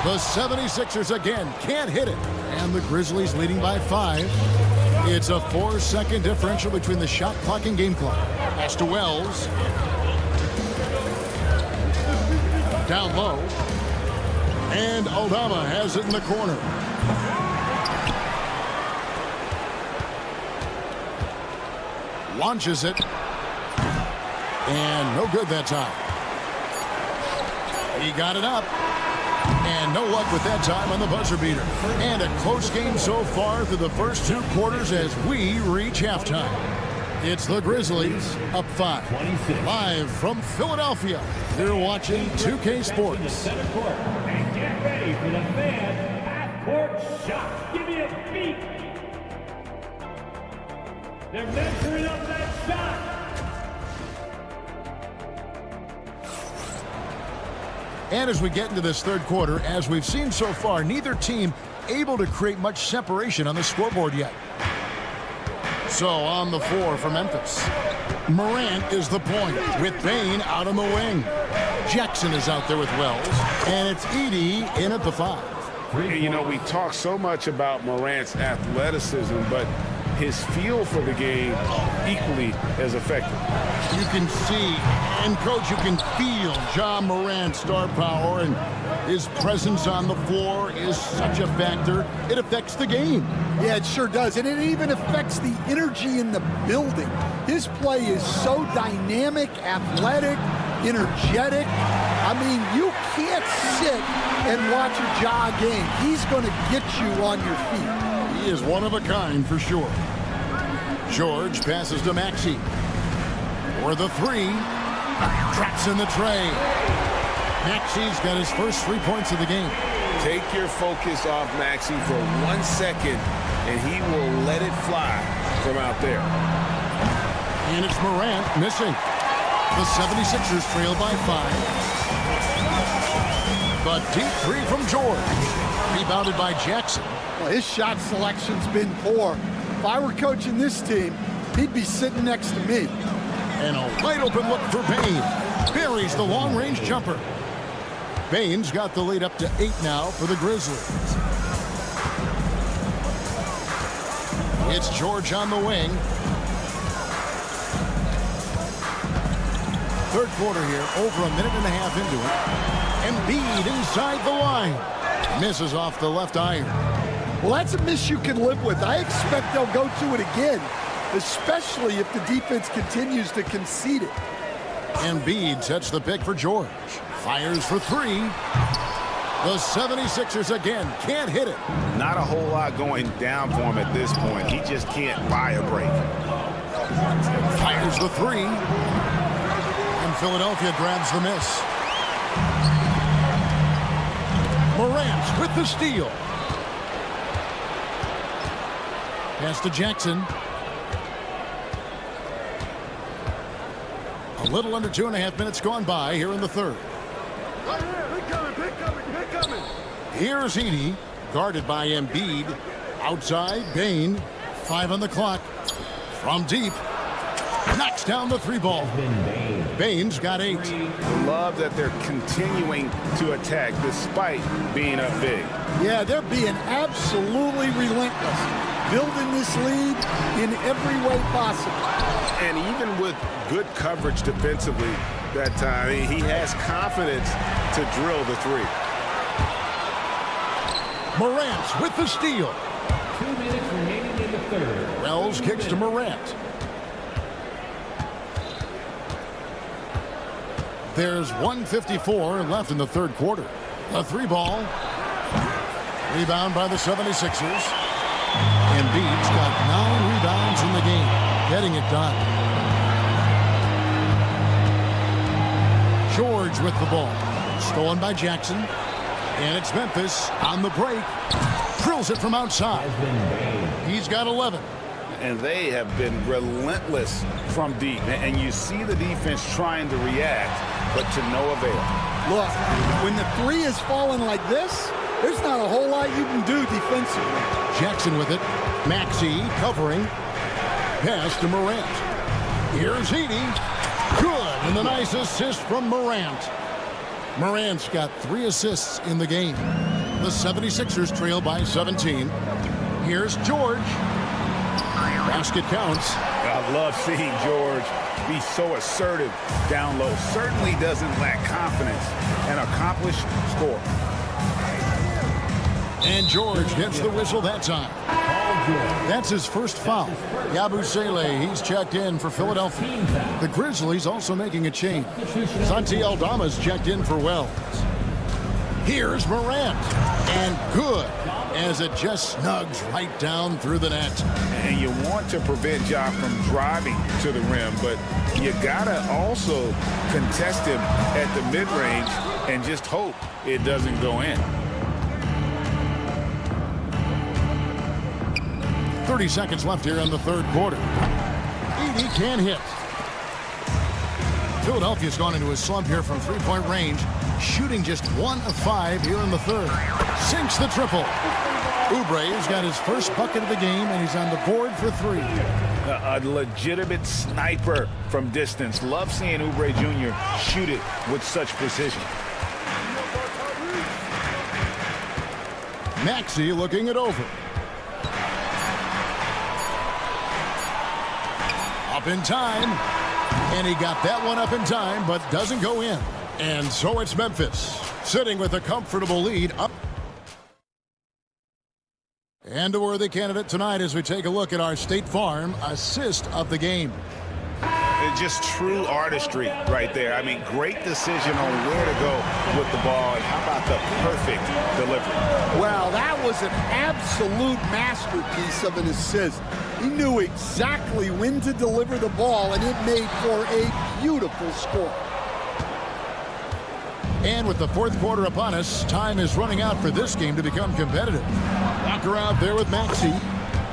The 76ers again can't hit it. And the Grizzlies leading by 5. It's a 4-second differential between the shot clock and game clock. Pass to Wells. Down low. And Aldama has it in the corner. Launches it. And no good that time. He got it up. And no luck with that time on the buzzer beater. And a close game so far through the first 2 quarters as we reach halftime. It's the Grizzlies up 5. Live from Philadelphia. You're watching 2K Sports. Center court. And get ready for the fan half-court shot. Give me a beat. They're measuring up that shot. And as we get into this third quarter, as we've seen so far, neither team able to create much separation on the scoreboard yet. So on the floor for Memphis, Morant is the point with Bain out on the wing. Jackson is out there with Wells, and it's Edey in at the 5. You know, we talk so much about Morant's athleticism, but his feel for the game equally as effective. You can see, and coach, you can feel John Morant's star power, and his presence on the floor is such a factor. It affects the game. Yeah, it sure does, and it even affects the energy in the building. His play is so dynamic, athletic, energetic. I mean, you can't sit and watch a Ja game. He's going to get you on your feet. He is one of a kind for sure. George passes to Maxey. For the 3. Traps in the tray. Maxey's got his first 3 points of the game. Take your focus off Maxey for 1 second, and he will let it fly from out there. And it's Morant missing. The 76ers trail by 5. But deep 3 from George. Rebounded by Jackson. Well, his shot selection's been poor. If I were coaching this team, he'd be sitting next to me. And a wide open look for Bain. Buries the long-range jumper. Bain's got the lead up to 8 now for the Grizzlies. It's George on the wing. Third quarter here, over a minute and a half into it. Embiid inside the line. Misses off the left iron. Well, that's a miss you can live with. I expect they'll go to it again, especially if the defense continues to concede it. Embiid sets the pick for George. Fires for 3. The 76ers again can't hit it. Not a whole lot going down for him at this point. He just can't buy a break. Fires the 3. And Philadelphia grabs the miss. Morant with the steal. Pass to Jackson. A little under 2.5 minutes gone by here in the third. Here's Edey, guarded by Embiid. Outside, Bain. 5 on the clock. From deep. Knocks down the 3 ball. Bain's got 8. Love that they're continuing to attack despite being up big. Yeah, they're being absolutely relentless. Building this lead in every way possible. And even with good coverage defensively that time, he has confidence to drill the 3. Morant with the steal. 2 minutes remaining in the third. Wells kicks to Morant. There's 1:54 left in the third quarter. The 3 ball. Rebound by the 76ers. Embiid's got 9 rebounds in the game, getting it done. George with the ball. Stolen by Jackson. And it's Memphis on the break. Drills it from outside. He's got 11. And they have been relentless from deep. And you see the defense trying to react, but to no avail. Look, when the three is falling like this, there's not a whole lot you can do defensively. Jackson with it. Maxey covering. Pass to Morant. Here's Edey. Good. And the nice assist from Morant. Morant's got 3 assists in the game. The 76ers trail by 17. Here's George. Basket counts. I love seeing George be so assertive down low. Certainly doesn't lack confidence. An accomplished scorer. And George gets the whistle that time. That's his first foul. Yabusele, he's checked in for Philadelphia. The Grizzlies also making a change. Santi Aldama's checked in for Wells. Here's Morant. And good, as it just snugs right down through the net. And you want to prevent Ja from driving to the rim, but you gotta also contest him at the mid-range and just hope it doesn't go in. 30 seconds left here in the third quarter. Edey can hit. Philadelphia's gone into a slump here from three-point range, shooting just 1 of 5 here in the third. Sinks the triple. Oubre's got his first bucket of the game, and he's on the board for 3. A legitimate sniper from distance. Love seeing Oubre Jr. shoot it with such precision. Maxey looking it over. Up in time, and he got that one up in time, but doesn't go in. And so it's Memphis, sitting with a comfortable lead up. And a worthy candidate tonight as we take a look at our State Farm assist of the game. It's just true artistry right there. I mean, great decision on where to go with the ball, and how about the perfect delivery? Well, that was an absolute masterpiece of an assist. He knew exactly when to deliver the ball, and it made for a beautiful score. And with the fourth quarter upon us, time is running out for this game to become competitive. Walker out there with Maxey.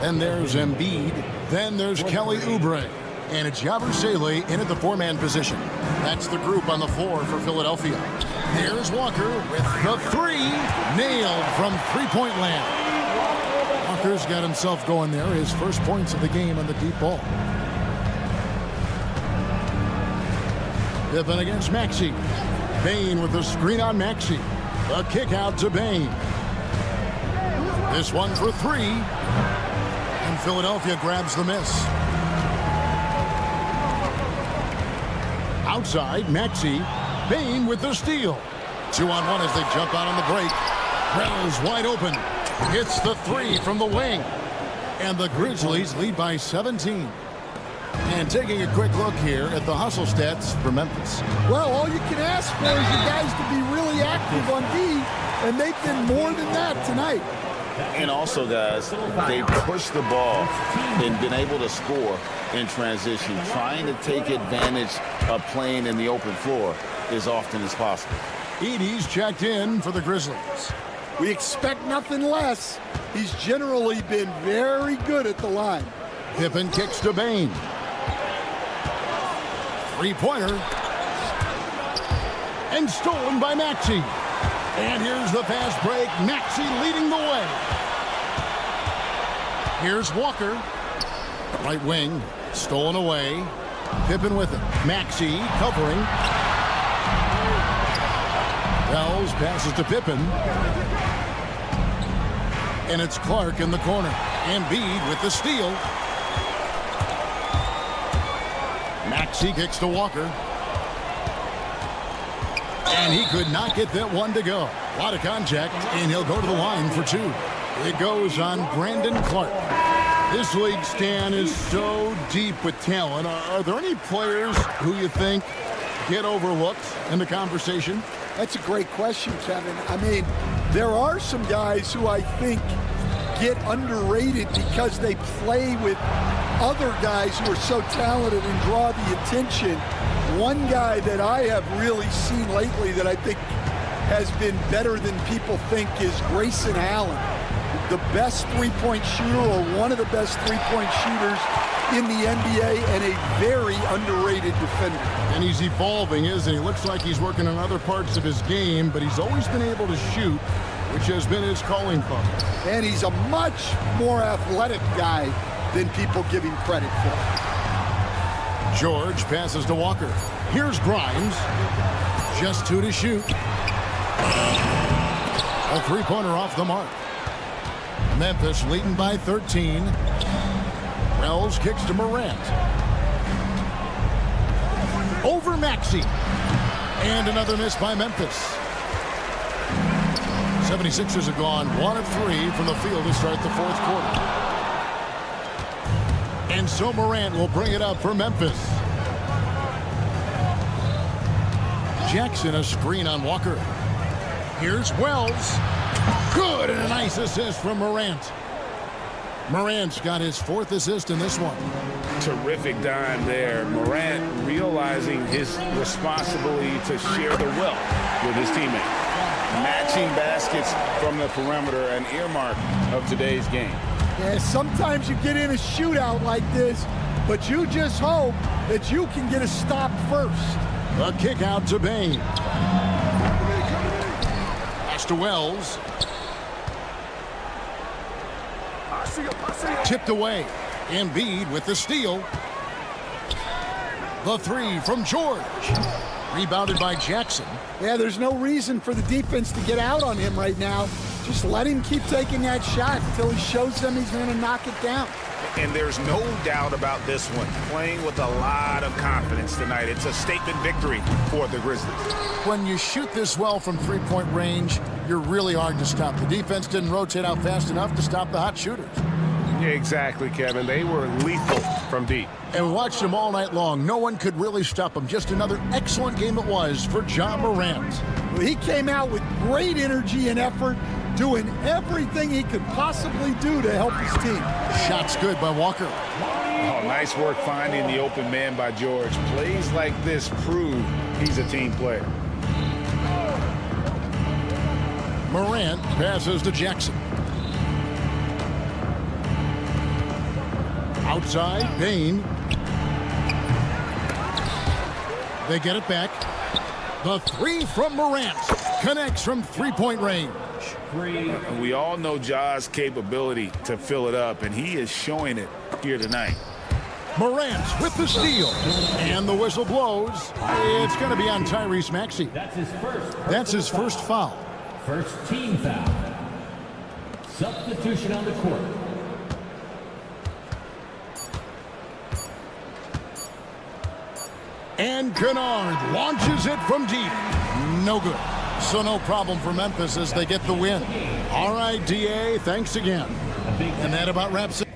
Then there's Embiid. Then there's Kelly Oubre. And it's Yabusele in at the 4-man position. That's the group on the floor for Philadelphia. There's Walker with the 3. Nailed from three-point land. Walker's got himself going there. His first points of the game on the deep ball. Pippen against Maxey. Bane with the screen on Maxey. A kick out to Bane. This one for 3. And Philadelphia grabs the miss. Outside, Maxey. Bane with the steal. 2-on-1 as they jump out on the break. Wells wide open. Hits the 3 from the wing. And the Grizzlies lead by 17. And taking a quick look here at the hustle stats for Memphis. Well, all you can ask for is you guys to be really active on D, and they've been more than that tonight. And also, guys, they pushed the ball and been able to score in transition, trying to take advantage of playing in the open floor as often as possible. Edey's checked in for the Grizzlies. We expect nothing less. He's generally been very good at the line. Pippen kicks to Bane. Three-pointer. And stolen by Maxey. And here's the fast break. Maxey leading the way. Here's Walker. Right wing. Stolen away. Pippen with it. Maxey covering. Wells passes to Pippen. And it's Clark in the corner. Embiid with the steal. Maxey kicks to Walker. And he could not get that one to go. A lot of contact, and he'll go to the line for 2. It goes on Brandon Clark. This league, Stan, is so deep with talent. Are there any players who you think get overlooked in the conversation? That's a great question, Kevin. I mean, there are some guys who I think get underrated because they play with other guys who are so talented and draw the attention. One guy that I have really seen lately that I think has been better than people think is Grayson Allen, the best three-point shooter or one of the best three-point shooters in the NBA and a very underrated defender. And he's evolving, isn't he? Looks like he's working on other parts of his game, but he's always been able to shoot, which has been his calling card. And he's a much more athletic guy than people give him credit for. George passes to Walker. Here's Grimes. Just 2 to shoot. A three-pointer off the mark. Memphis leading by 13. Wells kicks to Morant. Over Maxey. And another miss by Memphis. 76ers have gone 1 of 3 from the field to start the fourth quarter. And so Morant will bring it up for Memphis. Jackson a screen on Walker. Here's Wells. Good, and a nice assist from Morant. Morant's got his 4th assist in this one. Terrific dime there. Morant realizing his responsibility to share the wealth with his teammates. Matching baskets from the perimeter, an earmark of today's game. Yeah, sometimes you get in a shootout like this, but you just hope that you can get a stop first. A kick out to Bain. Pass to Wells. Tipped away. Embiid with the steal. The 3 from George. Rebounded by Jackson. Yeah, there's no reason for the defense to get out on him right now. Just let him keep taking that shot until he shows them he's going to knock it down. And there's no doubt about this one. Playing with a lot of confidence tonight. It's a statement victory for the Grizzlies. When you shoot this well from three-point range, you're really hard to stop. The defense didn't rotate out fast enough to stop the hot shooters. Yeah, exactly, Kevin. They were lethal from deep. And we watched them all night long. No one could really stop them. Just another excellent game it was for Ja Morant. Well, he came out with great energy and effort, doing everything he could possibly do to help his team. Shots good by Walker. Oh, nice work finding the open man by George. Plays like this prove he's a team player. Morant passes to Jackson. Outside, Bain. They get it back. The 3 from Morant connects from three-point range. We all know Ja's capability to fill it up, and he is showing it here tonight. Morant with the steal. And the whistle blows. It's going to be on Tyrese Maxey. That's his first foul. First team foul. Substitution on the court. And Kennard launches it from deep. No good. So no problem for Memphis as they get the win. All right, DA, thanks again. And that about wraps it.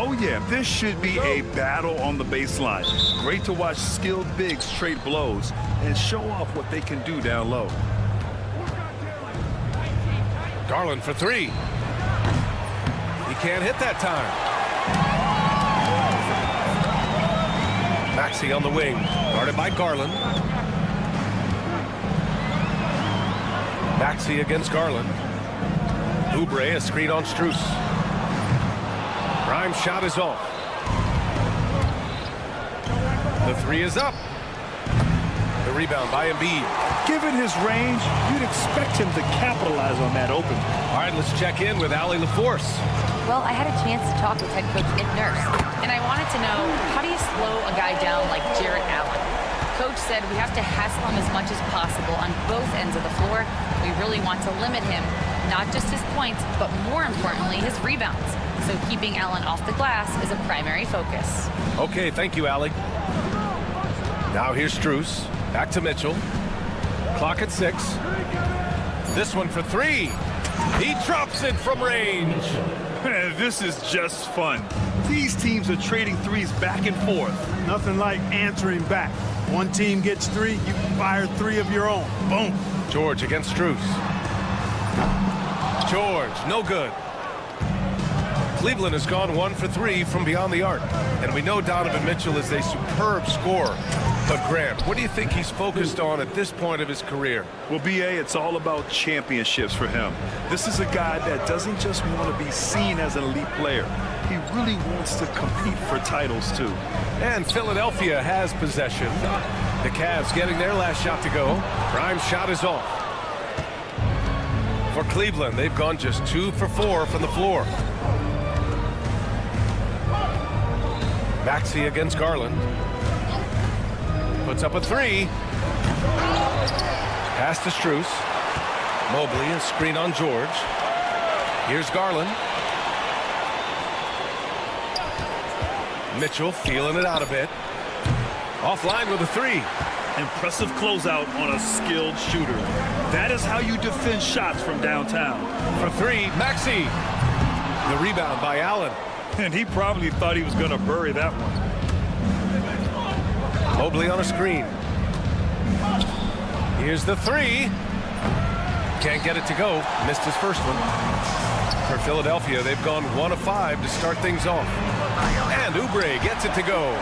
Oh, yeah, this should be a battle on the baseline. Great to watch skilled bigs trade blows and show off what they can do down low. Garland for three. He can't hit that time. Maxey on the wing, guarded by Garland. Maxey against Garland. Oubre, a screen on Strus. Grimes' shot is off. The three is up. The rebound by Embiid. Given his range, you'd expect him to capitalize on that open. All right, let's check in with Allie LaForce. Well, I had a chance to talk with head coach Nick Nurse, and I wanted to know, how do you slow a guy down like Jarrett Allen? Coach said we have to hassle him as much as possible on both ends of the floor. We really want to limit him, not just his points, but more importantly, his rebounds. So keeping Allen off the glass is a primary focus. Okay, thank you, Allie. Now here's Strus. Back to Mitchell. Clock at 6. This one for three. He drops it from range. This is just fun. These teams are trading threes back and forth. Nothing like answering back. One team gets three, you fire three of your own. Boom. George against Strus. George, no good. Cleveland has gone 1 for 3 from beyond the arc. And we know Donovan Mitchell is a superb scorer. But Grant, what do you think he's focused on at this point of his career? Well, B.A., it's all about championships for him. This is a guy that doesn't just want to be seen as an elite player. He really wants to compete for titles, too. And Philadelphia has possession. The Cavs getting their last shot to go. Grimes' shot is off. For Cleveland, they've gone just 2 for 4 from the floor. Maxey against Garland. Puts up a three. Pass to Strus. Mobley, a screen on George. Here's Garland. Mitchell feeling it out a bit. Offline with a three. Impressive closeout on a skilled shooter. That is how you defend shots from downtown. For three, Maxey. The rebound by Allen. And he probably thought he was going to bury that one. Mobley on a screen. Here's the three. Can't get it to go. Missed his first one. For Philadelphia, they've gone 1 of 5 to start things off. And Oubre gets it to go.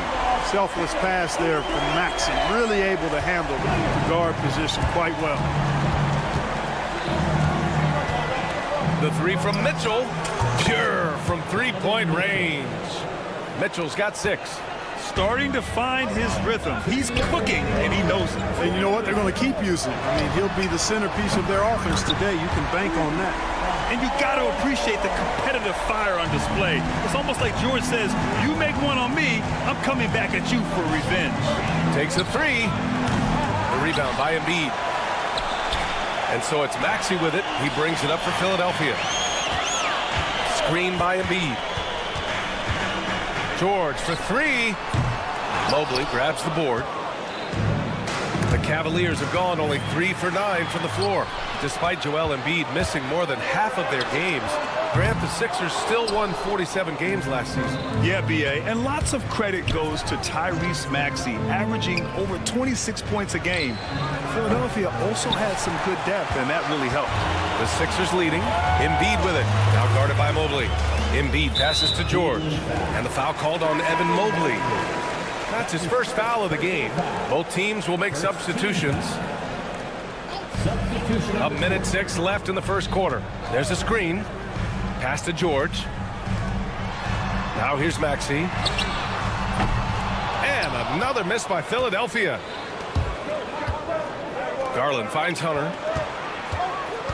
Selfless pass there from Maxey. Really able to handle the guard position quite well. The three from Mitchell. Pure from three-point range. Mitchell's got 6. Starting to find his rhythm. He's cooking, and he knows it. And you know what? They're going to keep using it. I mean, he'll be the centerpiece of their offense today. You can bank on that. And you got to appreciate the competitive fire on display. It's almost like George says, you make one on me, I'm coming back at you for revenge. Takes a three. The rebound by Embiid. And so it's Maxey with it. He brings it up for Philadelphia. Screen by Embiid. George for three. Mobley grabs the board. The Cavaliers have gone only 3 for 9 from the floor. Despite Joel Embiid missing more than half of their games, Grant, the Sixers still won 47 games last season. Yeah, B.A., and lots of credit goes to Tyrese Maxey, averaging over 26 points a game. Philadelphia also had some good depth, and that really helped. The Sixers leading. Embiid with it. Now guarded by Mobley. Embiid passes to George. And the foul called on Evan Mobley. That's his first foul of the game. Both teams will make substitutions. A minute 6 left in the first quarter. There's a screen. Pass to George. Now here's Maxey. And another miss by Philadelphia. Garland finds Hunter.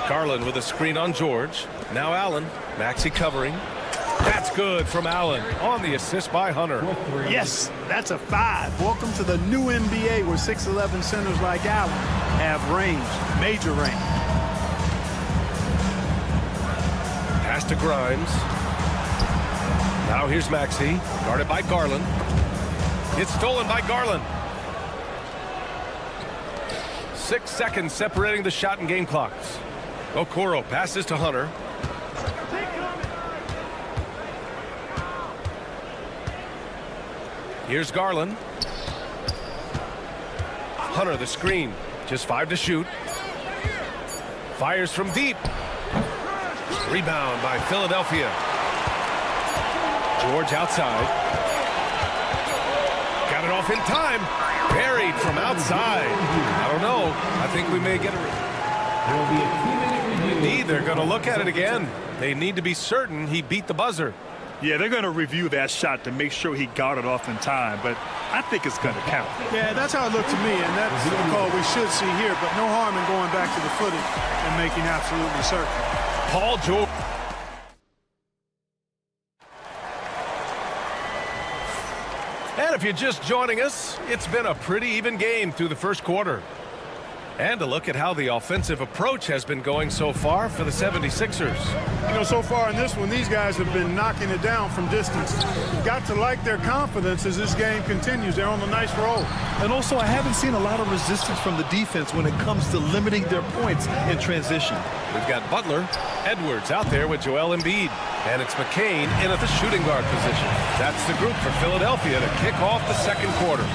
Garland with a screen on George. Now Allen. Maxey covering. That's good from Allen on the assist by Hunter. Yes, that's a 5. Welcome to the new NBA where 6'11 centers like Allen have range, major range. Pass to Grimes. Now here's Maxey, guarded by Garland. It's stolen by Garland. 6 seconds separating the shot and game clocks. Okoro passes to Hunter. Here's Garland. Hunter, the screen. Just 5 to shoot. Fires from deep. Rebound by Philadelphia. George outside. Got it off in time. Buried from outside. I don't know. I think we may get a... Indeed, they're going to look at it again. They need to be certain he beat the buzzer. Yeah, they're going to review that shot to make sure he got it off in time, but I think it's going to count. Yeah, that's how it looked to me, and that's the call we should see here, but no harm in going back to the footage and making absolutely certain. Paul George. And if you're just joining us, it's been a pretty even game through the first quarter. And a look at how the offensive approach has been going so far for the 76ers. You know, so far in this one, these guys have been knocking it down from distance. You've got to like their confidence as this game continues. They're on a nice roll. And also, I haven't seen a lot of resistance from the defense when it comes to limiting their points in transition. We've got Butler, Edwards out there with Joel Embiid. And it's McCain in at the shooting guard position. That's the group for Philadelphia to kick off the second quarter.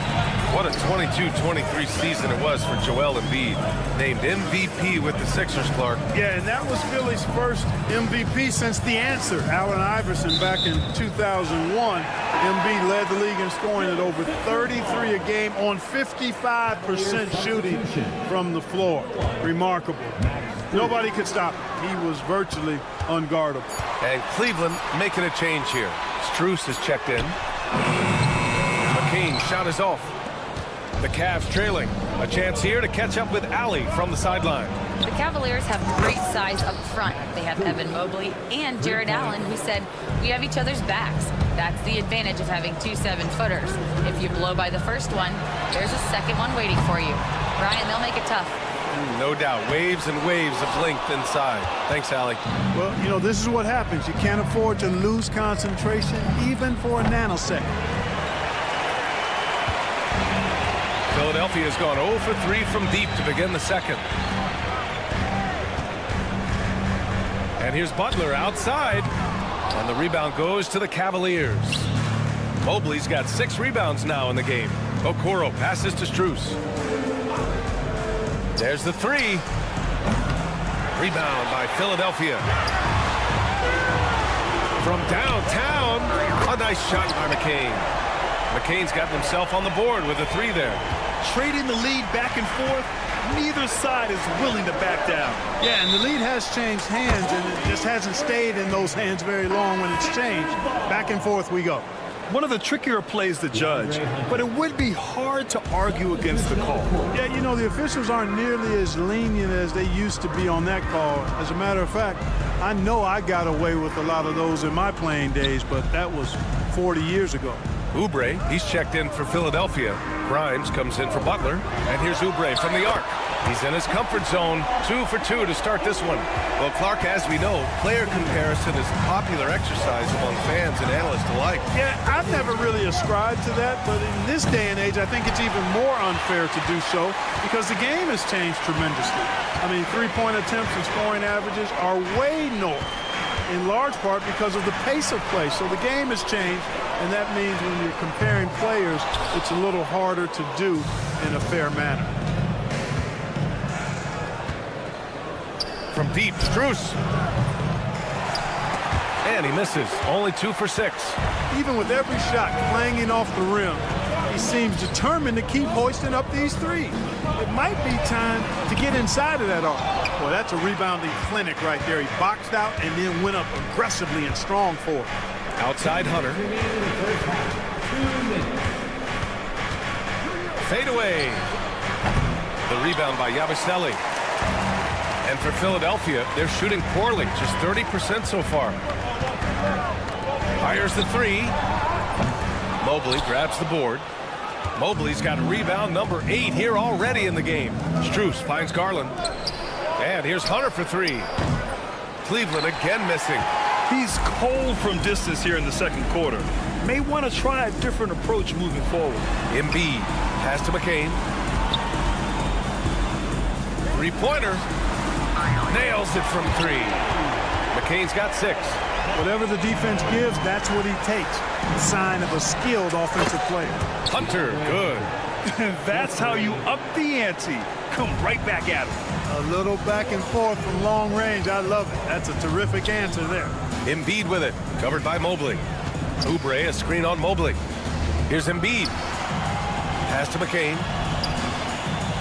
What a 22-23 season it was for Joel Embiid. Named MVP with the Sixers, Clark. Yeah, and that was Philly's first MVP since the answer, Allen Iverson, back in 2001. Embiid led the league in scoring at over 33 a game on 55% shooting from the floor. Remarkable. Nobody could stop him. He was virtually unguardable. And Cleveland making a change here. Strus has checked in. McCain shot is off. The Cavs trailing. A chance here to catch up with Allie from the sideline. The Cavaliers have great size up front. They have Evan Mobley and Jared Allen, who said, "We have each other's backs." That's the advantage of having 2 7-footers. If you blow by the first one, there's a second one waiting for you. Brian, they'll make it tough. No doubt. Waves and waves of length inside. Thanks, Allie. Well, you know, this is what happens. You can't afford to lose concentration even for a nanosecond. Philadelphia has gone 0 for 3 from deep to begin the second. And here's Butler outside. And the rebound goes to the Cavaliers. Mobley's got 6 rebounds now in the game. Okoro passes to Strus. There's the 3. Rebound by Philadelphia. From downtown, a nice shot by McCain. McCain's got himself on the board with a 3 there. Trading the lead back and forth, neither side is willing to back down. Yeah, and the lead has changed hands, and it just hasn't stayed in those hands very long when it's changed. Back and forth we go. One of the trickier plays to judge, but it would be hard to argue against the call. Yeah, you know, the officials aren't nearly as lenient as they used to be on that call. As a matter of fact, I know I got away with a lot of those in my playing days, but that was 40 years ago. Oubre, he's checked in for Philadelphia. Grimes comes in for Butler. And here's Oubre from the arc. He's in his comfort zone. 2 for 2 to start this one. Well, Clark, as we know, player comparison is a popular exercise among fans and analysts alike. Yeah, I've never really ascribed to that, but in this day and age, I think it's even more unfair to do so because the game has changed tremendously. I mean, three-point attempts and scoring averages are way north, in large part because of the pace of play. So the game has changed, and that means when you're comparing players, it's a little harder to do in a fair manner. From deep, Strus. And he misses. Only 2 for 6. Even with every shot clanging off the rim, he seems determined to keep hoisting up these threes. It might be time to get inside of that arc. Boy, that's a rebounding clinic right there. He boxed out and then went up aggressively and strong for it. Outside Hunter. Fade away. The rebound by Yabusele. And for Philadelphia, they're shooting poorly, just 30% so far. Fires the 3. Mobley grabs the board. Mobley's got rebound number 8 here already in the game. Strus finds Garland. And here's Hunter for 3. Cleveland again missing. He's cold from distance here in the second quarter. May want to try a different approach moving forward. Embiid pass to McCain. 3-pointer. Nails it from 3. McCain's got 6. Whatever the defense gives, that's what he takes. A sign of a skilled offensive player. Hunter, good. That's how you up the ante. Come right back at him. A little back and forth from long range. I love it. That's a terrific answer there. Embiid with it, covered by Mobley. Oubre, a screen on Mobley. Here's Embiid. Pass to McCain.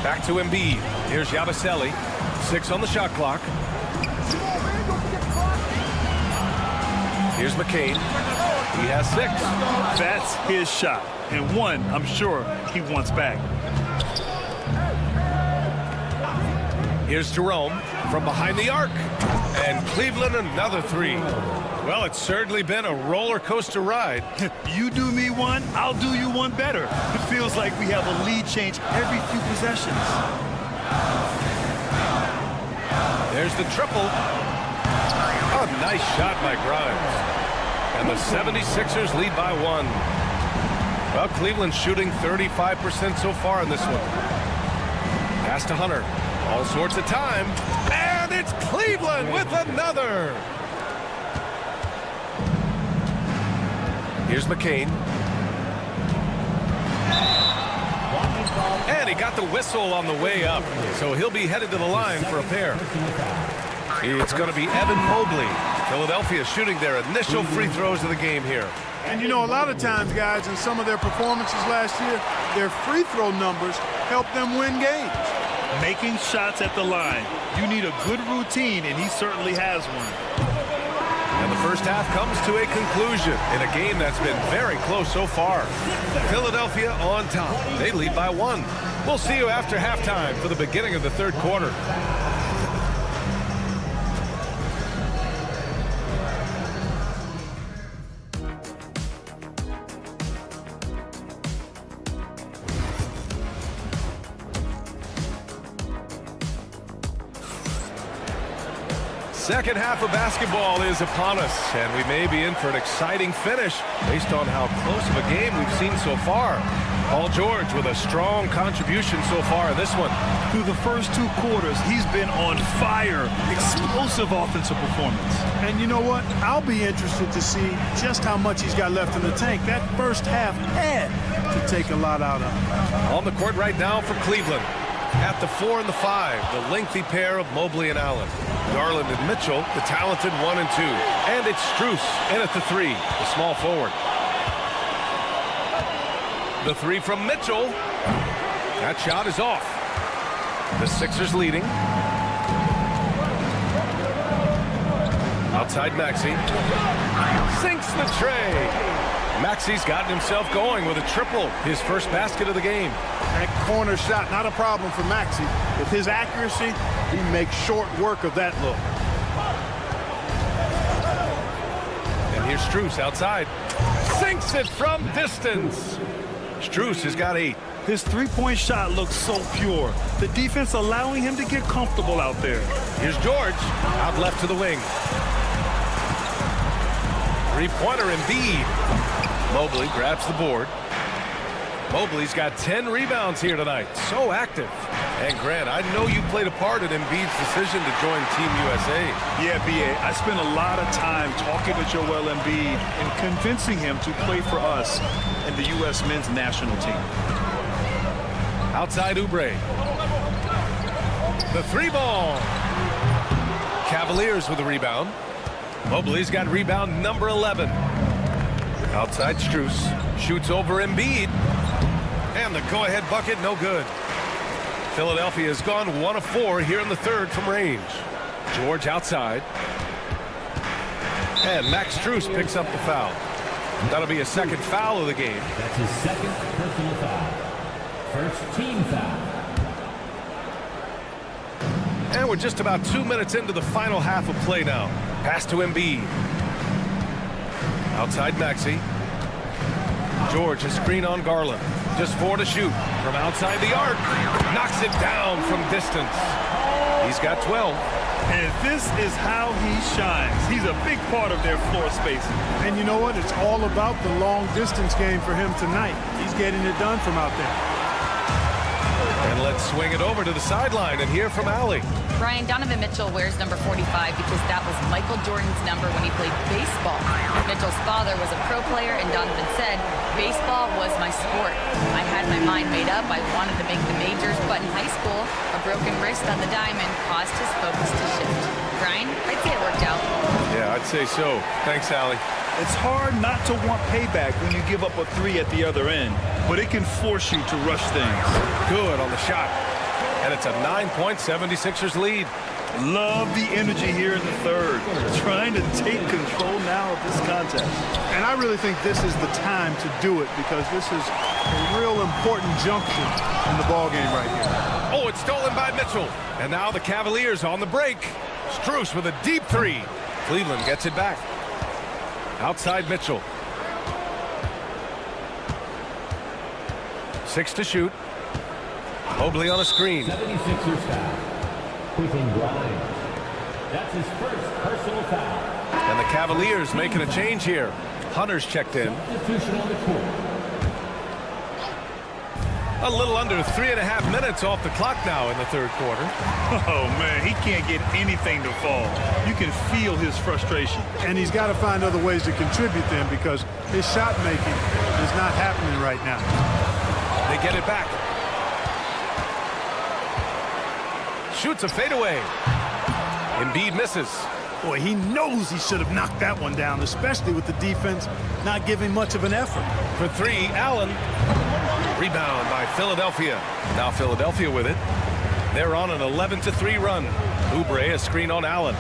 Back to Embiid. Here's Yabusele. 6 on the shot clock. Here's McCain. He has 6. That's his shot. And one, I'm sure, he wants back. Here's Jerome from behind the arc. And Cleveland another 3. Well, it's certainly been a roller coaster ride. You do me one, I'll do you one better. It feels like we have a lead change every few possessions. There's the triple. Oh, nice shot by Grimes. And the 76ers lead by 1. Well, Cleveland's shooting 35% so far in this one. Pass to Hunter. All sorts of time. And it's Cleveland with another. Here's McCain. And he got the whistle on the way up. So he'll be headed to the line for a pair. It's going to be Evan Mobley. Philadelphia shooting their initial free throws of the game here. And you know, a lot of times, guys, in some of their performances last year, their free throw numbers help them win games. Making shots at the line. You need a good routine, and he certainly has one. And the first half comes to a conclusion in a game that's been very close so far. Philadelphia on top. They lead by 1. We'll see you after halftime for the beginning of the third quarter. Second half of basketball is upon us, and we may be in for an exciting finish based on how close of a game we've seen so far. Paul George with a strong contribution so far in this one. Through the first 2 quarters, he's been on fire. Explosive offensive performance. And you know what? I'll be interested to see just how much he's got left in the tank. That first half had to take a lot out of him. On the court right now for Cleveland. At the 4 and the 5, the lengthy pair of Mobley and Allen. Garland and Mitchell, the talented 1 and 2. And it's Strus in at the 3, the small forward. The 3 from Mitchell. That shot is off. The Sixers leading. Outside Maxey. Sinks the tray. Maxey's gotten himself going with a triple, his first basket of the game. That corner shot, not a problem for Maxey. With his accuracy, he makes short work of that look. And here's Strus outside. Sinks it from distance. Strus has got 8. His three-point shot looks so pure. The defense allowing him to get comfortable out there. Here's George, out left to the wing. Three-pointer Embiid. Mobley grabs the board. Mobley's got 10 rebounds here tonight. So active. And Grant, I know you played a part in Embiid's decision to join Team USA. Yeah, B.A., I spent a lot of time talking to Joel Embiid and convincing him to play for us in the U.S. men's national team. Outside Oubre. The 3-ball. Cavaliers with a rebound. Mobley's got rebound number 11. Outside Strus. Shoots over Embiid. And the go-ahead bucket, no good. Philadelphia has gone 1 of 4 here in the third from range. George outside. And Max Strus picks up the foul. That'll be a second foul of the game. That's his second personal foul. First team foul. And we're just about 2 minutes into the final half of play now. Pass to Embiid. Outside Maxey. George, a screen on Garland. Just 4 to shoot from outside the arc. Knocks it down from distance. He's got 12. And this is how he shines. He's a big part of their floor spacing. And you know what? It's all about the long distance game for him tonight. He's getting it done from out there. And let's swing it over to the sideline and hear from Allie. Brian, Donovan Mitchell wears number 45 because that was Michael Jordan's number when he played baseball. Mitchell's father was a pro player, and Donovan said, baseball was my sport. I had my mind made up. I wanted to make the majors, but in high school, a broken wrist on the diamond caused his focus to shift. Brian, I'd say it worked out. Yeah, I'd say so. Thanks, Allie. It's hard not to want payback when you give up a 3 at the other end, but it can force you to rush things. Good on the shot. And it's a 9-point 76ers lead. Love the energy here in the third. Trying to take control now of this contest. And I really think this is the time to do it because this is a real important junction in the ballgame right here. Oh, it's stolen by Mitchell. And now the Cavaliers on the break. Strus with a deep 3. Cleveland gets it back. Outside Mitchell. 6 to shoot. Mobley on a screen. 76ers foul. Quentin Grimes. That's his first personal foul. And the Cavaliers making a change here. Hunter's checked in. Substitution on the court. A little under 3.5 minutes off the clock now in the third quarter. Oh, man, he can't get anything to fall. You can feel his frustration. And he's got to find other ways to contribute then because his shot making is not happening right now. They get it back. Shoots a fadeaway. Embiid misses. Boy, he knows he should have knocked that one down, especially with the defense not giving much of an effort. For 3, Allen. Rebound by Philadelphia. Now Philadelphia with it. They're on an 11-3 run. Oubre, a screen on Allen.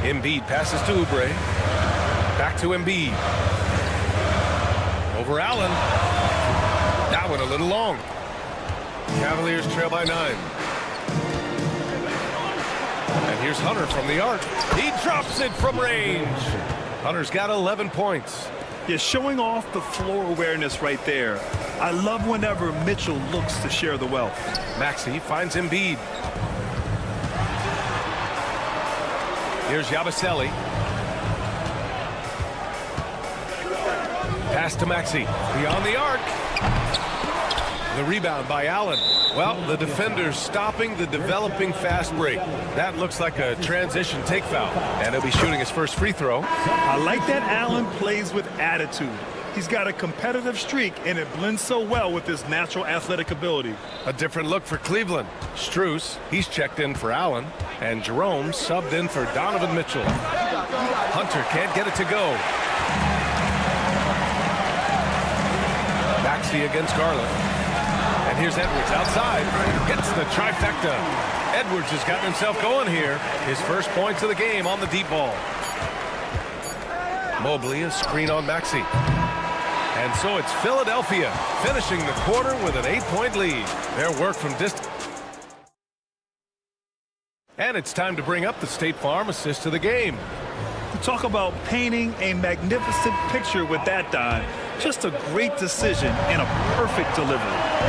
Embiid passes to Oubre. Back to Embiid. Over Allen. That one a little long. Cavaliers trail by 9. And here's Hunter from the arc. He drops it from range. Hunter's got 11 points. Yeah, showing off the floor awareness right there. I love whenever Mitchell looks to share the wealth. Maxey finds Embiid. Here's Yabusele. Pass to Maxey. Beyond the arc. The rebound by Allen. Well, the defender's stopping the developing fast break. That looks like a transition take foul. And he'll be shooting his first free throw. I like that Allen plays with attitude. He's got a competitive streak, and it blends so well with his natural athletic ability. A different look for Cleveland. Strus, he's checked in for Allen. And Jerome subbed in for Donovan Mitchell. Hunter can't get it to go. Maxey against Garland. And here's Edwards outside. Gets the trifecta. Edwards has gotten himself going here. His first points of the game on the deep ball. Mobley, a screen on Maxey. And so it's Philadelphia finishing the quarter with an 8-point lead. Their work from distance. And it's time to bring up the State Farm assist to the game. Talk about painting a magnificent picture with that dime. Just a great decision and a perfect delivery.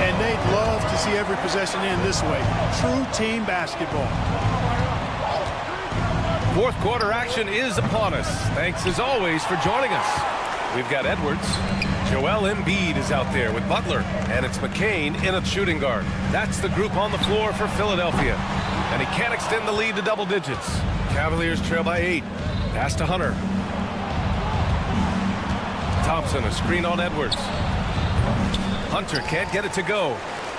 And they'd love to see every possession end this way. True team basketball. Fourth quarter action is upon us. Thanks as always for joining us. We've got Edwards. Joel Embiid is out there with Butler. And it's McCain in at shooting guard. That's the group on the floor for Philadelphia. And he can't extend the lead to double digits. Cavaliers trail by 8. Pass to Hunter. Thompson, a screen on Edwards. Hunter can't get it to go.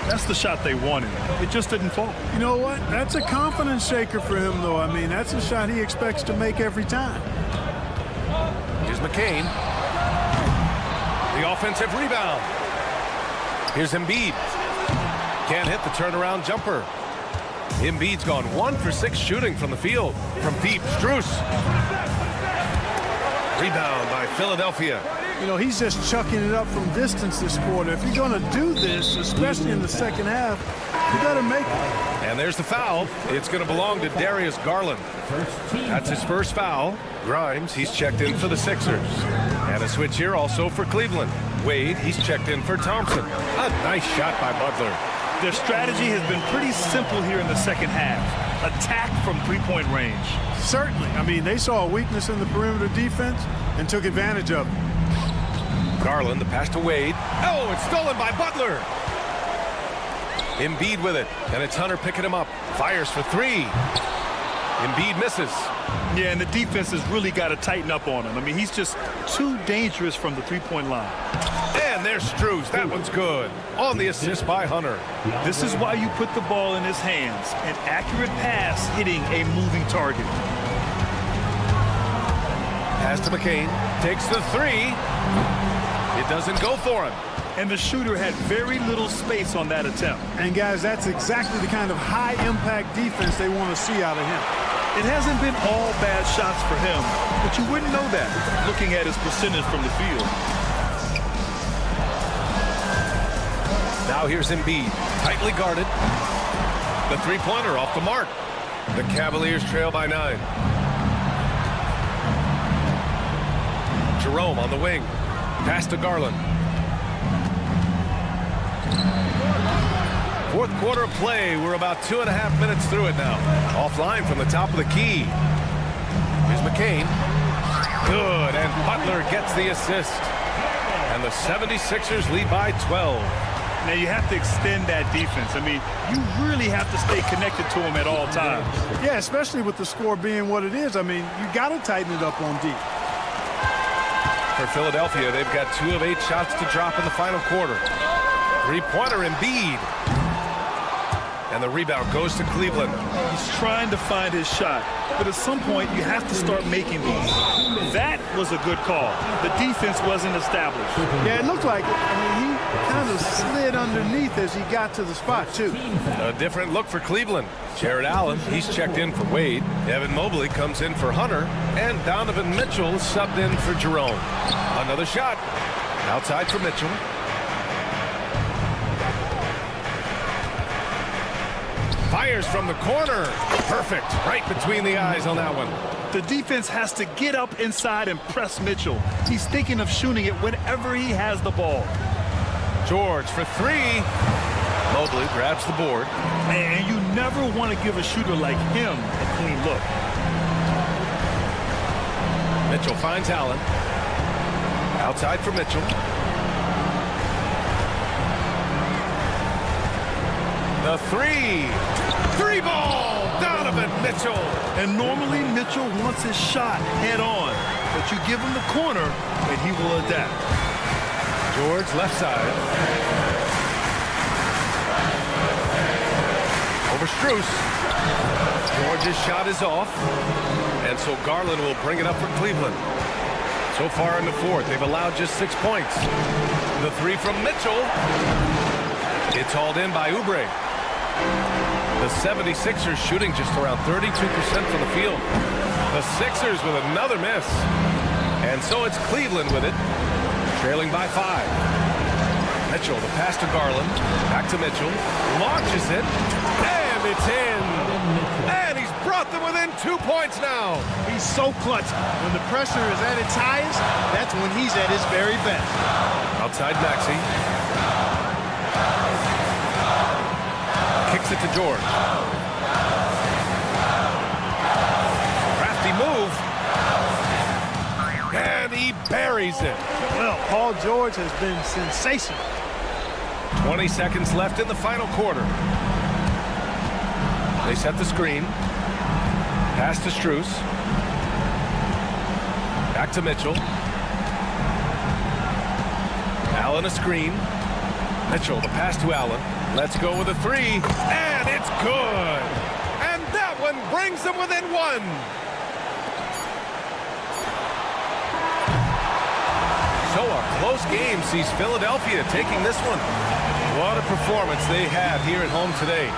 That's the shot they wanted. It just didn't fall. You know what? That's a confidence shaker for him, though. I mean, that's a shot he expects to make every time. Here's McCain. The offensive rebound. Here's Embiid. Can't hit the turnaround jumper. Embiid's gone 1 for 6 shooting from the field. From deep, Strus. Rebound by Philadelphia. You know, he's just chucking it up from distance this quarter. If you're going to do this, especially in the second half, you got to make it. And there's the foul. It's going to belong to Darius Garland. That's his first foul. Grimes, he's checked in for the Sixers. And a switch here also for Cleveland. Wade, he's checked in for Thompson. A nice shot by Butler. Their strategy has been pretty simple here in the second half. Attack from three-point range. Certainly. I mean, they saw a weakness in the perimeter defense and took advantage of it. Garland, the pass to Wade. Oh, it's stolen by Butler. Embiid with it, and it's Hunter picking him up. Fires for three. Embiid misses. Yeah, and the defense has really got to tighten up on him. I mean, he's just too dangerous from the three-point line. And there's Strus. That one's good. On the assist by Hunter. This is why you put the ball in his hands. An accurate pass hitting a moving target. Pass to McCain. Takes the three. It doesn't go for him. And the shooter had very little space on that attempt. And, guys, that's exactly the kind of high-impact defense they want to see out of him. It hasn't been all bad shots for him, but you wouldn't know that looking at his percentage from the field. Now here's Embiid, tightly guarded. The three-pointer off the mark. The Cavaliers trail by 9. Jerome on the wing. Pass to Garland. Fourth quarter of play. We're about 2.5 minutes through it now. Offline from the top of the key. Here's McCain. Good, and Butler gets the assist. And the 76ers lead by 12. Now you have to extend that defense. I mean, you really have to stay connected to him at all times. Yeah, especially with the score being what it is. I mean, you got to tighten it up on deep. For Philadelphia, they've got 2 of 8 shots to drop in the final quarter. Three-pointer Embiid. And the rebound goes to Cleveland. He's trying to find his shot, but at some point you have to start making these. That was a good call. The defense wasn't established. Yeah, it looked like it. I mean, he kind of slid underneath as he got to the spot, too. A different look for Cleveland. Jared Allen, he's checked in for Wade. Evan Mobley comes in for Hunter. And Donovan Mitchell subbed in for Jerome. Another shot. Outside for Mitchell. Fires from the corner. Perfect. Right between the eyes on that one. The defense has to get up inside and press Mitchell. He's thinking of shooting it whenever he has the ball. George for three. Mobley grabs the board. And you never want to give a shooter like him a clean look. Mitchell finds Allen. Outside for Mitchell. The three ball, Donovan Mitchell. And normally Mitchell wants his shot head on, but you give him the corner and he will adapt. George left side. Over Strus. George's shot is off, and so Garland will bring it up for Cleveland. So far in the fourth, they've allowed just 6 points. The three from Mitchell. It's hauled in by Oubre. The 76ers shooting just around 32% from the field. The Sixers with another miss. And so it's Cleveland with it, trailing by 5. Mitchell, the pass to Garland. Back to Mitchell. Launches it. And it's in. And he's brought them within 2 points now. He's so clutch. When the pressure is at its highest, that's when he's at his very best. Outside Maxey. Kicks it to George. Crafty move. And he buries it. Well, Paul George has been sensational. 20 seconds left in the final quarter. They set the screen. Pass to Strus. Back to Mitchell. Allen a screen. Mitchell, the pass to Allen. Let's go with a three. And it's good. And that one brings them within 1. So a close game sees Philadelphia taking this one. What a performance they had here at home today.